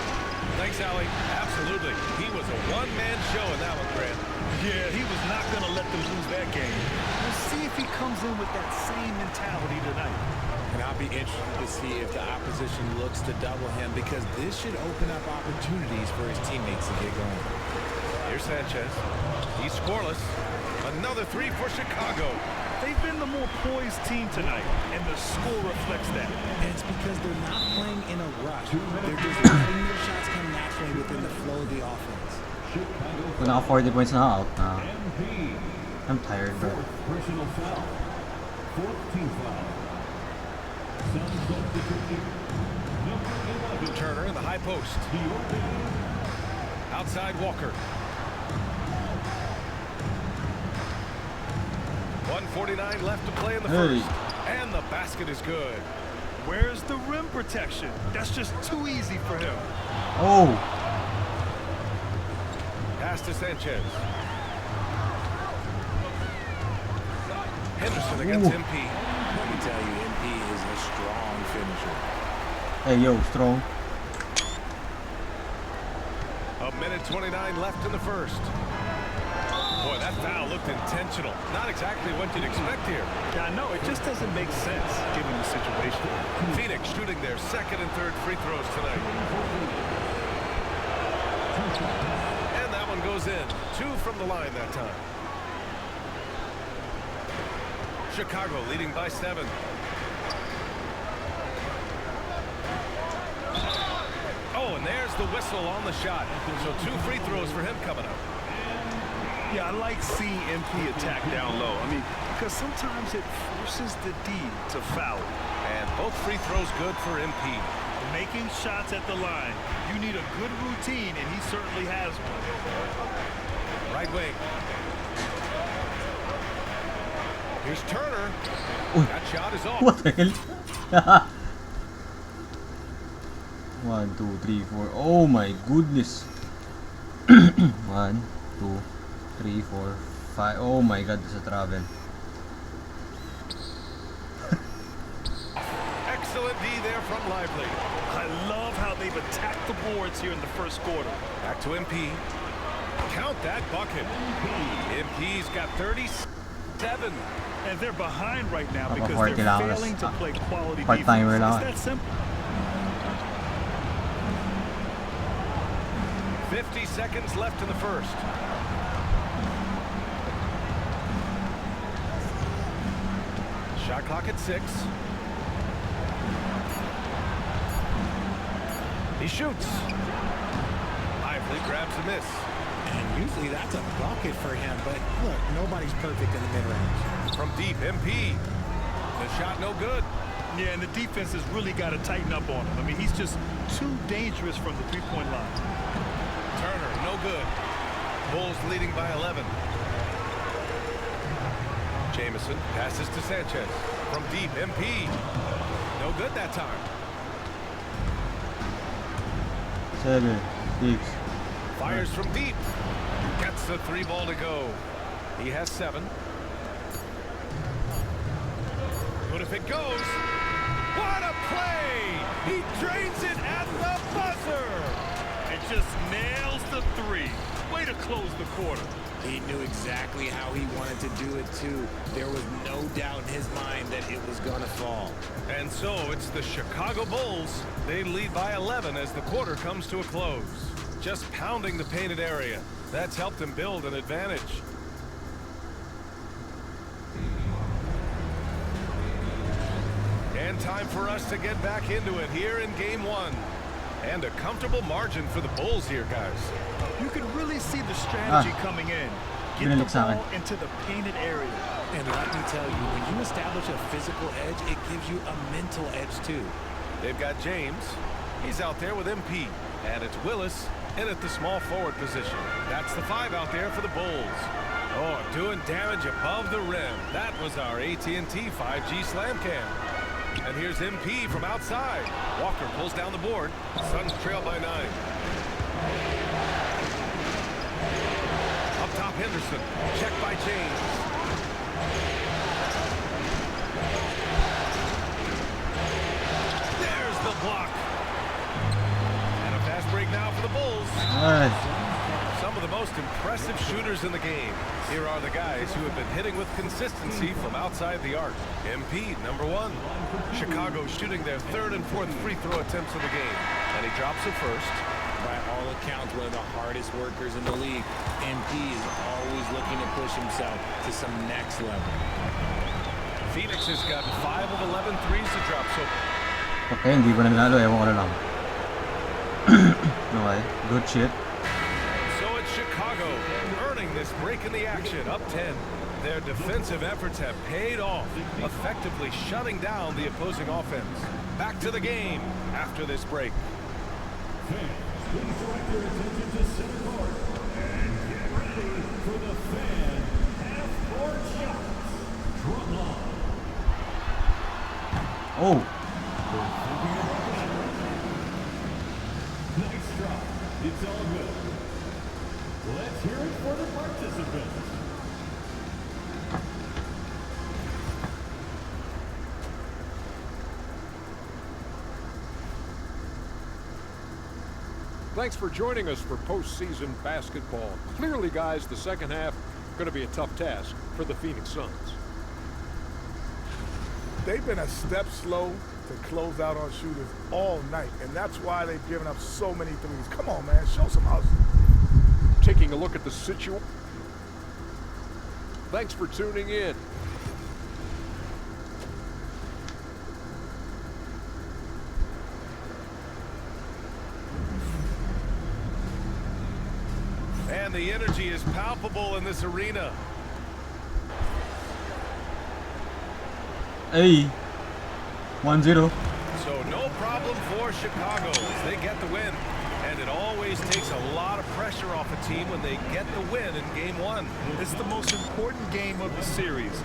Thanks, Allie. Absolutely. He was a one-man show in that one, Grant. Yeah, he was not going to let them lose that game. We'll see if he comes in with that same mentality tonight. And I'll be interested to see if the opposition looks to double him, because this should open up opportunities for his teammates to get going. Here's Sanchez. He's scoreless. Another three for Chicago. They've been the more poised team tonight, and the score reflects that. And it's because they're not playing in a rush. They're just letting their shots come naturally within the flow of the offense. Kung naka 40 points na out na. I'm tired, bro. Personal foul. Fourth team foul. Turner in the high post. Outside Walker. 1:49 left to play in the first. And the basket is good. Where's the rim protection? That's just too easy for him. Oh! Pass to Sanchez. Henderson against MP. Let me tell you, MP is a strong finisher. Hey, yo, strong. A minute 29 left in the first. Boy, that foul looked intentional. Not exactly what you'd expect here. Yeah, I know. It just doesn't make sense given the situation. Phoenix shooting their second and third free throws tonight. And that one goes in. 2 from the line that time. Chicago leading by 7. Oh, and there's the whistle on the shot. So 2 free throws for him coming up. Yeah, I like seeing MP attack down low. I mean, because sometimes it forces the D to foul. And both free throws good for MP. Making shots at the line. You need a good routine, and he certainly has one. Right wing. Here's Turner. That shot is off. What the hell? 1, 2, 3, 4. Oh my goodness. 1, 2, 3, 4, 5. Oh my god, there's a travel. Excellent D there from Lively. I love how they've attacked the boards here in the first quarter. Back to MP. Count that bucket. MP's got 37. And they're behind right now Ako because 40 they're lang ako. failing to play quality Part-timer defense. lang It's that simple. 50 seconds left in the first. Shot clock at 6. He shoots. Lively grabs a miss. And usually that's a bucket for him, but look, nobody's perfect in the mid-range. From deep, MP. The shot no good. Yeah, and the defense has really got to tighten up on him. I mean, he's just too dangerous from the three-point line. Turner, no good. Bulls leading by 11. Jamison passes to Sanchez. From deep, MP. No good that time. 7, 6. Fires from deep. Gets the 3 ball to go. He has 7. But if it goes, what a play! He drains it at the buzzer! It just nails the 3. Way to close the quarter. He knew exactly how he wanted to do it, too. There was no doubt in his mind that it was going to fall. And so it's the Chicago Bulls. They lead by 11 as the quarter comes to a close. Just pounding the painted area. That's helped them build an advantage. And time for us to get back into it here in Game 1. And a comfortable margin for the Bulls here, guys. You can really see the strategy coming in. Get the ball into the painted area. And let me tell you, when you establish a physical edge, it gives you a mental edge, too. They've got James. He's out there with MP. And it's Willis in at the small forward position. That's the 5 out there for the Bulls. Oh, doing damage above the rim. That was our AT&T 5G slam cam. And here's MP from outside. Walker pulls down the board. Suns trail by 9. Up top, Henderson. Check by James. Nice. Some of the most impressive shooters in the game. Here are the guys who have been hitting with consistency from outside the arc. MP, number 1. Chicago shooting their 3rd and 4th free throw attempts of the game. And he drops it first. By all accounts, one of the hardest workers in the league. MP is always looking to push himself to some next level. Phoenix has got 5 of 11 threes to drop, so... Okay, hindi ko na nalo. Ewan ko na lang. Okay, good shit. So it's Chicago earning this break in the action, up 10. Their defensive efforts have paid off, effectively shutting down the opposing offense. Back to the game after this break. Please direct your attention to center court and get ready for the fan half-court shots. Drum line. Oh. Nice drop. It's all good. Let's hear it for the participants. Thanks for joining us for postseason basketball. Clearly, guys, the second half going to be a tough task for the Phoenix Suns. They've been a step slow to close out on shooters all night, and that's why they've given up so many threes. Come on, man, show some hustle. Taking a look at the situation. Thanks for tuning in. And the energy is palpable in this arena. Hey. 1-0. So no problem for Chicago as they get the win. And it always takes a lot of pressure off a team when they get the win in game 1. It's the most important game of the series.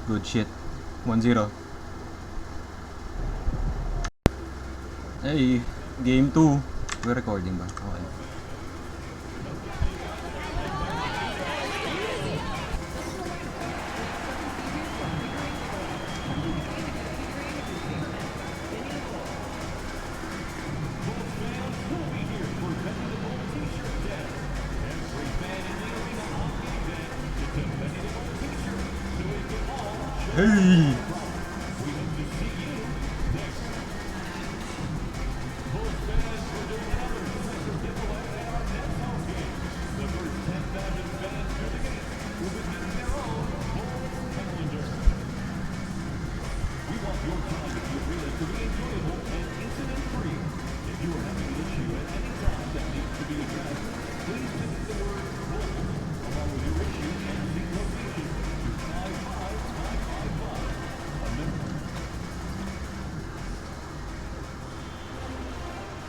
Good shit. 1-0. Hey, game 2. We're recording ba? Okay. Hey!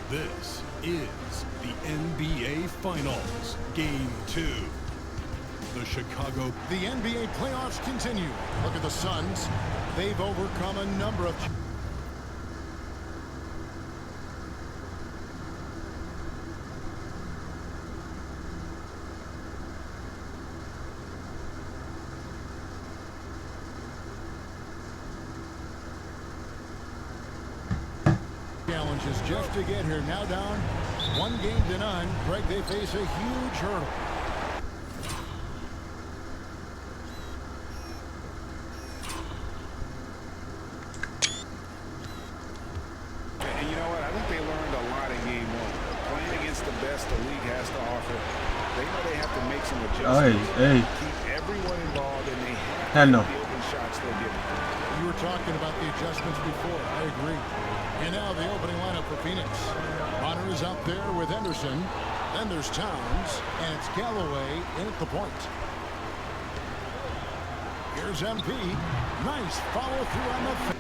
This is the NBA Finals, Game 2. The Chicago... The NBA playoffs continue. Look at the Suns. They've overcome a number of... challenges just to get here. Now down 1-0. Greg, they face a huge hurdle. And you know what? I think they learned a lot in game 1. Playing against the best the league has to offer, they know they have to make some adjustments. Keep everyone involved, and they have to the open shots they're giving. You were talking about the adjustments before. I agree. And now the opening lineup for Phoenix. Bonner is out there with Henderson. Then there's Towns, and it's Galloway in at the point. Here's MP. Nice follow through on the...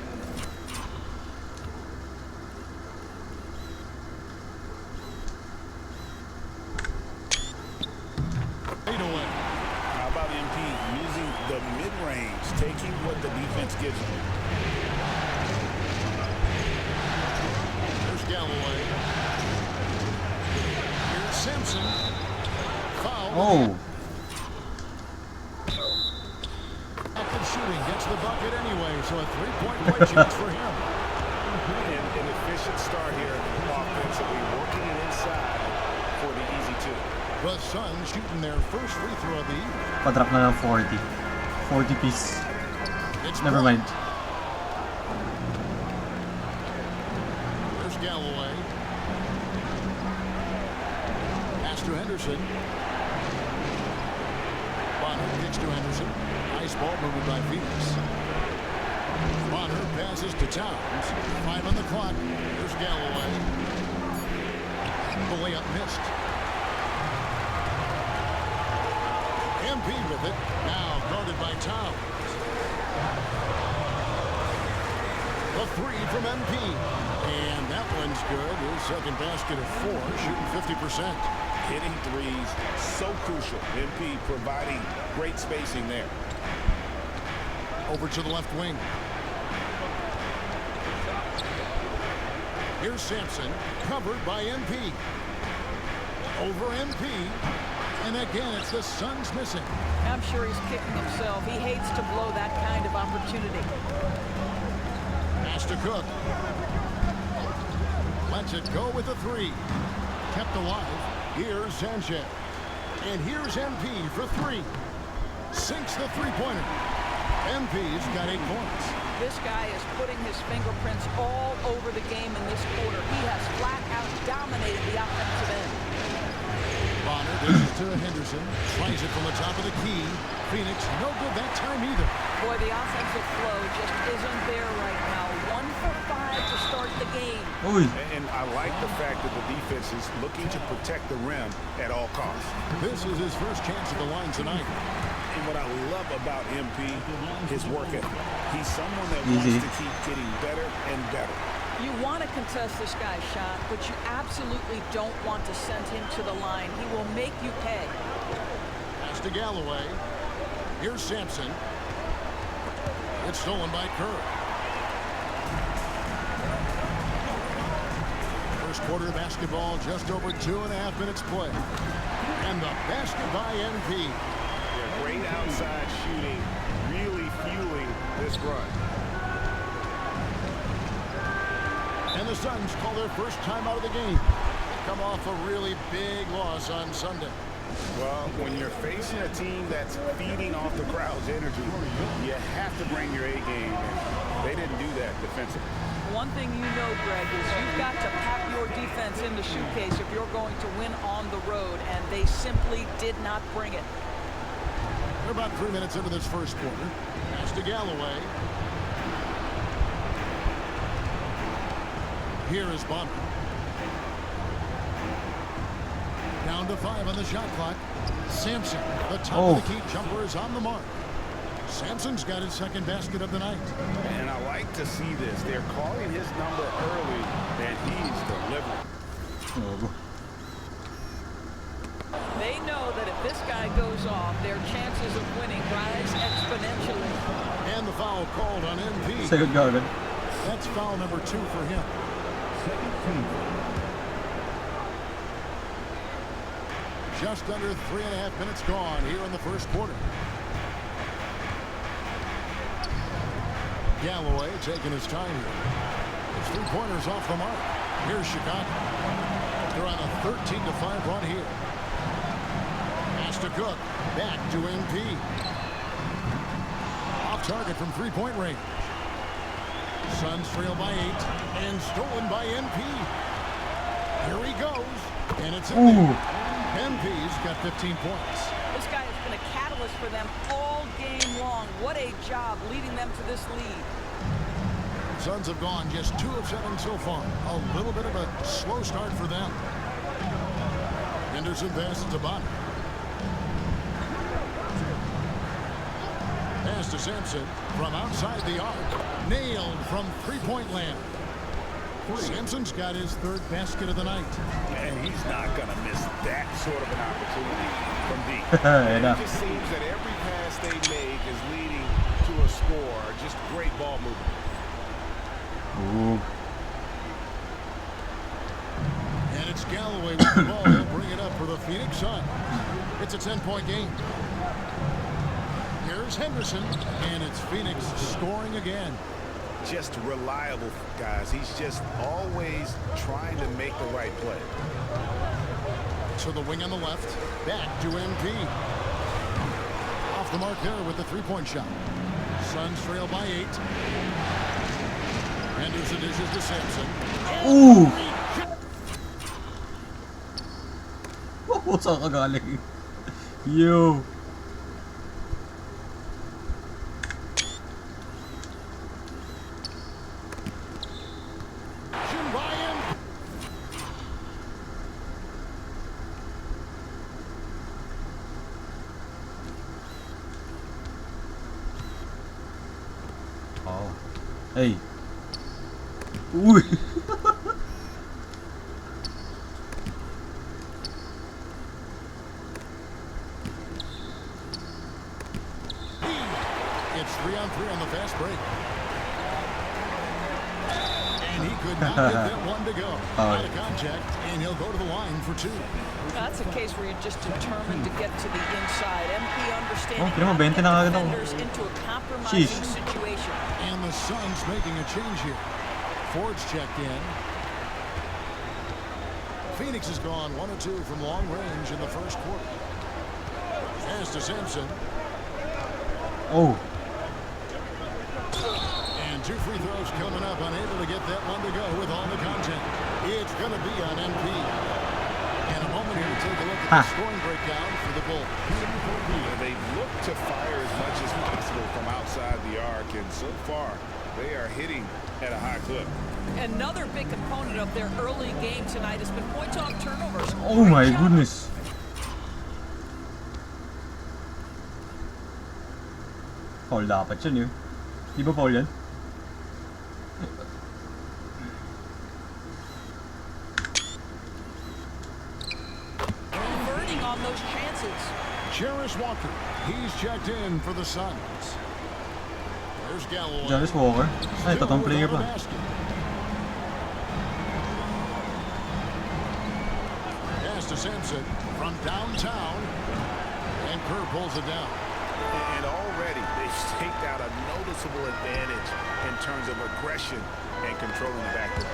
How about MP using the mid-range, taking what the defense gives him? There's Galloway. Here's Simpson. Foul. Oh. So a three-point play chance for him. An efficient start here offensively, working it inside for the easy two. The Suns shooting their first free throw of the evening. Pa-drop na ng 40. 40 piece. Never mind. There's Galloway. Pass to Henderson. Bonner kicks to Henderson. Nice ball movement by Phoenix. Bonner passes to Towns. 5 on the clock. There's Galloway. The layup missed. MP with it. Now guarded by Towns. The three from MP. And that one's good. His second basket of 4, shooting 50%. Hitting threes, so crucial. MP providing great spacing there. Over to the left wing. Here's Sampson, covered by MP. Over MP. And again, it's the Suns missing. I'm sure he's kicking himself. He hates to blow that kind of opportunity. Pass to Cook. Lets it go with the 3. Kept alive. Here's Sanchez. And here's MP for 3. Sinks the three-pointer. MP's got 8 points. This guy is putting his fingerprints all over the game in this quarter. He has flat out dominated the offensive end. Bonner dishes to Henderson. Tries it from the top of the key. Phoenix, no good that time either. Boy, the offensive flow just isn't there right now. 1 for 5 to start the game. And I like the fact that the defense is looking to protect the rim at all costs. This is his first chance at the line tonight. And what I love about MP, his work ethic. He's someone that wants to keep getting better and better. You want to contest this guy's shot, but you absolutely don't want to send him to the line. He will make you pay. Pass to Galloway. Here's Sampson. It's stolen by Kerr. First quarter basketball, just over 2.5 minutes play. And the basket by MP. Yeah, great outside shooting, really fueling this run. And the Suns call their first time out of the game. Come off a really big loss on Sunday. Well, when you're facing a team that's feeding off the crowd's energy, you have to bring your A game. And they didn't do that defensively. One thing you know, Greg, is you've got to pack your defense in the suitcase if you're going to win on the road, and they simply did not bring it. We're about 3 minutes into this first quarter. Pass to Galloway. Here is Bonner. Down to 5 on the shot clock. Sampson, the top of the key jumper, is on the mark. Sampson's got his second basket of the night. And I like to see this. They're calling his number early, and he's delivering. They know that if this guy goes off, their chances of winning rise exponentially. And the foul called on MP. Second Garvin. That's foul number 2 for him. Second team. Just under 3.5 minutes gone here in the first quarter. Galloway taking his time here. His 3-pointers off the mark. Here's Chicago. They're on a 13-5 run here. Pass to Cook. Back to MP. Off target from 3-point range. Suns trail by 8 and stolen by MP. Here he goes. And it's in there. MP's got 15 points. This guy has been a catalyst for them all game long. What a job leading them to this lead. Suns have gone just 2 of 7 so far. A little bit of a slow start for them. Henderson passes to Bonner. Pass to Sampson from outside the arc. Nailed from 3-point land. Sampson's got his 3rd basket of the night. And he's not going to miss that sort of an opportunity from deep. It just seems that every pass they make is leading to a score. Just great ball movement. Ooh. And it's Galloway with the ball. He'll bring it up for the Phoenix Suns. It's a 10-point game. Here's Henderson, and it's Phoenix scoring again. Just reliable, guys. He's just always trying to make the right play. To the wing on the left, back to MP. Off the mark there with the three-point shot. Suns trail by 8. Henderson dishes to Sampson. Ooh! Oh, saan ka galing? Yo! Oh. Hey. Uy! It's 3-on-3 on the fast break. And he could not get that one to go. Out of contact, and he'll go to the line for 2. That's a case where you're just determined to get to the inside. MP understanding Oh, kaya mo, 20 na agad ako. defenders into a compromising Sheesh. situation. And the Suns making a change here. Ford's checked in. Phoenix has gone 1 of 2 from long range in the first quarter. Pass to Sampson. Oh. And 2 free throws coming up, unable to get that one to go with all the content. It's going to be on MP. And a moment here to take a look at the scoring breakdown for the Bulls. They look to fire as much as possible from outside the arc, and so far they are hitting at a high clip. Another big component of their early game tonight has been points off turnovers. Oh my goodness. Foul dapat yun yun. Di ba foul yan? Converting on those chances. Jarris Walker, he's checked in for the Suns. There's Galloway. Jarris Walker? Ay, totoong player pa. Pass to Sampson from downtown. And Kerr pulls it down. And already they've staked out a noticeable advantage in terms of aggression and controlling the backcourt.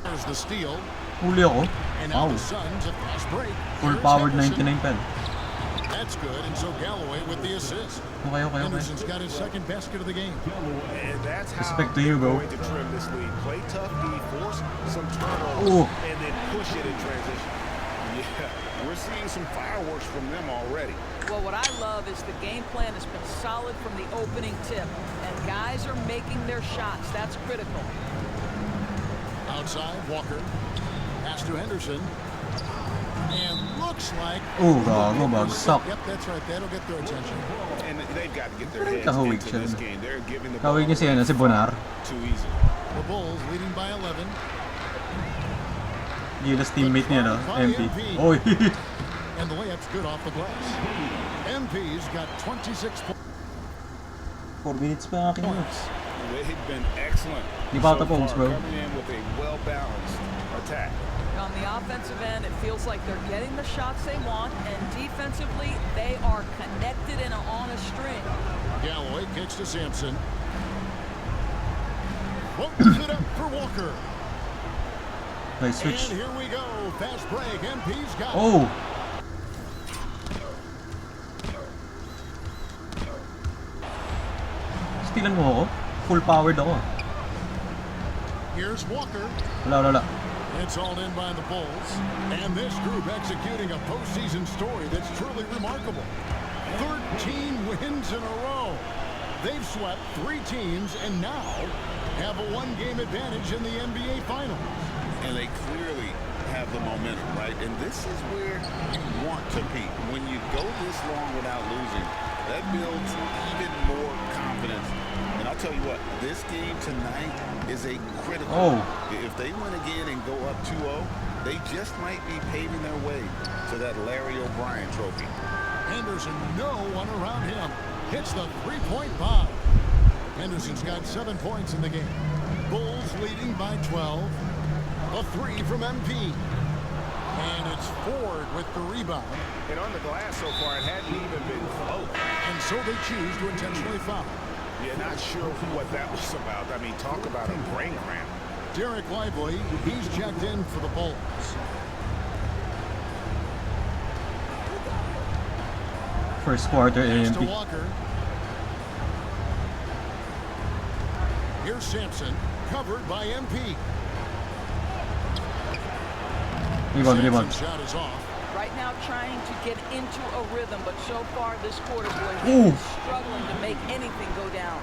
There's the steal. Huli ako. And now Wow. the Suns a fast break. Full Here's powered Henderson. 99 pen. That's good, and so Galloway with the assist. Okay. Henderson's got his second basket of the game. And that's how Respect to they're you, bro. going to trim this lead. Play tough D, force some turnovers, Ooh. and then push it in transition. Yeah, we're seeing some fireworks from them already. Well, what I love is the game plan has been solid from the opening tip, and guys are making their shots. That's critical. Outside, Walker. Pass to Henderson. And looks like... Oh, gago, bagsak. Yep, that's right. That'll get their attention. And they've got to get their heads Kahawig into siya. this game. They're giving the ball Kahawig niya si, si Bonar. too easy. The Bulls leading by 11. Gilas teammate niya, no? MP. Oy! And the layup's good off the glass. MP's got 26 points. 4 minutes pa ang aking Points. They've been excellent Di ba so ata points, far, bro? coming in with a well-balanced attack. On the offensive end, it feels like they're getting the shots they want, and defensively, they are connected and on a string. Galloway kicks to Sampson. Opens it up for Walker. Nice switch. And here we go. Fast break. MP's got it. Oh! Stealan mo ako? Full powered ako. Here's Walker. Wala. It's all in by the Bulls. And this group executing a postseason story that's truly remarkable. 13 wins in a row. They've swept 3 teams and now have a 1-game advantage in the NBA Finals. And they clearly have the momentum, right? And this is where you want to be. When you go this long without losing, that builds even more confidence. And I'll tell you what, this game tonight is a critical. Oh. If they win again and go up 2-0, they just might be paving their way to that Larry O'Brien trophy. Henderson, no one around him. Hits the three-point bomb. Henderson's got 7 points in the game. Bulls leading by 12. A 3 from MP. And it's Ford with the rebound. And on the glass so far, it hadn't even been close. And so they choose to intentionally foul. Yeah, not sure what that was about. I mean, talk about a brain cramp. Derek Lively, he's checked in for the Bulls. First quarter To AMP. Walker. Here's Sampson, covered by MP. Rebound. Sampson's shot is off. Right now trying to get into a rhythm, but so far this quarter, boy, Ooh. he's struggling to make anything go down.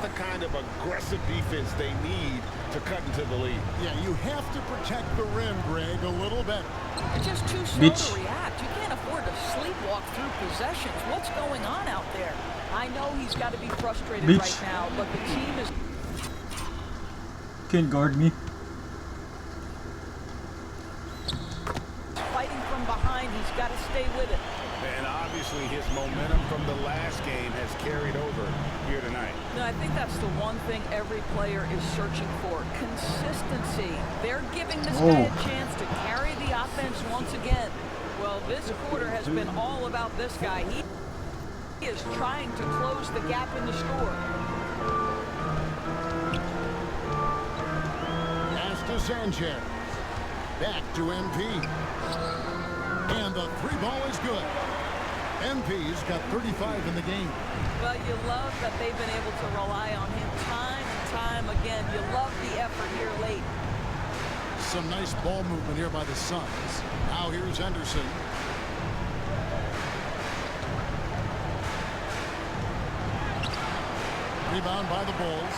The kind of aggressive defense they need to cut into the lead. Yeah, you have to protect the rim, Greg, a little better. You're just too slow Bitch. to react. You can't afford to sleepwalk through possessions. What's going on out there? I know he's got to be frustrated Bitch. right now, but the team is Can't guard me. fighting from behind. He's got to stay with it. And obviously his momentum from the last game has carried over here tonight. No, I think that's the one thing every player is searching for. Consistency. They're giving this guy a chance to carry the offense once again. Well, this quarter has been all about this guy. He is trying to close the gap in the score. Pass to Sanchez. Back to MP. And the three ball is good. MP's got 35 in the game. Well, you love that they've been able to rely on him time and time again. You love the effort here late. Some nice ball movement here by the Suns. Now here's Henderson. Rebound by the Bulls.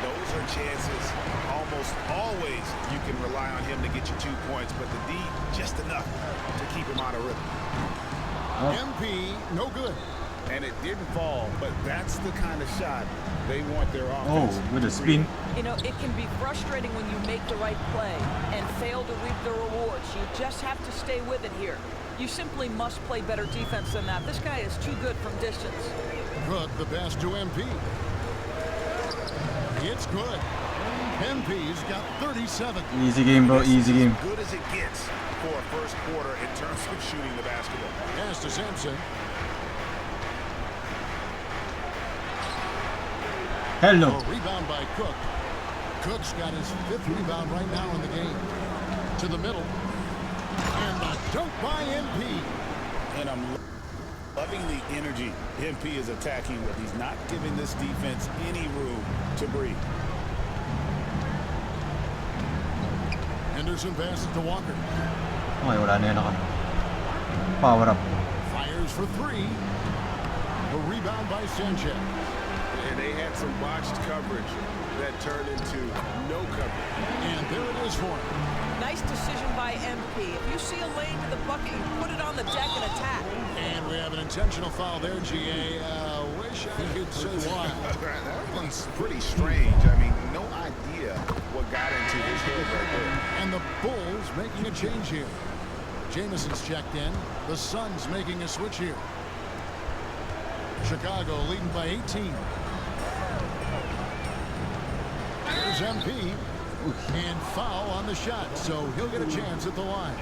Those are chances. Almost always you can rely on him to get you 2 points, but the D just enough to keep him out of rhythm. MP, no good. And it didn't fall, but that's the kind of shot they want their offense. Oh, with a spin. You know, it can be frustrating when you make the right play and fail to reap the rewards. You just have to stay with it here. You simply must play better defense than that. This guy is too good from distance. Cook the pass to MP. It's good. MP's got 37. Easy game, bro. Easy game. Good as it gets for a first quarter in terms of shooting the basketball. Pass to Sampson. Hello. A rebound by Cook. Cook's got his 5th rebound right now in the game. To the middle. And the dunk by MP. And I'm loving the energy MP is attacking with. He's not giving this defense any room to breathe. Henderson passes to Walker. Okay, wala na yan ako. Power up. Fires for 3. A rebound by Sanchez. And they had some botched coverage that turned into no coverage. And there it is for him. Nice decision by MP. If you see a lane to the bucket, you put it on the deck and attack. And we have an intentional foul there, GA. Wish I could say why. That one's pretty strange. I mean, no idea what got into his head right there. And the Bulls making a change here. Jameson's checked in. The Suns making a switch here. Chicago leading by 18. Here's MP. And foul on the shot, so he'll get a chance at the line.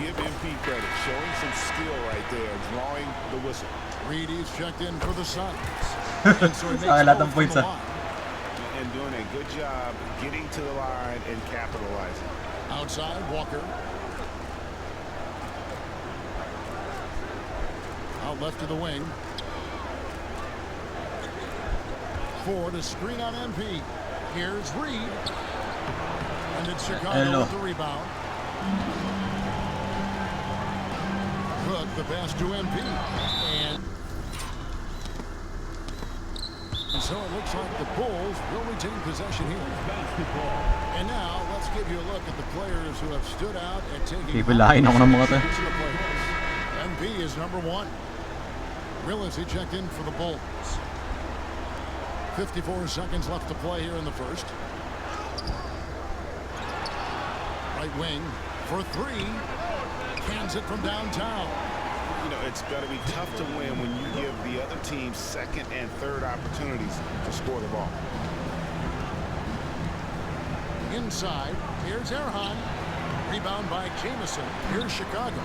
Give MP credit, showing some skill right there, drawing the whistle. Reedy's checked in for the Suns. So he makes Sa lahat ng both points, from the ah. line. And doing a good job getting to the line and capitalizing. Outside, Walker. Out left to the wing. Ford a screen on MP. Here's Reed. And it's Chicago with the rebound. Cook the pass to MP. And so it looks like the Bulls will retain possession here. And now let's give you a look at the players who have stood out and taken Pipalain ako ng mga to. MP is number 1. Willis, he checked in for the Bulls. 54 seconds left to play here in the first. Right wing for 3. Cans it from downtown. you know, it's going to be tough to win when you give the other team second and third opportunities to score the ball. Inside, here's Erhan. Rebound by Jameson. Here's Chicago.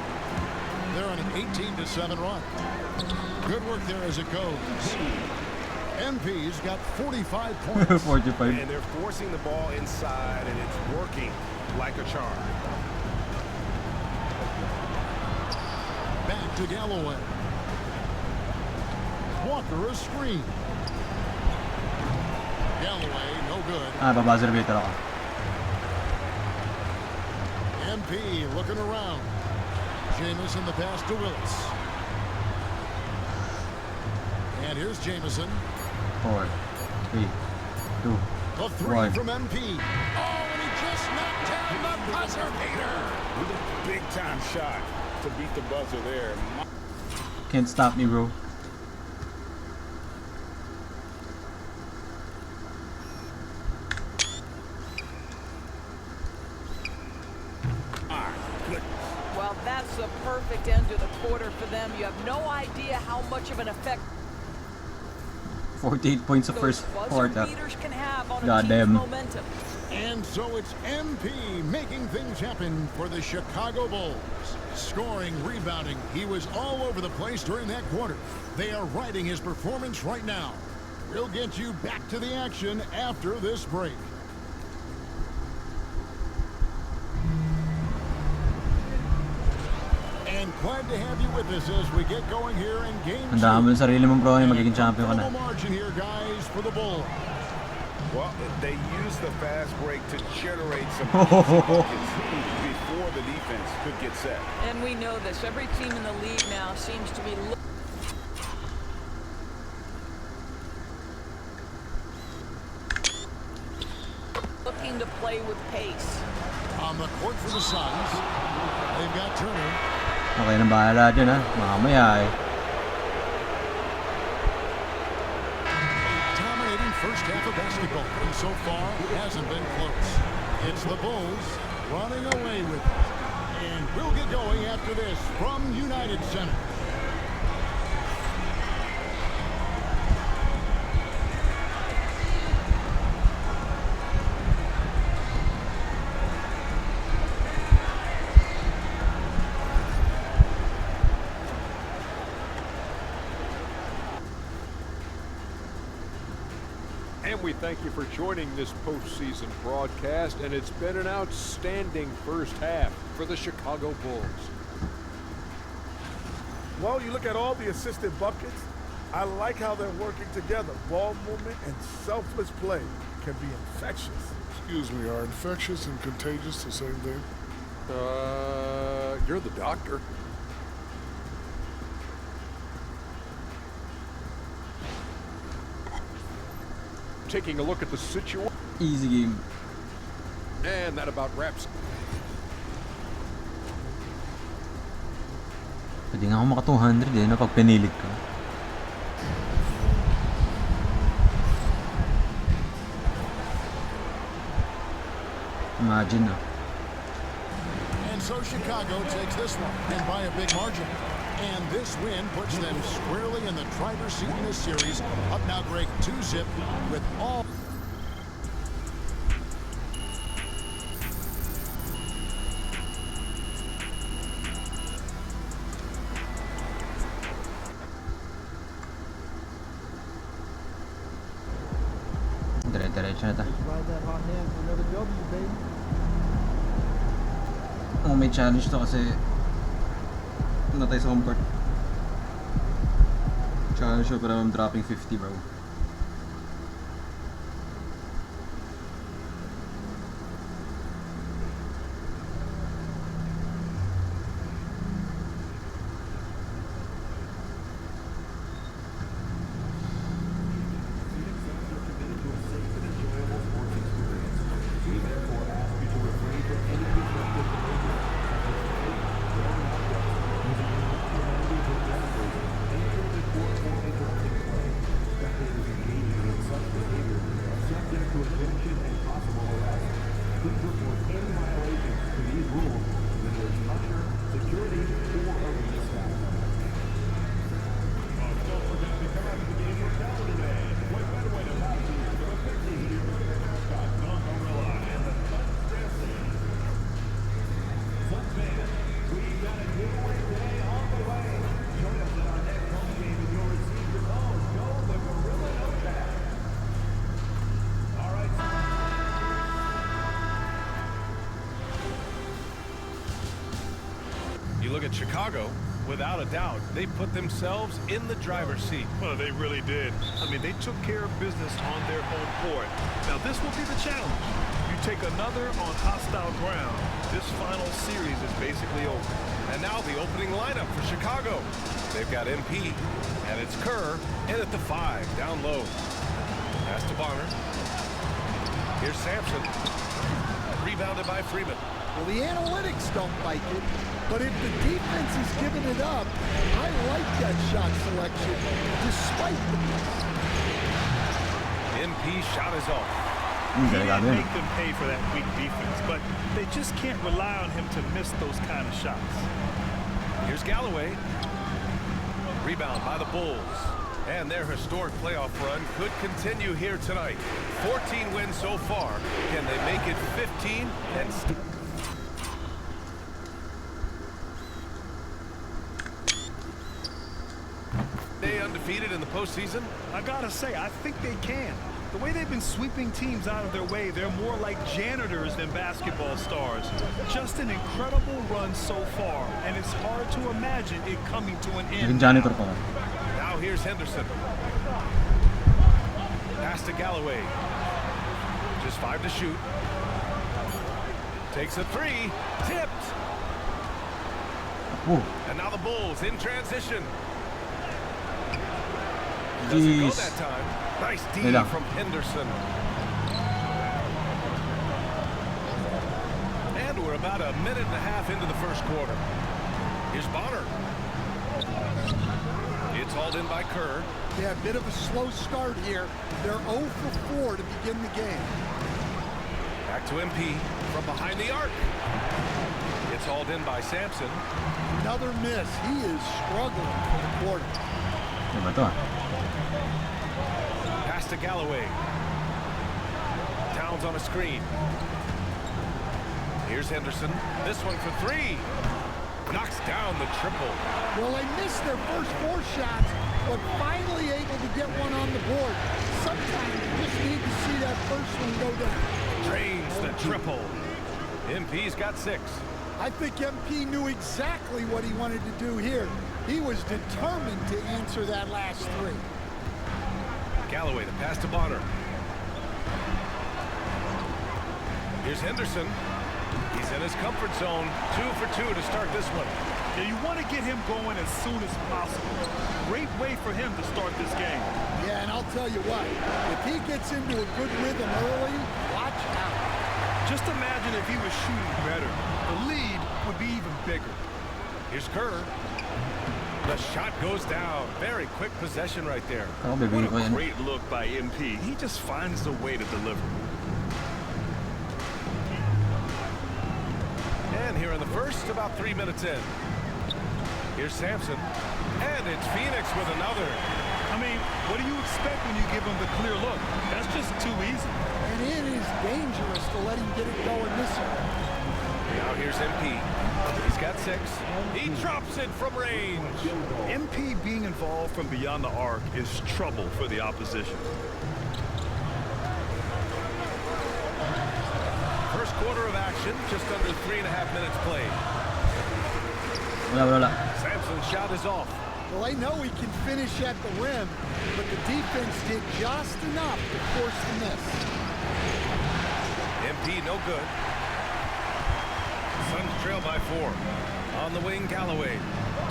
They're on an 18-7 run. Good work there as it goes. MP's got 45 points. 45. And they're forcing the ball inside, and it's working like a charm. Back to Galloway. Walker a screen. Galloway, no good. Babuzzer beater ako. MP looking around. Jameson the pass to Willis. And here's Jameson. 4, 3, 2, The three 1. from MP. Oh, and he just knocked down the buzzer beater. With a big-time shot to beat the buzzer there. Can't stop me, bro. Well, that's the perfect end to the quarter for them. You have no idea how much of an effect 48 points of first quarter. beaters can have on a God team's damn. momentum. And so it's MP making things happen for the Chicago Bulls. Scoring, rebounding, he was all over the place during that quarter. They are riding his performance right now. We'll get you back to the action after this break. And glad to have you with us as we get going here in game 2. Handa mo yung sarili mong bro, magiging champion ka na. Margin here, guys, for the Bulls. Well, they use the fast break to generate some buckets before the defense could get set. And we know this. Every team in the league now seems to be looking to play with pace. On the court for the Suns, they've got Turner. Okay nang bahala dyan ha. Mamaya eh. Dominating first half of basketball, and so far it hasn't been close. It's the Bulls running away with it. And we'll get going after this from United Center. And we thank you for joining this postseason broadcast, and it's been an outstanding first half for the Chicago Bulls. Well, you look at all the assisted buckets. I like how they're working together. Ball movement and selfless play can be infectious. Excuse me, are infectious and contagious the same thing? You're the doctor. Taking a look at the situation. Easy game. And that about wraps. Pwede nga ako maka 200 eh, no, pag pinilit ko. Imagine na. And so Chicago takes this one, and by a big margin. And this win puts them squarely in the driver's seat in this series. Up now, Greg, 2-zip with all. Dire-diretso na ta. Ride that hot hand for another W, baby. Oh, may challenge to kasi na tayo sa home court. Challenge ko pero I'm dropping 50, bro. You look at Chicago, without a doubt, they put themselves in the driver's seat. Well, they really did. I mean, they took care of business on their home court. Now, this will be the challenge. You take another on hostile ground, this final series is basically over. And now the opening lineup for Chicago. They've got MP, and it's Kerr in at the 5, down low. Pass to Bonner. Here's Sampson. Rebounded by Freeman. Well, the analytics don't like it, but if the defense is giving it up, I like that shot selection, despite the miss. MP shot is off. He didn't make them pay for that weak defense, but they just can't rely on him to miss those kind of shots. Here's Galloway. Rebound by the Bulls. And their historic playoff run could continue here tonight. 14 wins so far. Can they make it 15 and stay undefeated in the postseason? I gotta say, I think they can. The way they've been sweeping teams out of their way, they're more like janitors than basketball stars. Just an incredible run so far, and it's hard to imagine it coming to an end. Now here's Henderson. Pass to Galloway. Just 5 to shoot. Takes a 3. Tipped. Ooh. And now the Bulls in transition. Doesn't go that time. Nice D from Henderson. And we're about a minute and a half into the first quarter. Here's Bonner. It's hauled in by Kerr. Yeah, a bit of a slow start here. They're 0 for 4 to begin the game. Back to MP from behind the arc. It's hauled in by Sampson. Another miss. He is struggling for the quarter. Pass to Galloway. Towns on a screen. Here's Henderson. This one for 3. Knocks down the triple. Well, they missed their first 4 shots, but finally able to get one on the board. Sometimes you just need to see that first one go down. Drains the triple. MP's got 6. I think MP knew exactly what he wanted to do here. He was determined to answer that last 3. Galloway, the pass to Bonner. Here's Henderson. He's in his comfort zone. 2 for 2 to start this one. Yeah, you want to get him going as soon as possible. Great way for him to start this game. Yeah, and I'll tell you what, if he gets into a good rhythm early, watch out. Just imagine if he was shooting better. The lead would be even bigger. Here's Kerr. The shot goes down. Very quick possession right there. What a great look by MP. He just finds the way to deliver. And here in the first, about 3 minutes in. Here's Sampson. And it's Phoenix with another. I mean, what do you expect when you give him the clear look? That's just too easy. And it is dangerous to let him get it going this way. Now here's MP. He's got 6. He drops it from range. MP being involved from beyond the arc is trouble for the opposition. First quarter of action, just under 3.5 minutes played. Sampson's shot is off. Well, I know he can finish at the rim, but the defense did just enough to force the miss. MP no good. Suns trail by 4. On the wing, Galloway.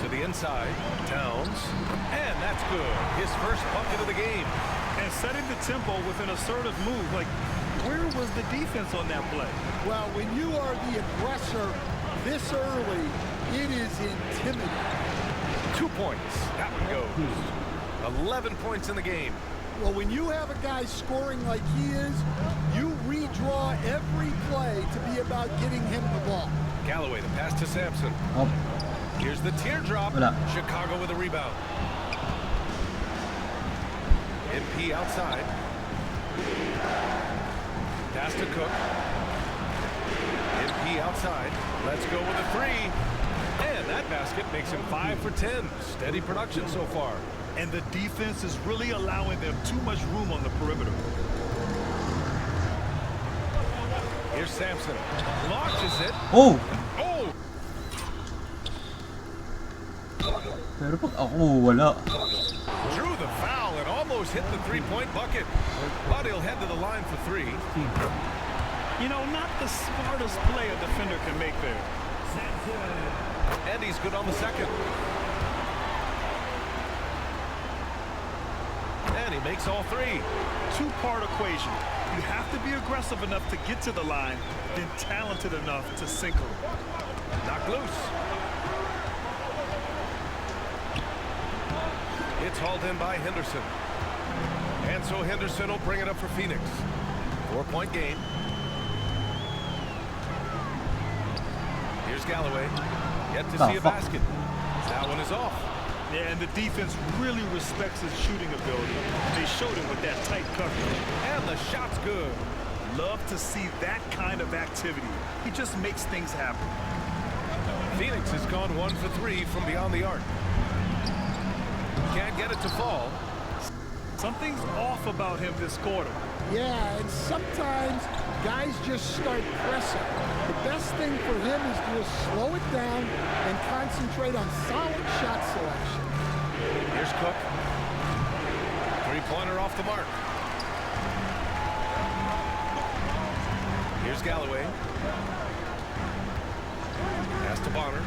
To the inside, Towns. And that's good. His first bucket of the game. And setting the tempo with an assertive move. Like, where was the defense on that play? Well, when you are the aggressor this early, it is intimidating. 2 points. That one goes. 11 points in the game. Well, when you have a guy scoring like he is, you redraw every play to be about getting him the ball. Galloway, the pass to Sampson. Here's the teardrop. Chicago with a rebound. MP outside. Pass to Cook. MP outside. Let's go with a 3. And that basket makes him 5 for 10. Steady production so far. And the defense is really allowing them too much room on the perimeter. Here's Sampson. Launches it. Oh! Oh! Pero pag ako, wala. Drew the foul and almost hit the three-point bucket. But he'll head to the line for three. You know, not the smartest play a defender can make there. And he's good on the second. And he makes all three. Two-part equation. You have to be aggressive enough to get to the line, then talented enough to sink them. Knocked loose. It's hauled in by Henderson. And so Henderson will bring it up for Phoenix. 4-point game. Here's Galloway. Yet to see a basket. That one is off. Yeah, and the defense really respects his shooting ability. They showed him with that tight coverage. And the shot's good. Love to see that kind of activity. He just makes things happen. Phoenix has gone 1 for 3 from beyond the arc. Can't get it to fall. Something's off about him this quarter. Yeah, and sometimes guys just start pressing. The best thing for him is to just slow it down and concentrate on solid shot selection. Here's Cook. Three-pointer off the mark. Here's Galloway. Pass to Bonner.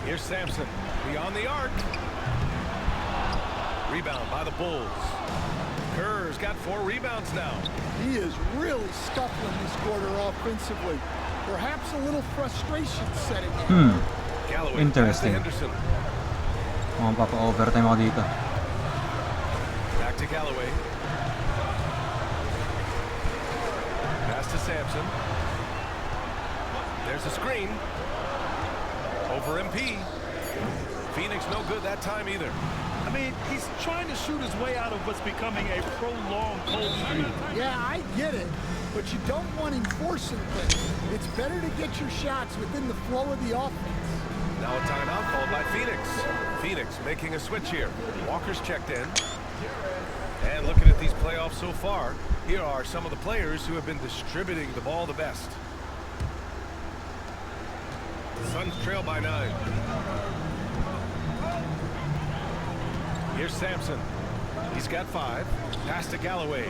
Here's Sampson. Beyond the arc. Rebound by the Bulls. Kerr's got 4 rebounds now. He is really scuffling this quarter offensively. Perhaps a little frustration setting in. Galloway. Interesting. Henderson. Mukhang papa-overtime ako dito. Back to Galloway. Pass to Sampson. There's a screen. Over MP. Phoenix no good that time either. I mean, he's trying to shoot his way out of what's becoming a prolonged cold streak. Yeah, I get it, but you don't want him forcing things. It's better to get your shots within the flow of the offense. Now a timeout called by Phoenix. Phoenix making a switch here. Walker's checked in. And looking at these playoffs so far, here are some of the players who have been distributing the ball the best. The Suns trail by 9. Here's Sampson. He's got 5. Pass to Galloway.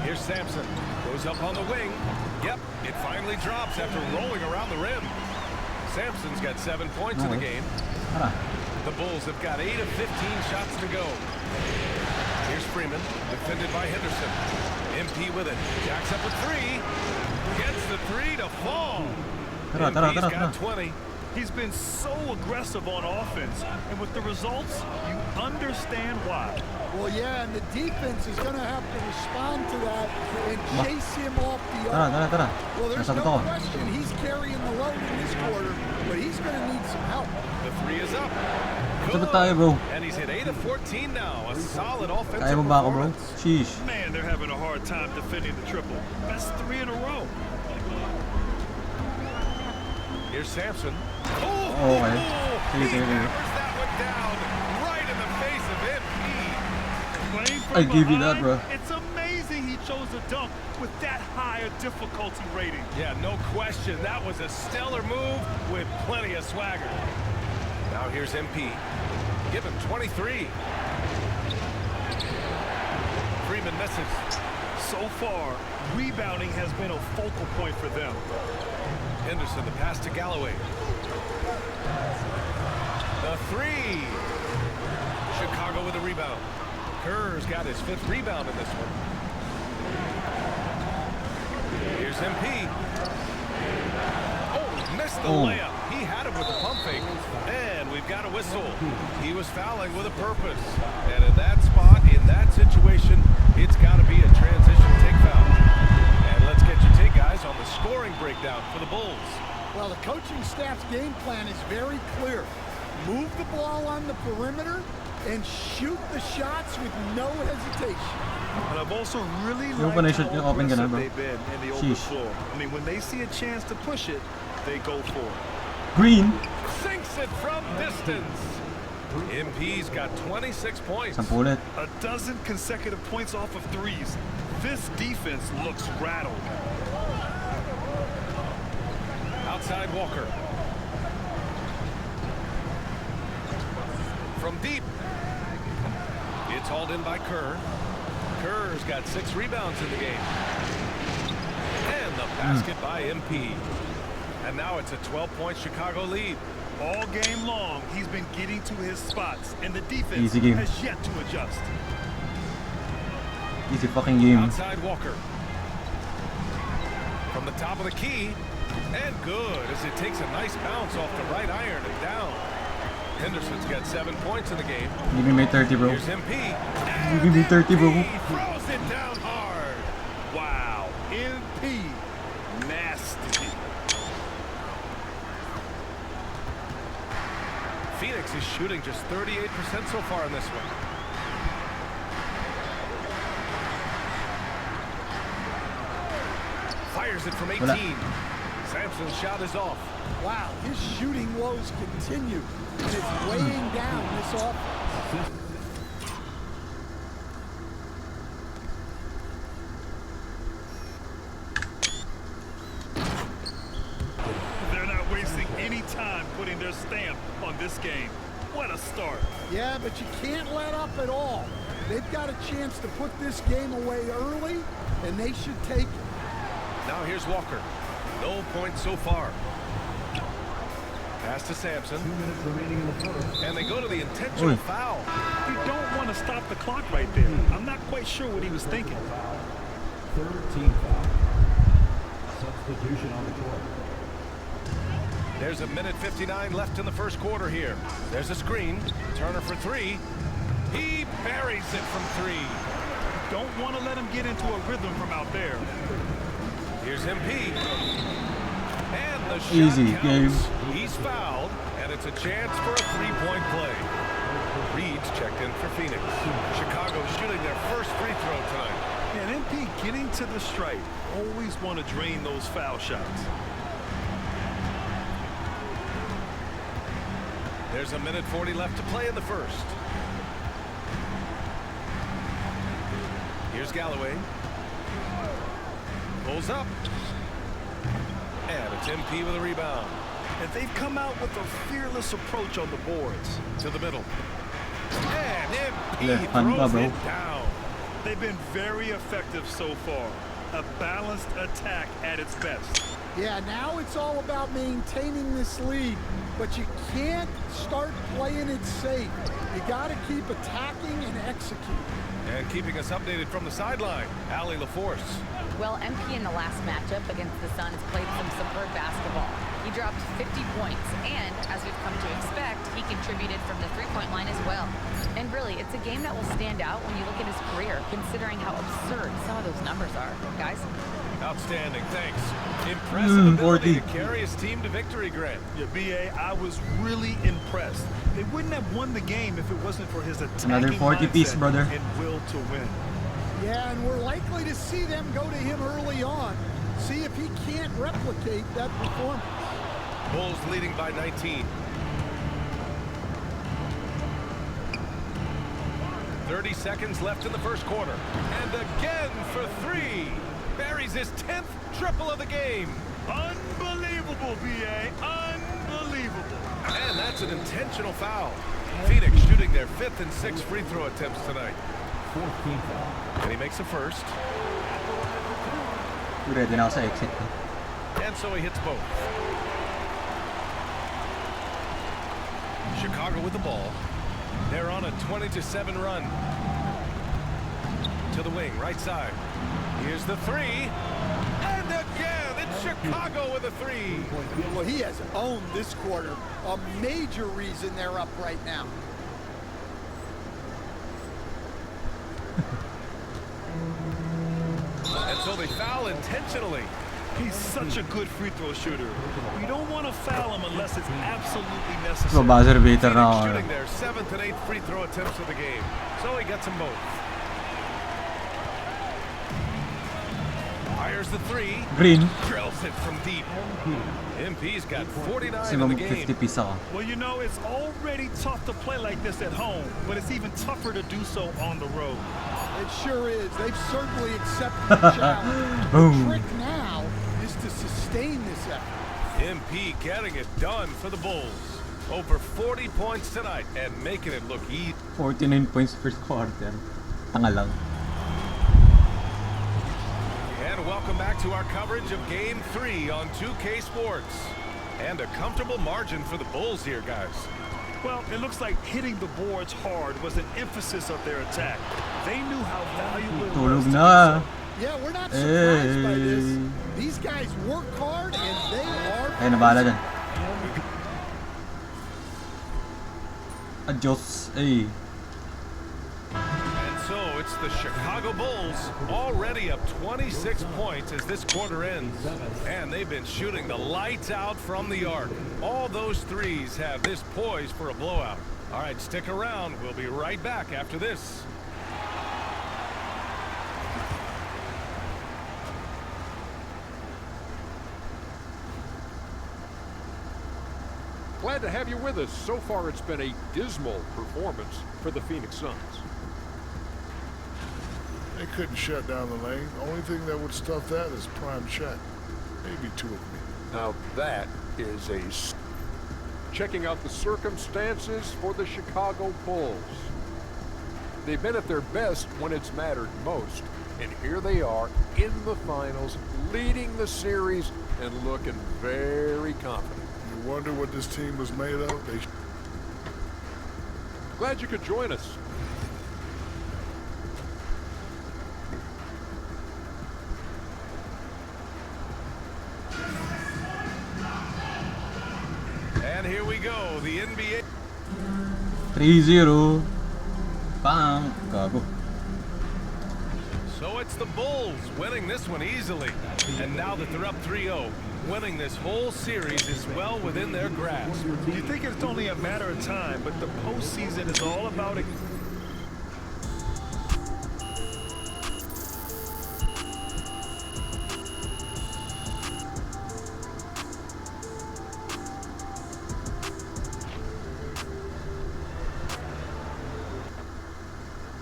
Here's Sampson. Goes up on the wing. Yep, it finally drops after rolling around the rim. Sampson's got 7 points in the game. The Bulls have got 8 of 15 shots to go. Here's Freeman, defended by Henderson. MP with it. Jacks up a 3. Gets the 3 to fall. MP's got 20. He's been so aggressive on offense, and with the results, you understand why. Well, yeah, and the defense is going to have to respond to that and chase him off the arc. Well, there's no question he's carrying the load in this quarter, but he's going to need some help. The 3 is up. Sabot tayo, bro. And he's hit 8 of 14 now. A solid offensive Kaya mo ba ako, bro? performance. Sheesh. Man, they're having a hard time defending the triple. That's 3 in a row. Here's Sampson. Oh, okay. Sige. Hammers that one down right in the face of MP. I give you that, bro. It's amazing he chose a dunk with that higher difficulty rating. Yeah, no question. That was a stellar move with plenty of swagger. Now here's MP. Give him 23. Freeman misses. So far, rebounding has been a focal point for them. Henderson, the pass to Galloway. The 3. Chicago with a rebound. Kerr's got his 5th rebound in this one. Here's MP. Oh, missed the layup. He had him with the pump fake. And we've got a whistle. He was fouling with a purpose. And in that spot, in that situation, it's got to be a transition take foul. And let's get your take, guys, on the scoring breakdown for the Bulls. Well, the coaching staff's game plan is very clear. Move the ball on the perimeter and shoot the shots with no hesitation. But I've also really Yung liked pa-shoot yung how open ka na, aggressive bro. they've been in the open floor. I mean, when they see a chance to push it, they go for it. Green. Sinks it from distance. MP's got 26 points. 10 ulit. A dozen consecutive points off of threes. This defense looks rattled. Outside Walker. From deep. It's hauled in by Kerr. Kerr's got 6 rebounds in the game. And the basket by MP. And now it's a 12-point Chicago lead. All game long, he's been getting to his spots, and the defense Easy game. has yet to adjust. Easy fucking game. Outside Walker. From the top of the key. And good as it takes a nice bounce off the right iron and down. Henderson's got 7 points in the game. Give me my 30, bro. Here's MP. Give me 30, bro. He throws it down hard. Wow. MP. Nasty. Phoenix is shooting just 38% so far in this one. Fires it from 18. Sampson's shot is off. Wow, his shooting woes continue, and it's weighing down this offense. They're not wasting any time putting their stamp on this game. What a start. Yeah, but you can't let up at all. They've got a chance to put this game away early, and they should take it. Now here's Walker. No points so far. Pass to Sampson. 2 minutes remaining in the first. And they go to the intentional foul. You don't want to stop the clock right there. I'm not quite sure what he was thinking. 13 foul. Substitution on the court. There's a minute 59 left in the first quarter here. There's a screen. Turner for 3. He buries it from 3. Don't want to let him get into a rhythm from out there. Here's MP. And the shot Easy counts. game. He's fouled, and it's a chance for a 3-point play. Reed's checked in for Phoenix. Chicago shooting their first free throw tonight. And MP getting to the stripe. Always want to drain those foul shots. There's a minute 40 left to play in the first. Here's Galloway. Pulls up. And it's MP with a rebound. And they've come out with a fearless approach on the boards. To the middle. And MP throws it down. They've been very effective so far. A balanced attack at its best. Yeah, now it's all about maintaining this lead, but you can't start playing it safe. You got to keep attacking and executing. And keeping us updated from the sideline, Allie LaForce. Well, MP in the last matchup against the Suns played some superb basketball. He dropped 50 points, and as we've come to expect, he contributed from the three-point line as well. And really, it's a game that will stand out when you look at his career, considering how absurd some of those numbers are. Guys? Outstanding, thanks. Impressive ability to carry his team to victory, Grant. Yeah, BA, I was really impressed. They wouldn't have won the game if it wasn't for his attacking Another 40 piece, brother. and will to win. Yeah, and we're likely to see them go to him early on. See if he can't replicate that performance. Bulls leading by 19. 30 seconds left in the first quarter. And again for 3. Buries his 10th triple of the game. Unbelievable, BA. Unbelievable. And that's an intentional foul. Phoenix shooting their 5th and 6th free throw attempts tonight. 14 foul. And he makes a first. Ready na ako sa exit. And so he hits both. Chicago with the ball. They're on a 20-7 run. To the wing, right side. Here's the 3. And again, it's Chicago with a 3. Well, he has owned this quarter. A major reason they're up right now. And so they foul intentionally. He's such a good free throw shooter. You don't want to foul him unless it's absolutely necessary. So buzzer beater na ako. Shooting their 7th and 8th free throw attempts of the game. So he gets them both. Fires the 3. Green. Drills it from deep. MP's got 49 Kasi in the mag game. 50 piece ako. Well, you know, it's already tough to play like this at home, but it's even tougher to do so on the road. It sure is. They've certainly accepted the challenge. The Boom. trick now is to sustain this effort. MP getting it done for the Bulls. Over 40 points tonight and making it look easy. 49 points first quarter. Tanga lang. And welcome back to our coverage of Game 3 on 2K Sports. And a comfortable margin for the Bulls here, guys. Well, it looks like hitting the boards hard was an emphasis of their attack. They knew how valuable it was. Tulog na. Yeah, we're not surprised by this. These guys work hard and they are. Ay, nabala dyan. Adios. Ay. And so it's the Chicago Bulls already up 26 points as this quarter ends. And they've been shooting the lights out from the arc. All those threes have this poised for a blowout. All right, stick around. We'll be right back after this. Glad to have you with us. So far, it's been a dismal performance for the Phoenix Suns. They couldn't shut down the lane. Only thing that would stuff that is prime shot. Maybe two of me. Now that is checking out the circumstances for the Chicago Bulls. They've been at their best when it's mattered most. And here they are in the finals, leading the series and looking very confident. You wonder what this team was made of? Glad you could join us. And here we go, the NBA. 3-0. Bam. Gago. So it's the Bulls winning this one easily. And now that they're up 3-0, winning this whole series is well within their grasp. You think it's only a matter of time, but the postseason is all about it.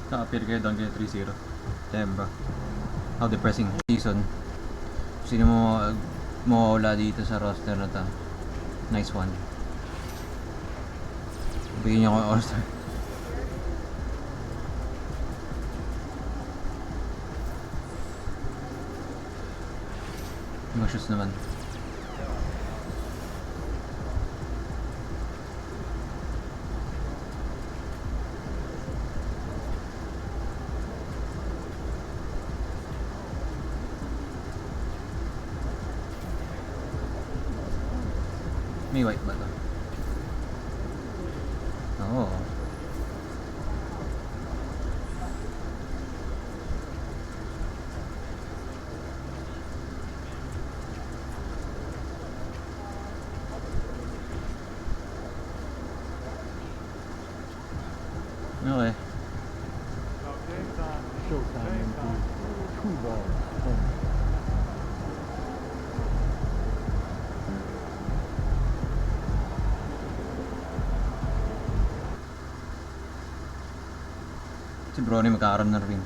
Naka-appear kayo down kayo 3-0. Damn bro. How depressing season. Sino mo mawawala dito sa roster na to? Nice one. Bigyan niyo ako ng all-star. Mga shoes naman. May white ba ito? Oo. Okay. Showtime. 2 balls. Si Brony magkakaroon ng ring.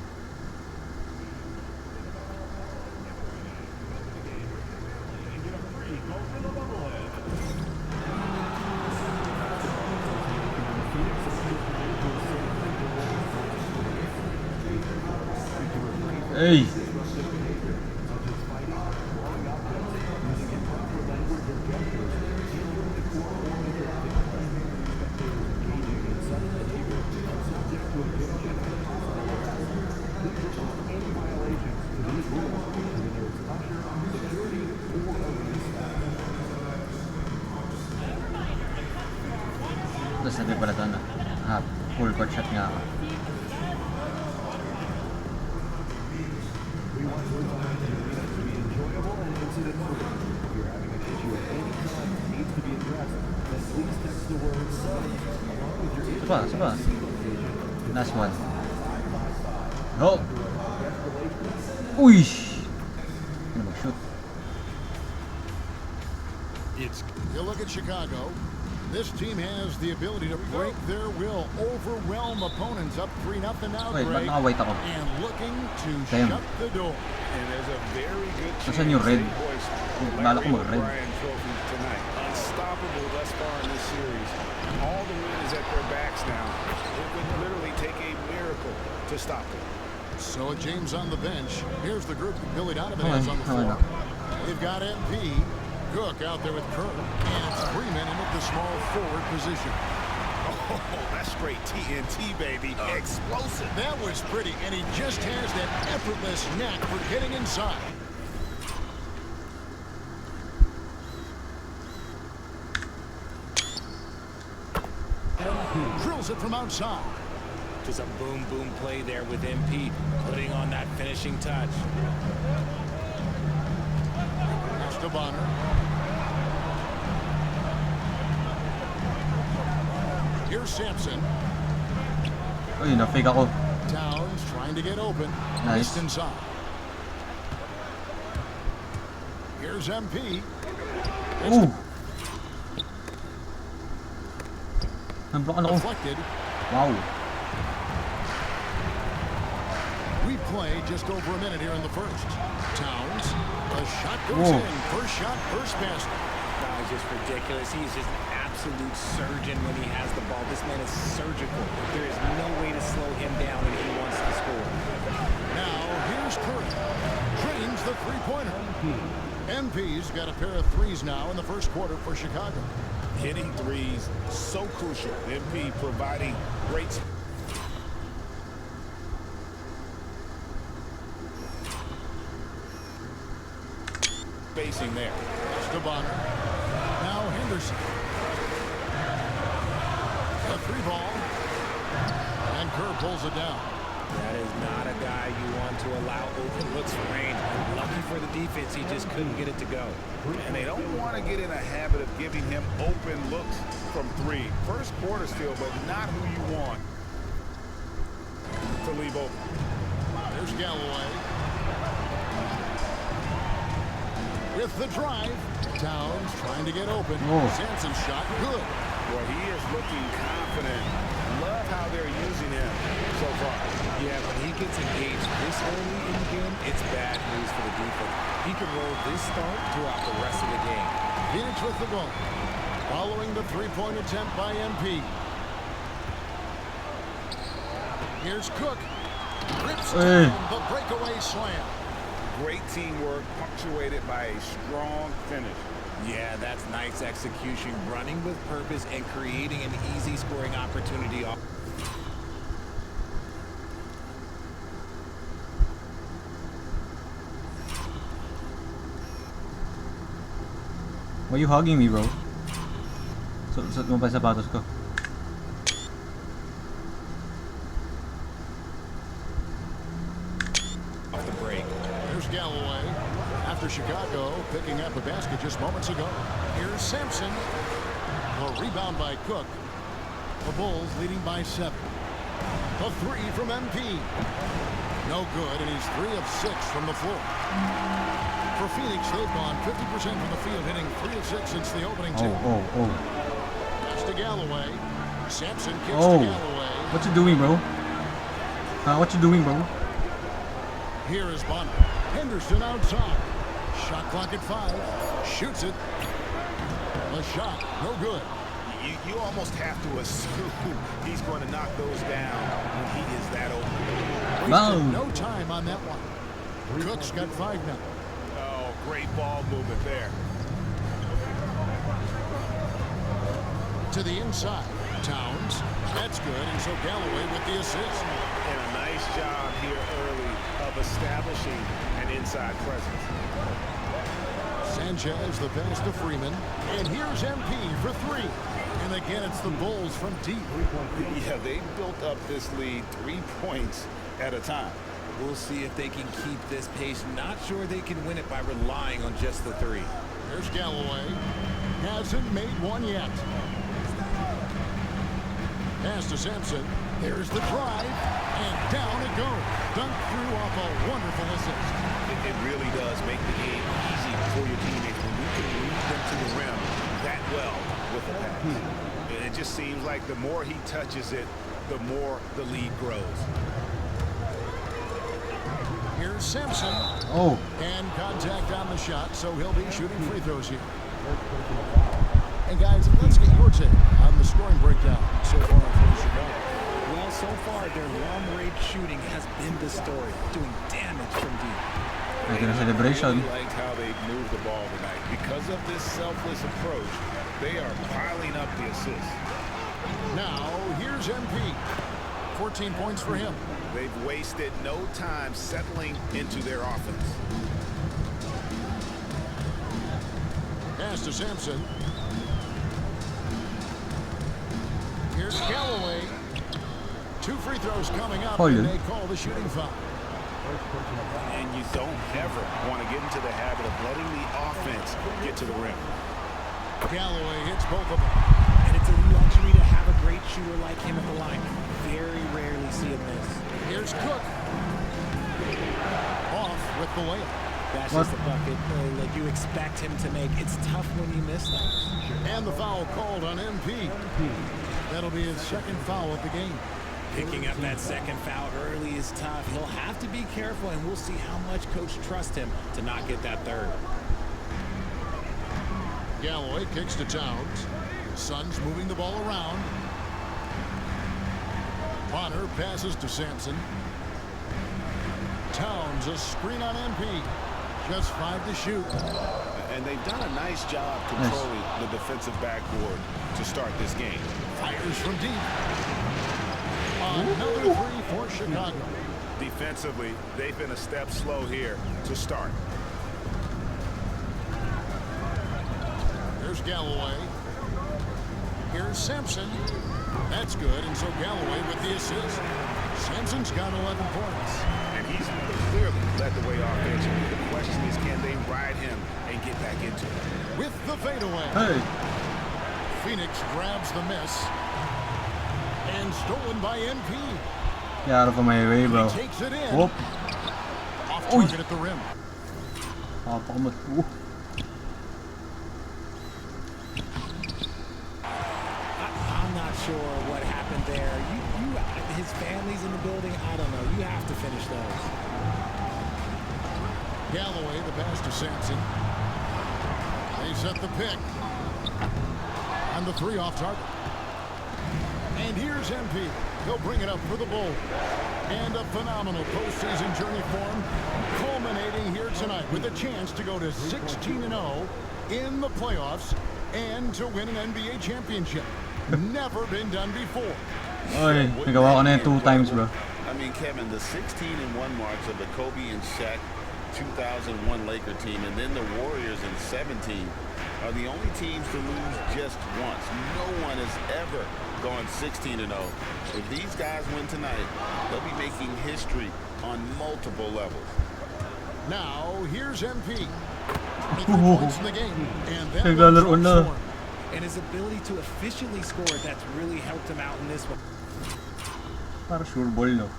Hey! Tapos sabi pala ito na full court shot nga ako. Sapa. Last one. Go! Uy! Gonna mag-shoot. You look at Chicago. This team has the ability to break their will, overwhelm opponents up 3-0 now, Wait, ba't Greg, naka-white ako? and looking to Damn. shut the door. And there's a very good Nasaan yung red? Bala ko mag-red. Trophy backs now. It would literally take a miracle to stop them. So James on the bench. Here's the group that Billy Donovan has on the floor. They've got MP, Cook out there with Kerr, and it's Freeman in at the small forward position. Oh, that's straight TNT, baby. Explosive. That was pretty, and he just has that effortless knack for getting inside. Drills it from outside. Just a boom, boom play there with MP, putting on that finishing touch. Bonner. Here's Sampson. Oh, yun, na-fake ako. Towns trying to get open. Nice. Inside. Here's MP. Ooh. Nablokan ako. Deflected. Wow. We play just over a minute here in the first. Towns. A shot goes in. First shot, first basket. That was just ridiculous. He's just an absolute surgeon when he has the ball. This man is surgical. There is no way to slow him down if he wants to score. Now, here's Curry. Drains the three-pointer. MP's got a pair of threes now in the first quarter for Chicago. Hitting threes, so crucial. MP providing great... spacing there. Bonner. Now Henderson. A free ball. And Kerr pulls it down. That is not a guy you want to allow open looks for Rain. Lucky for the defense, he just couldn't get it to go. And they don't want to get in a habit of giving him open looks from three. First quarter still, but not who you want to leave open. There's Galloway. With the drive, Towns trying to get open. Sampson's shot, good. Well, he is looking confident. Love how they're using him so far. Yeah, when he gets engaged this early in the game, it's bad news for the defense. He can roll this start throughout the rest of the game. Phoenix with the ball. Following the three-point attempt by MP. Here's Cook. Rips down the breakaway slam. Great teamwork, punctuated by a strong finish. Yeah, that's nice execution, running with purpose and creating an easy scoring opportunity. Why are you hugging me, bro? Suot mo pa yung sapatos ko. Off the break. There's Galloway. After Chicago picking up a basket just moments ago. Here's Sampson. A rebound by Cook. The Bulls leading by 7. A three from MP. No good, and he's 3 of 6 from the floor. For Phoenix, they've gone 50% from the field, hitting 3 of 6 since the opening tip. Pass to Galloway. Sampson kicks to Galloway. What you doing, bro? What you doing, bro? Here is Bonner. Henderson outside. Shot clock at 5. Shoots it. A shot. No good. You almost have to assume he's going to knock those down when he is that open. Wasted no time on that one. Cook's got 5 now. Oh, great ball movement there. To the inside. Towns. That's good, and so Galloway with the assist. And a nice job here early of establishing an inside presence. Sanchez the pass to Freeman. And here's MP for 3. And again, it's the Bulls from deep. Yeah, they built up this lead 3 points at a time. We'll see if they can keep this pace. Not sure they can win it by relying on just the 3. There's Galloway. Hasn't made one yet. Pass to Sampson. There's the drive. And down it goes. Dunked through off a wonderful assist. It really does make the game easy for your teammates when you can lead them to the rim that well with a pass. And it just seems like the more he touches it, the more the lead grows. Here's Sampson. And contact on the shot, so he'll be shooting free throws here. And guys, let's get your take on the scoring breakdown so far for Chicago. Well, so far, their long-range shooting has been the story, doing damage from deep. I really liked how they moved the ball tonight. Because of this selfless approach, they are piling up the assists. Now, here's MP. 14 points for him. They've wasted no time settling into their offense. Pass to Sampson. Here's Galloway. 2 free throws coming up, and they call the shooting foul. And you don't ever want to get into the habit of letting the offense get to the rim. Galloway hits both of them. And it's a luxury to have a great shooter like him at the line. Very rarely see him miss. Here's Cook. Off with the layup. That's just a bucket like you expect him to make. It's tough when you miss those. And the foul called on MP. That'll be his second foul of the game. Picking up that second foul early is tough. He'll have to be careful, and we'll see how much coach trusts him to not get that third. Galloway kicks to Towns. Suns moving the ball around. Bonner passes to Sampson. Towns, a screen on MP. Just 5 to shoot. And they've done a nice job controlling the defensive backboard to start this game. Fires from deep. Another 3 for Chicago. Defensively, they've been a step slow here to start. There's Galloway. Here's Sampson. That's good, and so Galloway with the assist. Sampson's got 11 points. And he's clearly led the way offensively. The question is, can they ride him and get back into it? With the fadeaway. Hey. Phoenix grabs the miss. And stolen by MP. Get out of my way, bro. He takes it in. Whoop. Off target at the rim. I'm not sure what happened there. His family's in the building. I don't know. You have to finish those. Galloway, the pass to Sampson. They set the pick. And the 3 off target. And here's MP. He'll bring it up for the Bulls. And a phenomenal postseason journey for him, culminating here tonight with a chance to go to 16-0 in the playoffs and to win an NBA championship. Never been done before. Oy, nagawa ko na yan 2 times, bro. I mean, Kevin, the 16-1 marks of the Kobe and Shaq 2001 Laker team, and then the Warriors in 17 are the only teams to lose just once. No one has ever gone 16-0. If these guys win tonight, they'll be making history on multiple levels. Now, here's MP. 3 points in the game. And then and his ability to efficiently score, that's really helped him out in this one. Para sure ball, no?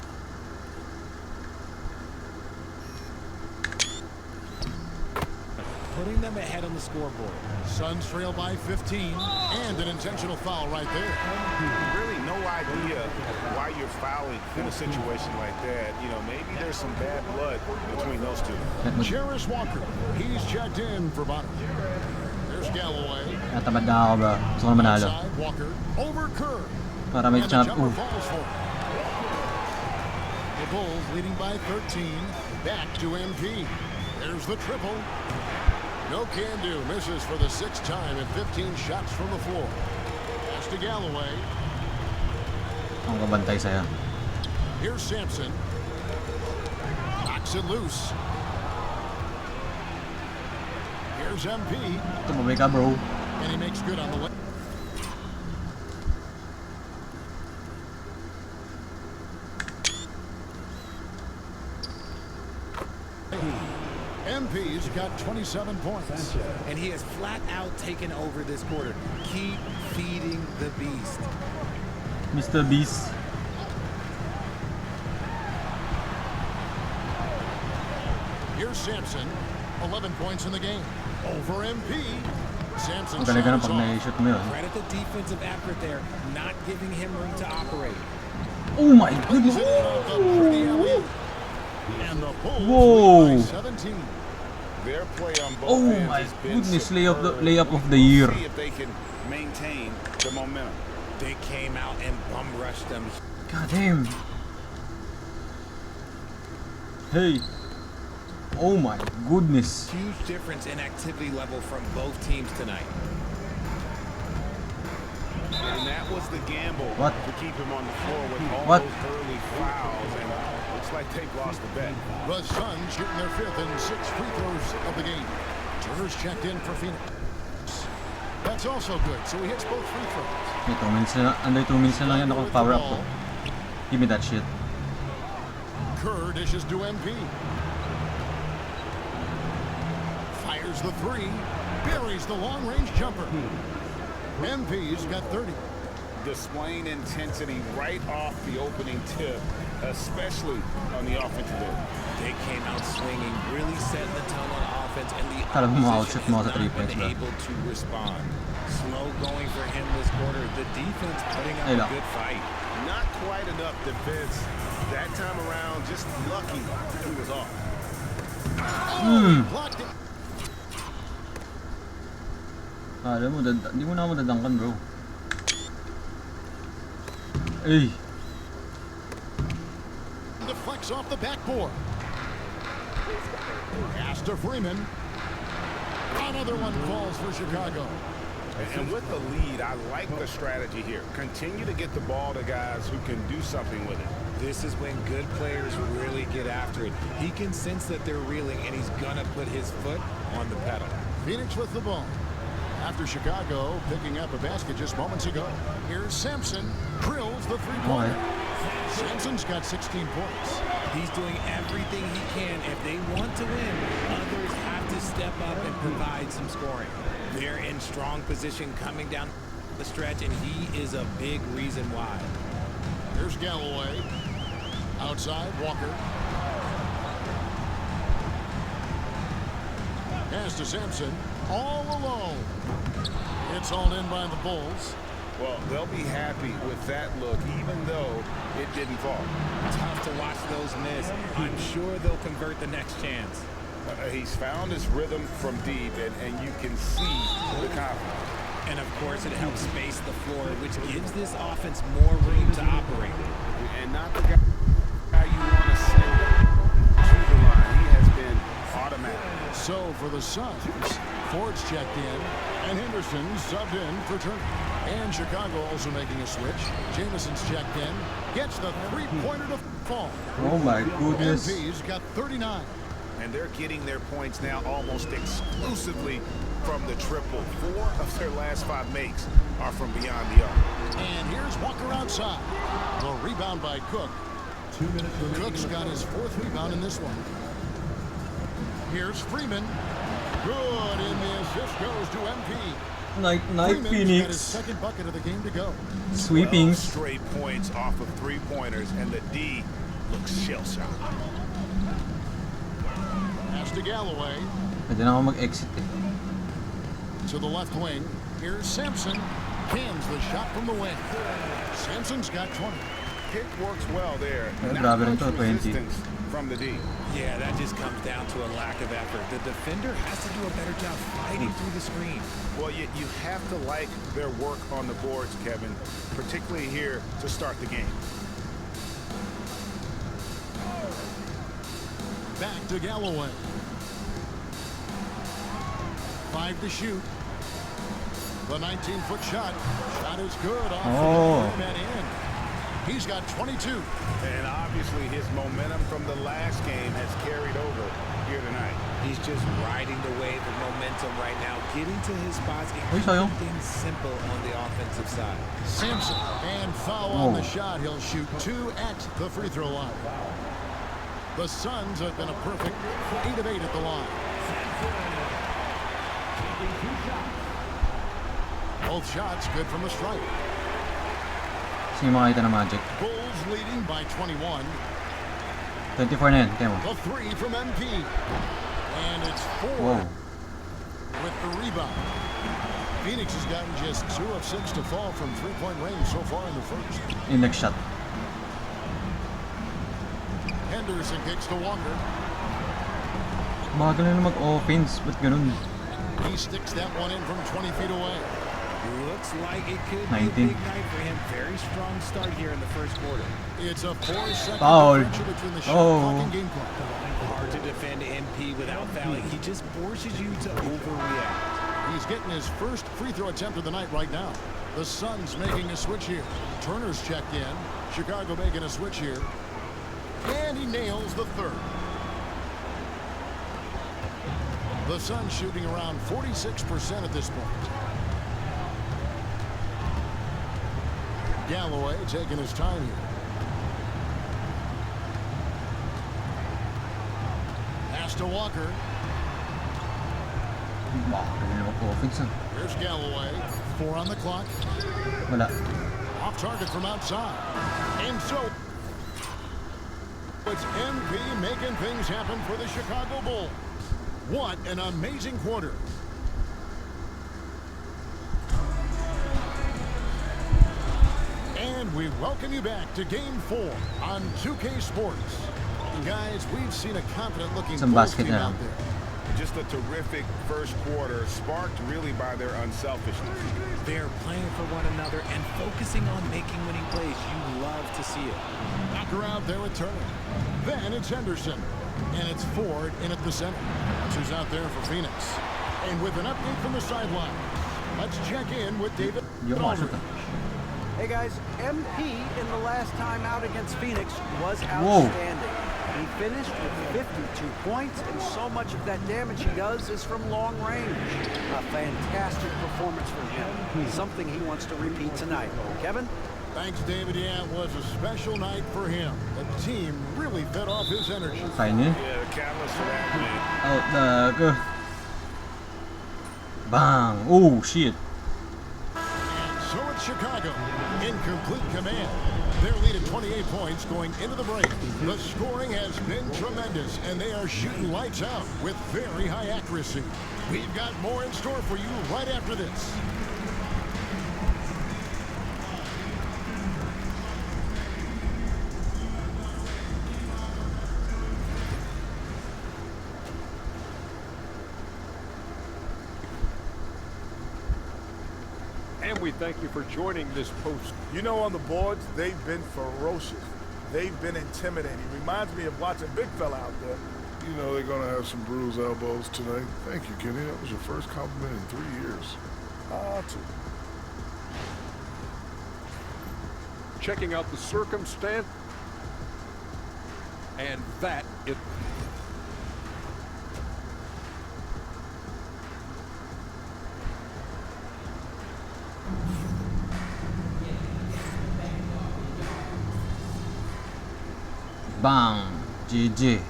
Putting them ahead on the scoreboard. Suns trail by 15, and an intentional foul right there. Really no idea why you're fouling in a situation like that. You know, maybe there's some bad blood between those two. Jarris Walker, he's checked in for Bonner. There's Galloway. Natamad na ako, bro. Gusto ko manalo. Walker over Kerr. Para may champ. The Bulls leading by 13. Back to MP. There's the triple. No can do. Misses for the 6th time and 15 shots from the floor. Pass to Galloway. Ang kabantay sa'yo. Here's Sampson. Knocks it loose. Here's MP. Tumabay ka, bro. And he makes good on the way. MP's got 27 points. And he has flat out taken over this quarter. Keep feeding the beast. Mr. Beast. Here's Sampson. 11 points in the game. Over MP. Sampson Ang galing ka na pag na-shoot mo yun. Credit the defensive effort there, not giving him room to operate. Oh my goodness. And the Bulls Whoa. lead by 17. Their play on both Oh ends my has been goodness, superb. layup of the year. We'll see if they can maintain the momentum. They came out and bum rushed them. God damn. Hey. Oh my goodness. Huge difference in activity level from both teams tonight. And that was the gamble to keep him on the floor with all those early fouls, and looks like they've lost the bet. The Suns shooting their 5th and 6th free throws of the game. Turner's checked in for Phoenix. That's also good, so he hits both free throws. Okay, 2 minutes na, under 2 minutes na lang yan ako power up ko. Give me that shit. Kerr dishes to MP. Fires the 3, buries the long-range jumper. MP's got 30. Displaying intensity right off the opening tip, especially on the offensive end. They came out swinging, really setting the tone on offense, and the Kala mo opposition ma-outshoot mo has sa 3 not points been ba? able to respond. Slow going for him this quarter. The defense putting up a good fight. Not quite enough defense that time around. Just lucky he was off. Blocked it. Alam mo, hindi mo na ako madadangkan, bro. Hey. Deflects off the backboard. Pass to Freeman. Another one falls for Chicago. And with the lead, I like the strategy here. Continue to get the ball to guys who can do something with it. This is when good players really get after it. He can sense that they're reeling, and he's gonna put his foot on the pedal. Phoenix with the ball. After Chicago picking up a basket just moments ago. Here's Sampson. Drills the three-pointer. Sampson's got 16 points. He's doing everything he can. If they want to win, others have to step up and provide some scoring. They're in strong position coming down the stretch, and he is a big reason why. Here's Galloway. Outside, Walker. Pass to Sampson. All alone. It's all in by the Bulls. Well, they'll be happy with that look, even though it didn't fall. Tough to watch those miss. I'm sure they'll convert the next chance. He's found his rhythm from deep, and you can see the confidence. And of course, it helps space the floor, which gives this offense more room to operate. And not the guy you want to send to the line. He has been automatic. So for the Suns, Ford's checked in, and Henderson subbed in for Turner. And Chicago also making a switch. Jameson's checked in, gets the three-pointer to fall. Oh my goodness. MP's got 39. And they're getting their points now almost exclusively from the triple. 4 of their last 5 makes are from beyond the arc. And here's Walker outside. The rebound by Cook. 2 minutes remaining. Cook's got his 4th rebound in this one. Here's Freeman. Good, and the assist goes to MP. Night, Freeman's Phoenix. got his 2nd bucket of the game to go. Sweepings. 12 straight points off of 3-pointers, and the D looks shell-shocked. Pass to Galloway. Pwede na ako mag-exit eh. To the left wing. Here's Sampson. Cans the shot from the wing. Sampson's got 20. Pick works well there. Not Not much much 20. resistance from the D. Yeah, that just comes down to a lack of effort. The defender has to do a better job fighting through the screen. Well, you have to like their work on the boards, Kevin, particularly here to start the game. Back to Galloway. 5 to shoot. The 19-foot shot. Shot is good off the rim and in. He's got 22. And obviously his momentum from the last game has carried over here tonight. He's just riding the wave of momentum right now, getting to his spots and sayang. keeping things simple on the offensive side. Sampson, and foul on the shot. He'll shoot 2 at the free throw line. The Suns have been a perfect 8 of 8 at the line. Both shots good from the stripe. Sino makakita ng Magic? Bulls leading by 21. 24 na yan, kaya mo. The 3 from MP. And it's 4 Whoa. with the rebound. Phoenix has gotten just 2 of 6 to fall from three-point range so far in the first. Yung next shot. Henderson kicks to Walker. Bagal na mag-offense, ba't ganun? He sticks that one in from 20 feet away. Looks like it could 19. be a big night for him. Very strong start here in the first quarter. It's a 4-second Foul. differential between the shot clock and game clock. Hard to defend MP without fouling. He just forces you to overreact. He's getting his first free throw attempt of the night right now. The Suns making a switch here. Turner's checked in. Chicago making a switch here. And he nails the third. The Suns shooting around 46% at this point. Galloway taking his time here. Pass to Walker. Here's Galloway. 4 on the clock. Wala. Off target from outside. And so it's MP making things happen for the Chicago Bulls. What an amazing quarter. And we welcome you back to Game 4 on 2K Sports. Guys, we've seen a confident-looking Bulls team out there. Just a terrific first quarter, sparked really by their unselfishness. They're playing for one another and focusing on making winning plays. You love to see it. Knocker out there with Turner. Then it's Henderson. And it's Ford in at the center. That's who's out there for Phoenix. And with an update from the sideline, let's check in with David Aldridge. Hey guys, MP in the last time out against Phoenix was outstanding. He finished with 52 points, and so much of that damage he does is from long range. A fantastic performance from him. Something he wants to repeat tonight. Kevin? Thanks, David. Yeah, it was a special night for him. The team really fed off his energy. Final. Yeah, the catalyst for that, man. Out the go. Bang! Oh shit! And so it's Chicago in complete command. Their lead at 28 points going into the break. The scoring has been tremendous, and they are shooting lights out with very high accuracy. We've got more in store for you right after this. And we thank you for joining this post. You know, on the boards, they've been ferocious. They've been intimidating. Reminds me of watching big fella out there. You know they're going to have some bruised elbows tonight. Thank you, Kenny. That was your first compliment in 3 years. Too. Checking out the circumstance. And that is... Bang! GG.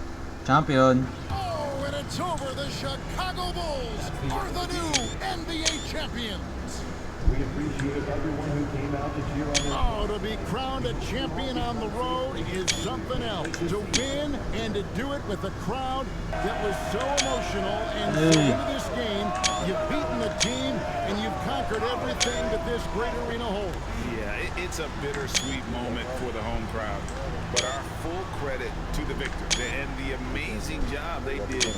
Champion. Oh, and it's over. The Chicago Bulls are the new NBA champions. We appreciate everyone who came out to cheer on this. Oh, to be crowned a champion on the road is something else. To win and to do it with a crowd that was so emotional and so into this game, you've beaten the team and you've conquered everything that this great arena holds. Yeah, it's a bittersweet moment for the home crowd. But our full credit to the victors and the amazing job they did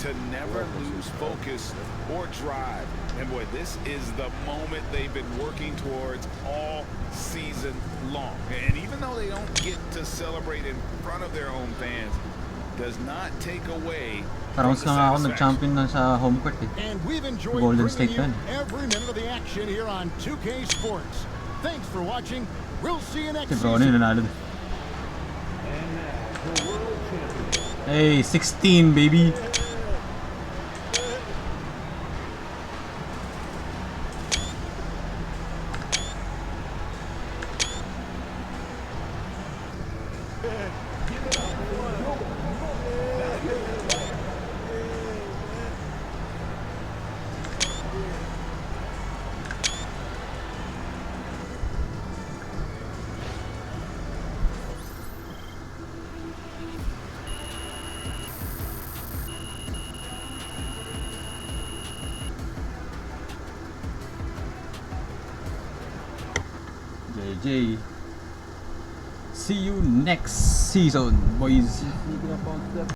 to never lose focus or drive. And boy, this is the moment they've been working towards all season long. And even though they don't get to celebrate in front of their home fans, does not take away Parang mas nga ako nag-champion na sa home court eh. And we've enjoyed Golden bringing State you fan. every minute of the action here on 2K Sports. Thanks for watching. We'll see you next Si Brony season. nanalo. Hey, 16 baby. JJ. See you next season, boys.